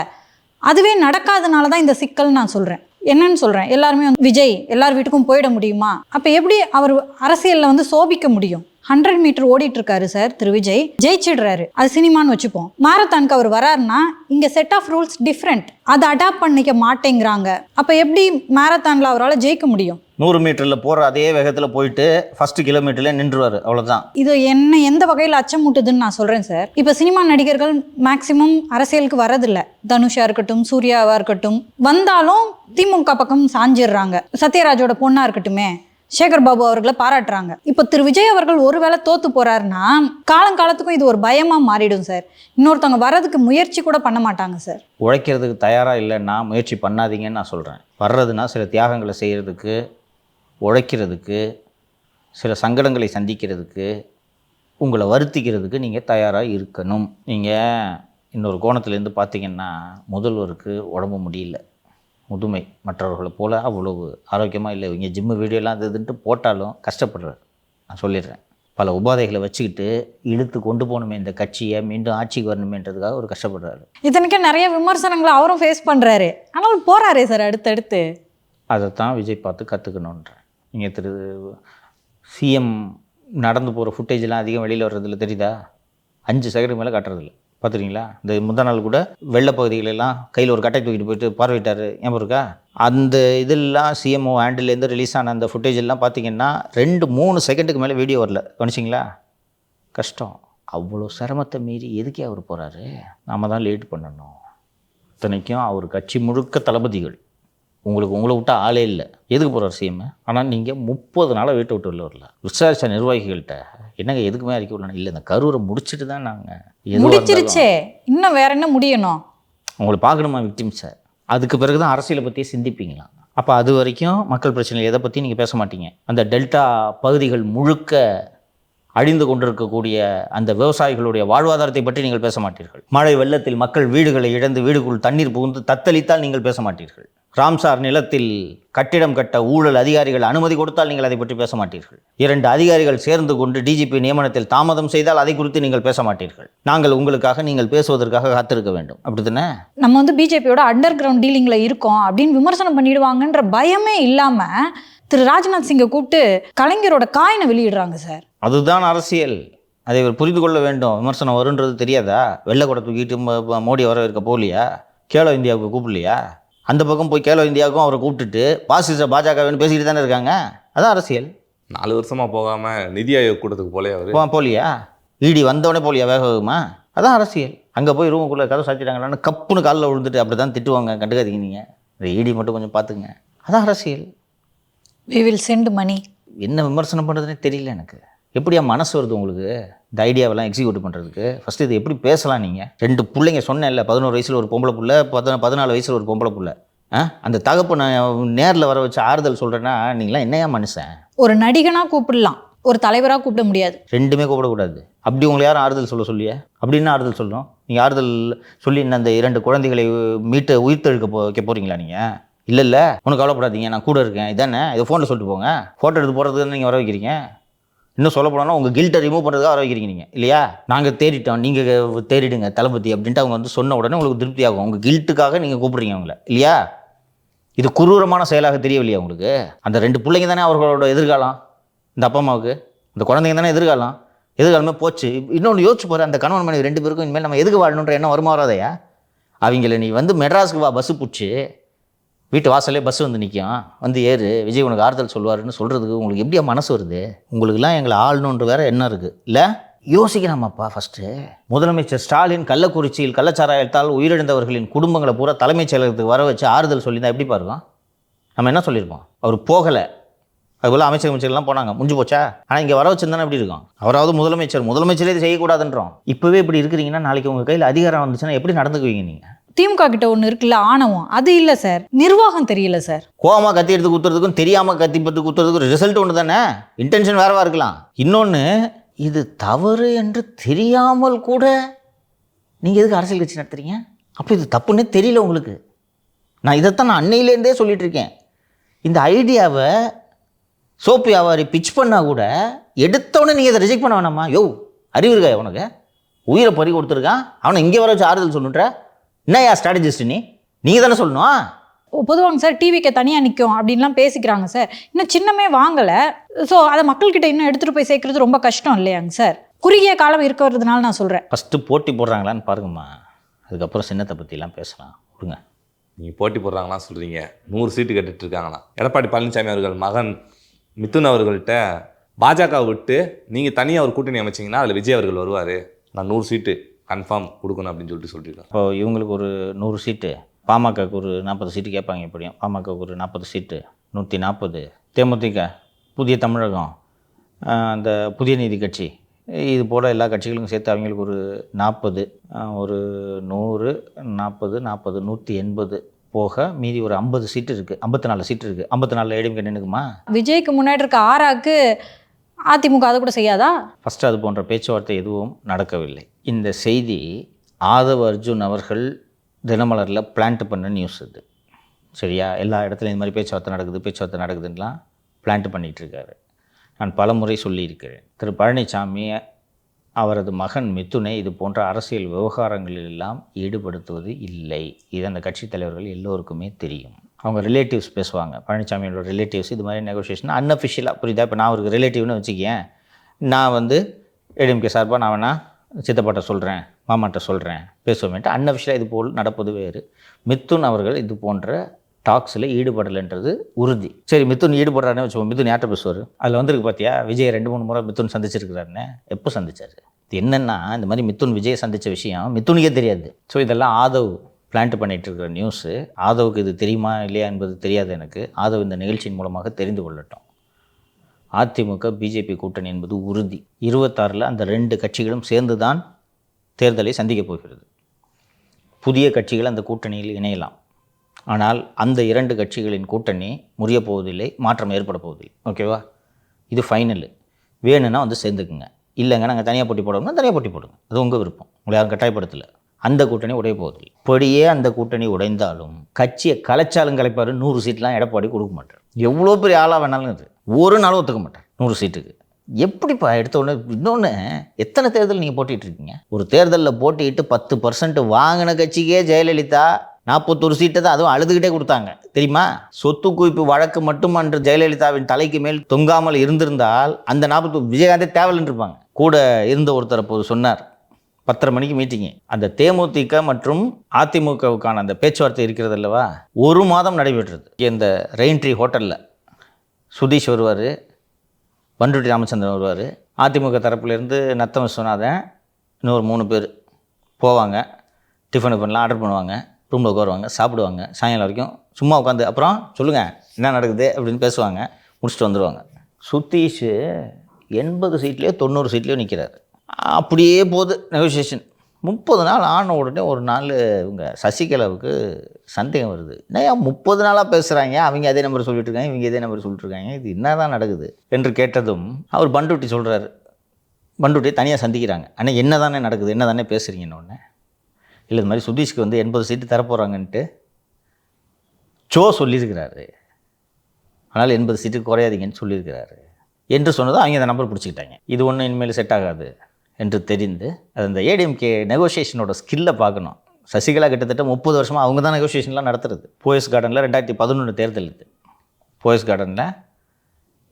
அதுவே நடக்காதனால தான் இந்த சிக்கல் நான் சொல்கிறேன். என்னன்னு சொல்கிறேன், எல்லாருமே விஜய் எல்லார் வீட்டுக்கும் போயிட முடியுமா? அப்போ எப்படி அவர் அரசியலில் வந்து சோபிக்க முடியும்? 100 மீட்டர் ஓடிட்டு இருக்காரு சார் திரு விஜய், ஜெயிச்சிடுறாரு. அது சினிமான்னு வச்சுப்போம். மாரத்தானுக்கு அவர் வராருன்னா இங்கே செட் ஆஃப் ரூல்ஸ் டிஃப்ரெண்ட், அதை அடாப்ட் பண்ணிக்க மாட்டேங்கிறாங்க. அப்போ எப்படி மாரத்தானில் அவரால் ஜெயிக்க முடியும்? 100 மீட்டரில் போகிற அதே வேகத்தில் போயிட்டு ஃபஸ்ட்டு கிலோமீட்டரில் நின்றுவார், அவ்வளோதான். இது என்ன எந்த வகையில் அச்சமூட்டுதுன்னு நான் சொல்கிறேன் சார். இப்போ சினிமா நடிகர்கள் மேக்சிமம் அரசியலுக்கு வரதில்லை. தனுஷா இருக்கட்டும், சூர்யாவாக இருக்கட்டும், வந்தாலும் திமுக பக்கம் சாஞ்சிடுறாங்க. சத்யராஜோட பொண்ணாக இருக்கட்டுமே, சேகர் பாபு அவர்களை பாராட்டுறாங்க. இப்போ திரு விஜய் அவர்கள் ஒருவேளை தோத்து போறாருன்னா காலங்காலத்துக்கும் இது ஒரு பயமா மாறிடும் சார். இன்னொருத்தவங்க வர்றதுக்கு முயற்சி கூட பண்ண மாட்டாங்க சார். உழைக்கிறதுக்கு தயாராக இல்லைன்னா முயற்சி பண்ணாதீங்கன்னு நான் சொல்கிறேன். வர்றதுன்னா சில தியாகங்களை செய்கிறதுக்கு, உழைக்கிறதுக்கு, சில சங்கடங்களை சந்திக்கிறதுக்கு, உங்களை வருத்திக்கிறதுக்கு நீங்கள் தயாராக இருக்கணும். நீங்கள் இன்னொரு கோணத்துலேருந்து பார்த்தீங்கன்னா முதல்வருக்கு உடம்பு முடியல, முதுமை, மற்றவர்களை போல் அவ்வளவு ஆரோக்கியமாக இல்லை. இங்கே ஜிம்மு வீடியோலாம் இதுன்ட்டு போட்டாலும் கஷ்டப்படுறாரு. நான் சொல்லிடுறேன். பல உபாதைகளை வச்சுக்கிட்டு இழுத்து கொண்டு போகணுமே இந்த கட்சியை, மீண்டும் ஆட்சிக்கு வரணுமேன்றதுக்காக ஒரு கஷ்டப்படுறாரு. இத்தனைக்கே நிறைய விமர்சனங்களை அவரும் ஃபேஸ் பண்ணுறாரு, ஆனாலும் போகிறாரே சார் அடுத்தடுத்து. அதைத்தான் விஜய் பார்த்து கற்றுக்கணுன்றேன். நீங்கள் திரு சிஎம் நடந்து போகிற ஃபுட்டேஜெலாம் அதிகம் வெளியில் வர்றதில்ல, தெரியுதா? 5 செகண்ட் மேலே காட்டுறதில்ல, பார்த்துருக்கீங்களா? இந்த முந்தா நாள் கூட வெள்ள பகுதிகளெல்லாம் கையில் ஒரு கட்டை தூக்கிட்டு போயிட்டு பார்வையிட்டார், ஞாபகம் இருக்கா? அந்த இதெல்லாம் சிஎம்ஓ ஹேண்டிலேருந்து ரிலீஸ் ஆன அந்த ஃபுட்டேஜ் எல்லாம் பார்த்தீங்கன்னா 2-3 செகண்டுக்கு மேலே வீடியோ வரல, கவனிச்சிங்களா? கஷ்டம். அவ்வளோ சிரமத்தை மீறி எதுக்கே அவர் போகிறாரு? நாம் தான் லேட் பண்ணணும். இத்தனைக்கும் அவர் கட்சி முழுக்க தளபதிகள். உங்களை விட்டால் ஆளே இல்லை. எதுக்கு போகிறார் சிஎம்? ஆனால் நீங்கள் 30 நாளாக வீட்டை விட்டு வெளில வரல. விசாரிச்ச நிர்வாகிகள்கிட்ட என்னங்க எதுக்குமே அறிக்கை விடணும்? இல்லை, இந்த கரூரை முடிச்சுட்டு தான் நாங்கள் முடிச்சிருச்சே, இன்னும் வேற என்ன முடியணும்? உங்களை பார்க்கணுமா விக்டிம்ஸை? அதுக்கு பிறகு தான் அரசியலை பற்றியே சிந்திப்பீங்களா? அப்போ அது வரைக்கும் மக்கள் பிரச்சனை எதை பற்றி நீங்கள் பேச மாட்டீங்க. அந்த டெல்டா பகுதிகள் முழுக்க அழிந்து கொண்டிருக்கக்கூடிய அந்த விவசாயிகளுடைய வாழ்வாதாரத்தை பற்றி நீங்கள் பேச மாட்டீர்கள். மழை வெள்ளத்தில் மக்கள் வீடுகளை இழந்து வீடுக்குள் தண்ணீர் புகுந்து தத்தளித்தால் நீங்கள் பேச மாட்டீர்கள். ராம்சார் நிலத்தில் கட்டிடம் கட்ட ஊழல் அதிகாரிகள் அனுமதி கொடுத்தால் நீங்கள் அதை பற்றி பேச மாட்டீர்கள். 2 அதிகாரிகள் சேர்ந்து கொண்டு டிஜிபி நியமனத்தில் தாமதம் செய்தால் அதை குறித்து நீங்கள் பேச மாட்டீர்கள். நாங்கள் உங்களுக்காக, நீங்கள் பேசுவதற்காக காத்திருக்க வேண்டும். அப்படி தானே? நம்ம வந்து பிஜேபியோட அண்டர் கிரவுண்ட் டீலிங்கில் இருக்கோம் அப்படின்னு விமர்சனம் பண்ணிடுவாங்கன்ற பயமே இல்லாமல் திரு ராஜ்நாத் சிங்கை கூப்பிட்டு கலைஞரோட காயினை வெளியிடுறாங்க சார். அதுதான் அரசியல். அதை இவர் புரிந்து கொள்ள வேண்டும். விமர்சனம் வருன்றது தெரியாதா? வெள்ளை கூட தூக்கிட்டு மோடி வரவேற்க போகலையா? கேலோ இந்தியாவுக்கு கூப்பிடலையா? அந்த பக்கம் போய் கேலோ இந்தியாவுக்கும் அவரை கூப்பிட்டுட்டு பாசிச பாஜகவேன்னு பேசிக்கிட்டு தானே இருக்காங்க. அதான் அரசியல். 4 வருஷமாக போகாமல் நிதி ஆயோக் கூட்டத்துக்கு போலே அவர் போலியா? இடி வந்தவொடனே போலியா வேகமா? அதான் அரசியல். அங்கே போய் ரூமுக்குள்ளே கதை சாத்திட்டாங்களான்னு கப்புன்னு காலில் விழுந்துட்டு அப்படி தான் திட்டுவாங்க. கண்டுக்காதீங்க நீங்கள். இந்த இடி மட்டும் கொஞ்சம் பார்த்துங்க. அதான் அரசியல். we will send money. என்ன விமர்சனம் பண்ணுறதுனே தெரியல எனக்கு. எப்படியா மனசு வருது உங்களுக்கு இந்த ஐடியாவெல்லாம் எக்ஸிக்யூட் பண்ணுறதுக்கு? ஃபஸ்ட்டு இது எப்படி பேசலாம் நீங்கள்? 2 பிள்ளைங்க சொன்னேன்ல, 11 வயசில் ஒரு பொம்பளை புள்ள, 14 வயசில் ஒரு பொம்பளை புள்ள. அந்த தகப்பை நான் நேரில் வர வச்சு ஆறுதல் சொல்கிறேன்னா நீங்களாம் என்னையா மனுஷன்? ஒரு நடிகனாக கூப்பிடலாம், ஒரு தலைவராக கூப்பிட முடியாது. 2மே கூப்பிடக்கூடாது. அப்படி உங்களை யாரும் ஆறுதல் சொல்லியே? அப்படின்னு ஆறுதல் சொல்லணும். நீங்கள் ஆறுதல் சொல்லி இந்த 2 குழந்தைகளை மீட்டு உயிர்த்தெழுக்க வைக்க போகிறீங்களா நீங்கள்? இல்லை ஒன்றும் கவலைப்படாதீங்க, நான் கூட இருக்கேன், இதானே இதை ஃபோனில் சொல்லிட்டு போங்க. ஃபோட்டோ எடுத்து போகிறதுக்கு நீங்கள் வர வைக்கிறீங்க. இன்னும் சொல்ல போனோம்னா உங்கள் கில்ட்டை ரிமூவ் பண்ணுறதுக்காக வர வைக்கிறீங்க நீங்கள், இல்லையா? நாங்கள் தேடிட்டோம், நீங்கள் தேடிடுங்க தளபதி அப்படின்ட்டு அவங்க வந்து சொன்ன உடனே உங்களுக்கு திருப்தி ஆகும். உங்கள் கில்ட்டுக்காக நீங்கள் கூப்பிட்றீங்க அவங்கள, இல்லையா? இது குரூரமான செயலாக தெரியவில்லையா உங்களுக்கு? அந்த 2 பிள்ளைங்க தானே அவர்களோட எதிர்காலம். இந்த அப்பா அம்மாவுக்கு இந்த குழந்தைங்க தானே எதிர்காலமே போச்சு. இன்னொன்று யோசிச்சு போகிற, அந்த கணவன் மனைவி 2 பேருக்கும் இனிமேல் நம்ம எதுக்கு வாழணுன்ற எண்ணம் வருமா வராதையா? அவங்கள நீ வந்து மெட்ராஸுக்கு வா, பஸ்ஸு பிடிச்சி வீட்டு வாசலே பஸ் வந்து நிற்கும், வந்து ஏறு, விஜய் உனக்கு ஆறுதல் சொல்வாருன்னு சொல்கிறதுக்கு உங்களுக்கு எப்படியா மனசு வருது? உங்களுக்குலாம் எங்களை ஆளணுன்ற வேறு என்ன இருக்குது? இல்லை யோசிக்கலாமாப்பா? ஃபஸ்ட்டு முதலமைச்சர் ஸ்டாலின் கள்ளக்குறிச்சியில் கள்ளச்சாராயத்தால் உயிரிழந்தவர்களின் குடும்பங்களை பூரா தலைமைச் செயலகத்துக்கு வர வச்சு ஆறுதல் சொல்லி தான் எப்படி பாருங்க? நம்ம என்ன சொல்லியிருப்போம்? அவர் போகலை, அதுபோல் அமைச்சர்கள்லாம் போனாங்க, முடிஞ்சு போச்சா? ஆனால் இங்கே வர வச்சுருந்தானே எப்படி இருக்கும்? அவராவது முதலமைச்சரே இது செய்யக்கூடாதுன்றோம். இப்போவே இப்படி இருக்கிறீங்கன்னா நாளைக்கு உங்கள் கையில் அதிகாரம் வந்துச்சுன்னா எப்படி நடந்துக்குவீங்க நீங்கள்? திமுக கிட்ட ஒன்று இருக்குல்ல, ஆணவம். அது இல்லை சார், நிர்வாகம் தெரியல சார். கோவமாக கத்தி எடுத்து குத்துறதுக்கும் தெரியாமல் கத்தி பத்து குத்துறதுக்கும் ரிசல்ட் ஒன்று தானே, இன்டென்ஷன் வேறவா இருக்கலாம். இன்னொன்று, இது தவறு என்று தெரியாமல் கூட நீங்கள் எதுக்கு அரசியல் கட்சி நடத்துறீங்க? அப்போ இது தப்புன்னே தெரியல உங்களுக்கு. நான் இதைத்தான் நான் அன்னையிலேருந்தே சொல்லிட்டு இருக்கேன். இந்த ஐடியாவை சோப்பு வியாபாரி பிச் பண்ணால் கூட எடுத்தவொடனே நீங்கள் இதை ரிஜெக்ட் பண்ண வேணாமா? யோ, அறிவு இருக்கா உனக்கு? உயிரை பறி கொடுத்துருக்கான், அவனை இங்கே வர வச்சு ஆறுதல் சொல்லுன்ற என்னையா ஸ்ட்ராட்டஜிஸ்ட்? நீங்கள் தானே சொல்லணும். பொதுவாங்க சார், டிவிக்கு தனியாக நிற்கும் அப்படின்லாம் பேசிக்கிறாங்க சார். இன்னும் சின்னமே வாங்கலை. ஸோ அதை மக்கள்கிட்ட இன்னும் எடுத்துகிட்டு போய் சேர்க்கறது ரொம்ப கஷ்டம் இல்லையாங்க சார்? குறுகிய காலம் இருக்கிறதுனால நான் சொல்கிறேன். ஃபஸ்ட்டு போட்டி போடுறாங்களான்னு பாருங்கம்மா, அதுக்கப்புறம் சின்னத்தை பற்றிலாம் பேசலாம். விடுங்க. நீங்கள் போட்டி போடுறாங்களாம் சொல்கிறீங்க, 100 சீட்டு கட்டுட்டு இருக்காங்களாம். எடப்பாடி பழனிசாமி அவர்கள் மகன் மிதுன் அவர்கள்ட்ட பாஜக விட்டு நீங்கள் தனியாக ஒரு கூட்டணி அமைச்சிங்கன்னா அதில் விஜய் அவர்கள் வருவார், நான் 100 சீட்டு கன்ஃபார்ம் கொடுக்கணும் அப்படின்னு சொல்லியிருக்காங்க. இப்போ இவங்களுக்கு ஒரு 100 சீட்டு, பாமகக்கு ஒரு 40 சீட்டு கேட்பாங்க. எப்படியும் பாமகக்கு ஒரு 40 சீட்டு, 140. தேமுதிக, புதிய தமிழகம், அந்த புதிய நீதி கட்சி, இது போல் எல்லா கட்சிகளுக்கும் சேர்த்து அவங்களுக்கு ஒரு 40, ஒரு 100, 40, 180 போக மீதி ஒரு 50 சீட்டு இருக்குது. 54 சீட்டு இருக்குது. 54 ஏடிஎம்கே நின்றுக்குமா? விஜய்க்கு முன்னாடி இருக்க ஆராக்கு அதிமுக அதை கூட செய்யாதா? ஃபஸ்ட்டு அது போன்ற பேச்சுவார்த்தை எதுவும் நடக்கவில்லை. இந்த செய்தி ஆதவ் அர்ஜுன் அவர்கள் தினமலரில் பிளான்ட் பண்ண நியூஸ் இது, சரியா? எல்லா இடத்துலையும் இந்த மாதிரி பேச்சுவார்த்தை நடக்குதுன்னெலாம் பிளான்ட் பண்ணிகிட்ருக்காரு. நான் பல முறை சொல்லியிருக்கிறேன், திரு பழனிசாமி அவரது மகன் மிதுனை இது போன்ற அரசியல் விவகாரங்களிலெல்லாம் ஈடுபடுத்துவது இல்லை. இது அந்த கட்சித் தலைவர்கள் எல்லோருக்குமே தெரியும். அவங்க ரிலேட்டிவ்ஸ் பேசுவாங்க, பழனிசாமியோட ரிலேட்டிவ்ஸ் இது மாதிரி நெகோசியேஷன் அன்அஃபிஷியலாக, புரியுதா? இப்போ நான் ஒரு ரிலேட்டிவ்னு வச்சுக்கேன், நான் வந்து ஏடிஎம்கே சார்பாக நான் வேணா சித்தப்பாட்ட சொல்கிறேன், மாமாட்ட சொல்கிறேன், பேசுவோமேட்டு அன்அஃபிஷியலாக இது போல் நடப்பது வேறு. மிதுன் அவர்கள் இது போன்ற டாக்ஸில் ஈடுபடலைன்றது உறுதி. சரி, மிதுன் ஈடுபடுறாருன்னு வச்சுக்கோங்க, மிதுன் யார்கிட்ட பேசுவார்? அதில் வந்துருக்கு பார்த்தியா, விஜய் 2-3 முறை மிதுன் சந்திச்சிருக்கிறாருன்னு. எப்போ சந்திச்சார்? இது என்னென்னா, இந்த மாதிரி மிதுன் விஜய் சந்தித்த விஷயம் மிதுனுக்கே தெரியாது. ஸோ இதெல்லாம் ஆதவ் பிளான்ட் பண்ணிகிட்டு இருக்கிற நியூஸு. ஆதவுக்கு இது தெரியுமா இல்லையா என்பது தெரியாது எனக்கு. ஆதவ் இந்த நிகழ்ச்சியின் மூலமாக தெரிந்து கொள்ளட்டும். அதிமுக பிஜேபி கூட்டணி என்பது உறுதி. 26 அந்த 2 கட்சிகளும் சேர்ந்து தான் தேர்தலை சந்திக்கப் போகிறது. புதிய கட்சிகள் அந்த கூட்டணியில் இணையலாம். ஆனால் அந்த 2 கட்சிகளின் கூட்டணி முறியப் போவதில்லை, மாற்றம் ஏற்பட போவதில்லை. ஓகேவா? இது ஃபைனலு. வேணும்னா வந்து சேர்ந்துக்குங்க, இல்லைங்க நாங்கள் தனியாக போட்டி போடுவோம்னா தனியாக போட்டி போடுங்க, அது உங்கள் விருப்பம், உங்களை யாரும் கட்டாயப்படுத்தலை. அந்த கூட்டணி உடைய போவதில்லை. இப்படியே அந்த கூட்டணி உடைந்தாலும் கட்சியை கலைச்சாலும் கலைப்பார், 100 சீட்லாம் எடப்பாடி கொடுக்க மாட்டார். எவ்வளோ பெரிய ஆளாக வேணாலும் இது ஒரு நாளும் ஒத்துக்க மாட்டார் 100 சீட்டுக்கு. எப்படிப்பா எடுத்த உடனே? இன்னொன்று, எத்தனை தேர்தல் நீங்கள் போட்டிகிட்டு இருக்கீங்க? ஒரு தேர்தலில் போட்டிட்டு 10% வாங்கின கட்சிக்கே ஜெயலலிதா 41 சீட்டை தான், அதுவும் அழுதுகிட்டே கொடுத்தாங்க தெரியுமா? சொத்து குவிப்பு வழக்கு மட்டும் அன்று ஜெயலலிதாவின் தலைக்கு மேல் தொங்காமல் இருந்திருந்தால் அந்த 40 விஜயகாந்தே தேவையில்லைன்னு இருப்பாங்க. கூட இருந்த ஒருத்தர் அப்போது சொன்னார், 10:30 மணிக்கு மீட்டிங்கு, அந்த தேமுதிக மற்றும் அதிமுகவுக்கான அந்த பேச்சுவார்த்தை இருக்கிறது அல்லவா, 1 மாதம் நடைபெற்றது. இந்த ரெயின்ட்ரி ஹோட்டலில் சுதீஷ் வருவார், பண்ருட்டி ராமச்சந்திரன் வருவார், அதிமுக தரப்புலேருந்து நத்தம் விஸ்வநாதன், இன்னொரு 3 பேர் போவாங்க, டிஃபன் பண்ணலாம், ஆர்டர் பண்ணுவாங்க, ரூமில் உட்காருவாங்க, சாப்பிடுவாங்க, சாயங்காலம் வரைக்கும் சும்மா உட்காந்து அப்புறம் சொல்லுங்கள் என்ன நடக்குது அப்படின்னு பேசுவாங்க, முடிச்சுட்டு வந்துடுவாங்க. சுதீஷ் 80 சீட்லேயோ 90 சீட்லேயோ நிற்கிறாரு. அப்படியே போகுது நெகோசியேஷன். 30 நாள் ஆன உடனே ஒரு நாள் இவங்க சசிகலாவுக்கு சந்தேகம் வருது. என்னையா 30 நாளாக பேசுகிறாங்க, அவங்க அதே நம்பர் சொல்லிட்டு இருக்காங்க, இவங்க இதே நம்பர் சொல்லிட்டு இருக்காங்க, இது என்ன தான் நடக்குது என்று கேட்டதும் அவர் பண்டுட்டி சொல்கிறாரு. பண்டுட்டியை தனியாக சந்திக்கிறாங்க. ஆனால் என்ன தானே நடக்குது, என்ன தானே பேசுகிறீங்கன்னு ஒன்று. இல்லை இது மாதிரி சுதீஷ்க்கு வந்து 80 சீட்டு தரப்போகிறாங்கன்ட்டு சொல்லியிருக்கிறாரு, அதனால் 80 சீட்டுக்கு குறையாதீங்கன்னு சொல்லியிருக்கிறாரு என்று சொன்னதும் அவங்க அந்த நம்பர் பிடிச்சிக்கிட்டாங்க. இது ஒன்றும் இனிமேல் செட் ஆகாது என்று தெரிந்து அது அந்த ஏடிஎம்கே நெகோசியேஷனோட ஸ்கில்லை பார்க்கணும். சசிகலா கிட்டத்தட்ட 30 வருஷமாக அவங்க தான் நெகோசியேஷன்லாம் நடத்துறது. போயஸ் கார்டனில் 2011 தேர்தல் இது. போயஸ் கார்டனில்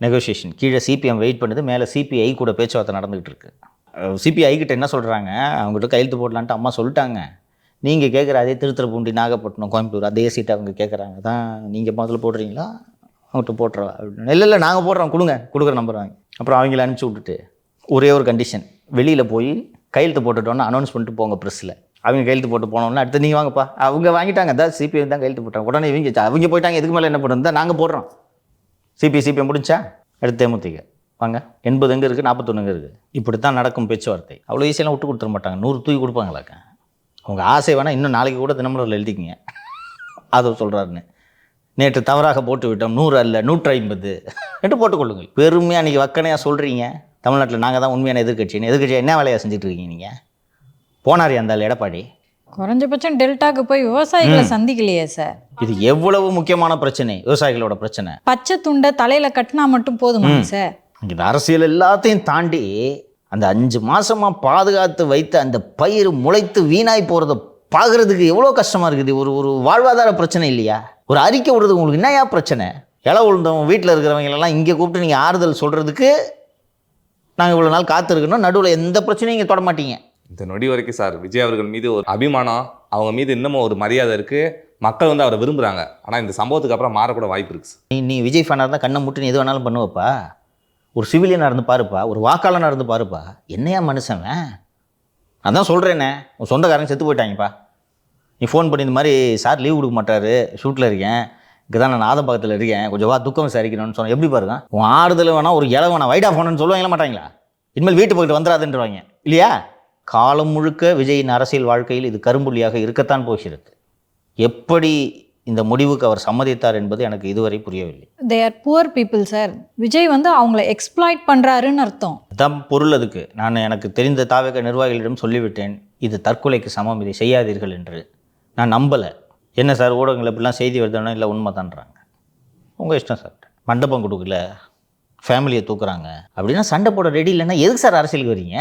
நெகோசியேஷன் கீழே சிபிஎம் வெயிட் பண்ணுது, மேலே சிபிஐ கூட பேச்சுவார்த்தை நடந்துகிட்டு இருக்கு. சிபிஐ கிட்ட என்ன சொல்கிறாங்க, அவங்ககிட்ட கையெழுத்து போடலான்ட்டு அம்மா சொல்லிட்டாங்க. நீங்கள் கேட்குற அதே திருத்துறைப்பூண்டி, நாகப்பட்டினம், கோயம்புத்தூர் அதே சீட்டை அவங்க கேட்குறாங்க தான், நீங்கள் முதல்ல போடுறீங்களா அவங்ககிட்ட போட்டுறவா அப்படின்னு. இல்லை நாங்கள் போடுறோம், கொடுக்குற நம்பர் வாங்கி. அப்புறம் அவங்கள அனுப்பிச்சி விட்டுட்டு ஒரே ஒரு கண்டிஷன், வெளியில் போய் கையெழுத்து போட்டுட்டோன்னு அனௌன்ஸ் பண்ணிட்டு போங்க ப்ரெஸ்ஸில். அவங்க கையெழுத்து போட்டு போனோன்னா அடுத்து நீங்கள் வாங்கப்பா. அவங்க வாங்கிட்டாங்க, அதான் சிபிஐ தான் கையெழுத்து போட்டாங்க. உடனே அவங்க போயிட்டாங்க, எதுக்கு மேலே என்ன பண்ணுறது, நாங்கள் போடுறோம். சிபிஐ முடிச்சா அடுத்து தேமுதிக வாங்க. 80 எங்கே இருக்குது, 41 எங்கே இருக்குது. இப்படி தான் நடக்கும் பேச்சுவார்த்தை. அவ்வளோ ஈஸியெல்லாம் விட்டு கொடுத்துட மாட்டாங்க. 100 தூக்கி கொடுப்பாங்களாக்க. அவங்க ஆசை வேணால் இன்னும் நாளைக்கு கூட தினமலரில் எழுதிக்கிங்க அதை சொல்கிறாருன்னு. நேற்று தவறாக போட்டு விட்டோம், 100 அல்ல 150 என்று போட்டுக்கொள்ளுங்கள். பெருமையாக அன்றைக்கி வக்கனையாக சொல்கிறீங்க, தமிழ்நாட்டில் நாங்கள் தான் உண்மையான எதிர்கட்சியாக என்ன வேலையாக செஞ்சுட்டு இருக்கீங்க நீங்கள்? போனார் அந்த எடப்பாடி. குறைஞ்சபட்சம் டெல்டாக்கு போய் விவசாயிகளை சந்திக்கலையே சார். இது எவ்வளவு முக்கியமான பிரச்சனை, விவசாயிகளோட பிரச்சனை. பச்சை துண்டை தலையில் கட்டினா மட்டும் போதுமா சார்? இந்த அரசியல் எல்லாத்தையும் தாண்டி அந்த 5 மாதமாக பாதுகாத்து வைத்து அந்த பயிர் முளைத்து வீணாய் போகிறத பார்க்குறதுக்கு எவ்வளோ கஷ்டமாக இருக்குது. ஒரு வாழ்வாதார பிரச்சனை இல்லையா? ஒரு அறிக்கை விடுறது உங்களுக்கு என்னையா பிரச்சனை? இலை உழுந்தவங்க வீட்டில் இருக்கிறவங்களெல்லாம் இங்கே கூப்பிட்டு நீங்கள் ஆறுதல் சொல்கிறதுக்கு நாங்கள் இவ்வளோ நாள் காத்திருக்கணும், நடுவில் எந்த பிரச்சனையும் இங்கே தொட மாட்டீங்க. இந்த நொடி வரைக்கும் சார் விஜய் அவர்கள் மீது ஒரு அபிமானம், அவங்க மீது இன்னமும் ஒரு மரியாதை இருக்குது. மக்கள் வந்து அவரை விரும்புகிறாங்க. ஆனால் இந்த சம்பவத்துக்கு அப்புறம் மாறக்கூட வாய்ப்பு இருக்குது சார். நீ விஜய் ஃபேனாக இருந்தால் கண்ணை முட்டு நீ எது வேணாலும் பண்ணுவப்பா. ஒரு சிவிலியனாக இருந்து பாருப்பா, ஒரு வாக்காளனாக இருந்து பாருப்பா. என்னையா மனுஷன்? அதான் சொல்கிறேனே, உன் சொந்தக்காரங்க செத்து போயிட்டாங்கப்பா. நீ ஃபோன் பண்ணி இந்த மாதிரி சார் லீவ் கொடுக்க மாட்டார், ஷூட்டில் இருக்கேன், இங்கே தான் நான் ஆதம்பக்கத்தில் இருக்கேன், கொஞ்சம் வா துக்கம் விசாரிக்கணும்னு சொன்னேன். எப்படி பாருங்க, உன் ஆறுதல் வேணா ஒரு இலை வேணா வைடா ஃபோனுன்னு சொல்லுவாங்களா மாட்டாங்களா? இனிமேல் வீட்டு போய்ட்டு வந்துடாதுன்றவாங்க இல்லையா? காலம் முழுக்க விஜயின் அரசியல் வாழ்க்கையில் இது கரும்புள்ளியாக இருக்கத்தான் போகிறது. எப்படி இந்த முடிவுக்கு அவர் சம்மதித்தார் என்பது எனக்கு இதுவரை புரியவில்லை. They are poor people sir. Vijay வந்து அவங்கள எக்ஸ்ப்ளாய்ட் பண்ணுறாருன்னு அர்த்தம். அதான் பொருள். அதுக்கு நான் எனக்கு தெரிந்த தாவக நிர்வாகிகளிடம் சொல்லிவிட்டேன், இது தற்கொலைக்கு சமம், இதை செய்யாதீர்கள் என்று. நான் நம்பலை. என்ன சார் ஊடகங்கள் இப்படிலாம் செய்தி வருதுன்னா இல்லை உண்மை தான்றாங்க. உங்கள் இஷ்டம் சார். மண்டபம் கொடுக்கல, ஃபேமிலியை தூக்குறாங்க அப்படின்னா சண்டை போட ரெடி இல்லைன்னா எதுக்கு சார் அரசியலுக்கு வரீங்க?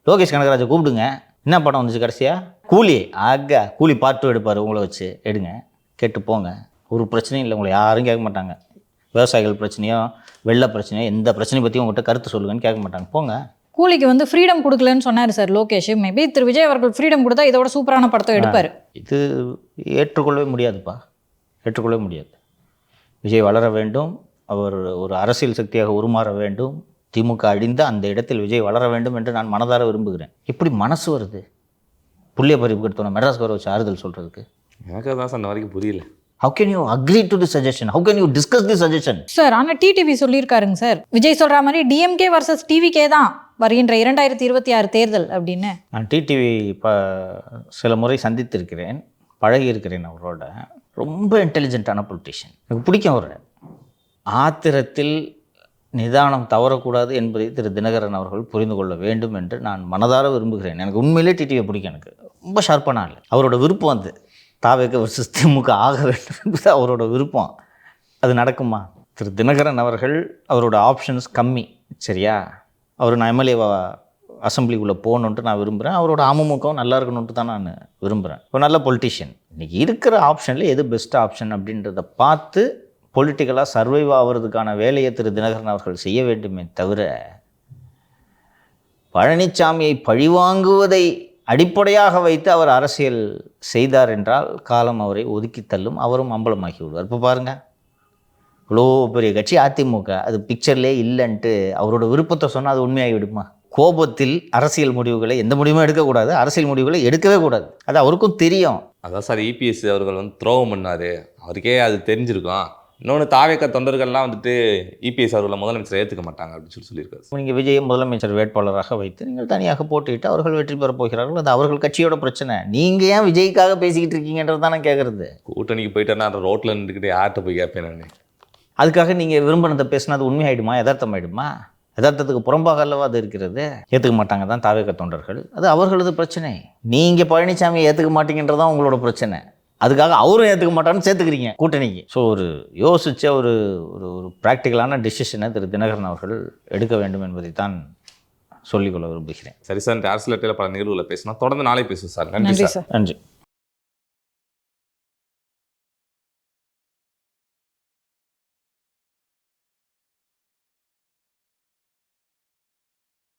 லோகேஷ் கனகராஜை கூப்பிடுங்க. என்ன படம் வந்துச்சு கடைசியாக? கூலி. கூலி பார்ட் 2 எடுப்பார், உங்களை வச்சு எடுங்க, கேட்டு போங்க. ஒரு பிரச்சனையும் இல்லை, உங்களை யாரும் கேட்க மாட்டாங்க. விவசாயிகள் பிரச்சனையோ வெள்ள பிரச்சனையோ எந்த பிரச்சனையை பற்றியும் உங்கள்கிட்ட கருத்து சொல்லுங்கன்னு கேட்க மாட்டாங்க. போங்க. கூலிக்கு வந்து ஃப்ரீடம் கொடுக்கலன்னு சொன்னார் சார் லோகேஷ். மேபி திரு விஜய் அவர்கள் ஃப்ரீடம் கொடுத்தா இதோட சூப்பரான படத்தை எடுப்பார். இது ஏற்றுக்கொள்ளவே முடியாதுப்பா, ஏற்றுக்கொள்ளவே முடியாது. விஜய் வளர வேண்டும், அவர் ஒரு அரசியல் சக்தியாக உருமாற வேண்டும், திமுக அழிந்த அந்த இடத்தில் விஜய் வளர வேண்டும் என்று நான் மனதார விரும்புகிறேன். எப்படி மனசு வருது புள்ளிய பறிப்பு எடுத்தோம் மெட்ராஸ்க்கு வர வச்சு ஆறுதல் சொல்கிறதுக்கு? எனக்கு தான் சார் இந்த வரைக்கும் புரியல. How can you agree to the suggestion? How can you discuss the suggestion? Sir ஆனால் டிடிவி சொல்லியிருக்காருங்க சார், விஜய் சொல்கிற மாதிரி டிஎம்கே வர்சஸ் டிவிகே தான் வருகின்ற 2026 தேர்தல் அப்படின்னு. நான் டிடிவி சில முறை சந்தித்திருக்கிறேன், பழகி இருக்கிறேன் அவரோட. ரொம்ப இன்டெலிஜென்ட்டான பொலிட்டிஷியன், எனக்கு பிடிக்கும் அவர். ஆத்திரத்தில் நிதானம் தவறக்கூடாது என்பதை திரு தினகரன் அவர்கள் புரிந்து கொள்ள வேண்டும் என்று நான் மனதார விரும்புகிறேன். எனக்கு உண்மையிலே டிடிவியை பிடிக்கும். எனக்கு ரொம்ப ஷார்ப்பான ஆள். அவரோட விருப்பம் வந்து தாவேக வர்சஸ் திமுக ஆக வேண்டும் என்பது அவரோட விருப்பம். அது நடக்குமா? திரு தினகரன் அவர்கள் அவரோட ஆப்ஷன்ஸ் கம்மி, சரியா? அவர் நான் எம்எல்ஏ அசம்பிளிக்குள்ளே போகணுன்ட்டு நான் விரும்புகிறேன். அவரோட அமமுகவும் நல்லா இருக்கணுன்ட்டு தான் நான் விரும்புகிறேன். ஒரு நல்ல பொலிட்டிஷியன். இன்றைக்கி இருக்கிற ஆப்ஷனில் எது பெஸ்ட் ஆப்ஷன் அப்படின்றத பார்த்து பொலிட்டிக்கலாக சர்வைவ் ஆகிறதுக்கான வேலையை திரு தினகரன் அவர்கள் செய்ய வேண்டுமே தவிர பழனிசாமியை பழிவாங்குவதை அடிப்படையாக வைத்து அவர் அரசியல் செய்தார் என்றால் காலம் அவரை ஒதுக்கி தள்ளும், அவரும் அம்பலமாகி விடுவார். இப்போ பாருங்கள், இவ்வளோ பெரிய கட்சி அதிமுக, அது பிக்சர்லேயே இல்லைன்ட்டு அவரோட விருப்பத்தை சொன்னால் அது உண்மையாகி விடுமா? கோபத்தில் அரசியல் முடிவுகளை எந்த முடிவுமே எடுக்கக்கூடாது, அரசியல் முடிவுகளை எடுக்கவே கூடாது. அது அவருக்கும் தெரியும். அதான் சார் இபிஎஸ் அவர்கள் வந்து துரோகம் பண்ணார், அவருக்கே அது தெரிஞ்சிருக்கும். இன்னொன்று தாவேக்க தொண்டர்கள்லாம் வந்துட்டு இபிஎஸ் அவர்களை முதலமைச்சரை ஏற்றுக்க மாட்டாங்க அப்படின்னு சொல்லியிருக்காரு. நீங்கள் விஜயை முதலமைச்சர் வேட்பாளராக வைத்து நீங்கள் தனியாக போட்டியிட்டு அவர்கள் வெற்றி பெறப் போகிறார்கள். அது அவர்கள் கட்சியோட பிரச்சனை. நீங்கள் ஏன் விஜய்க்காக பேசிக்கிட்டு இருக்கீங்கன்றது தான் நான் கேட்குறது. கூட்டணிக்கு போயிட்டேன்னா ரோட்டில் நின்றுக்கிட்டே யார்கிட்ட போய் கேட்பேன் நான். அதுக்காக நீங்கள் விரும்பினதை பேசினா அது உண்மையாயிடுமா, யதார்த்தமாயிடுமா? யதார்த்தத்துக்கு புறம்பாக அல்லவா அது இருக்கிறது. ஏற்றுக்க மாட்டாங்க தான் தாவேக்க தொண்டர்கள். அது அவர்களது பிரச்சனை. நீங்கள் பழனிசாமியை ஏற்றுக்க மாட்டீங்கன்றதான் உங்களோட பிரச்சனை. அதுக்காக அவரும் ஏற்றுக்க மாட்டான்னு சேர்த்துக்கிறீங்க கூட்டணிக்கு. ஸோ ஒரு யோசித்த ஒரு ஒரு ஒரு ப்ராக்டிக்கலான டிசிஷனை திரு தினகரன் அவர்கள் எடுக்க வேண்டும் என்பதைத்தான் சொல்லிக்கொள்ள விரும்புகிறேன். சரி சார், இந்த அரசியல் பல நிகழ்வுகளை பேசினா தொடர்ந்து நாளை பேசுவோம் சார். நன்றி நன்றி சார். சார். நன்றி.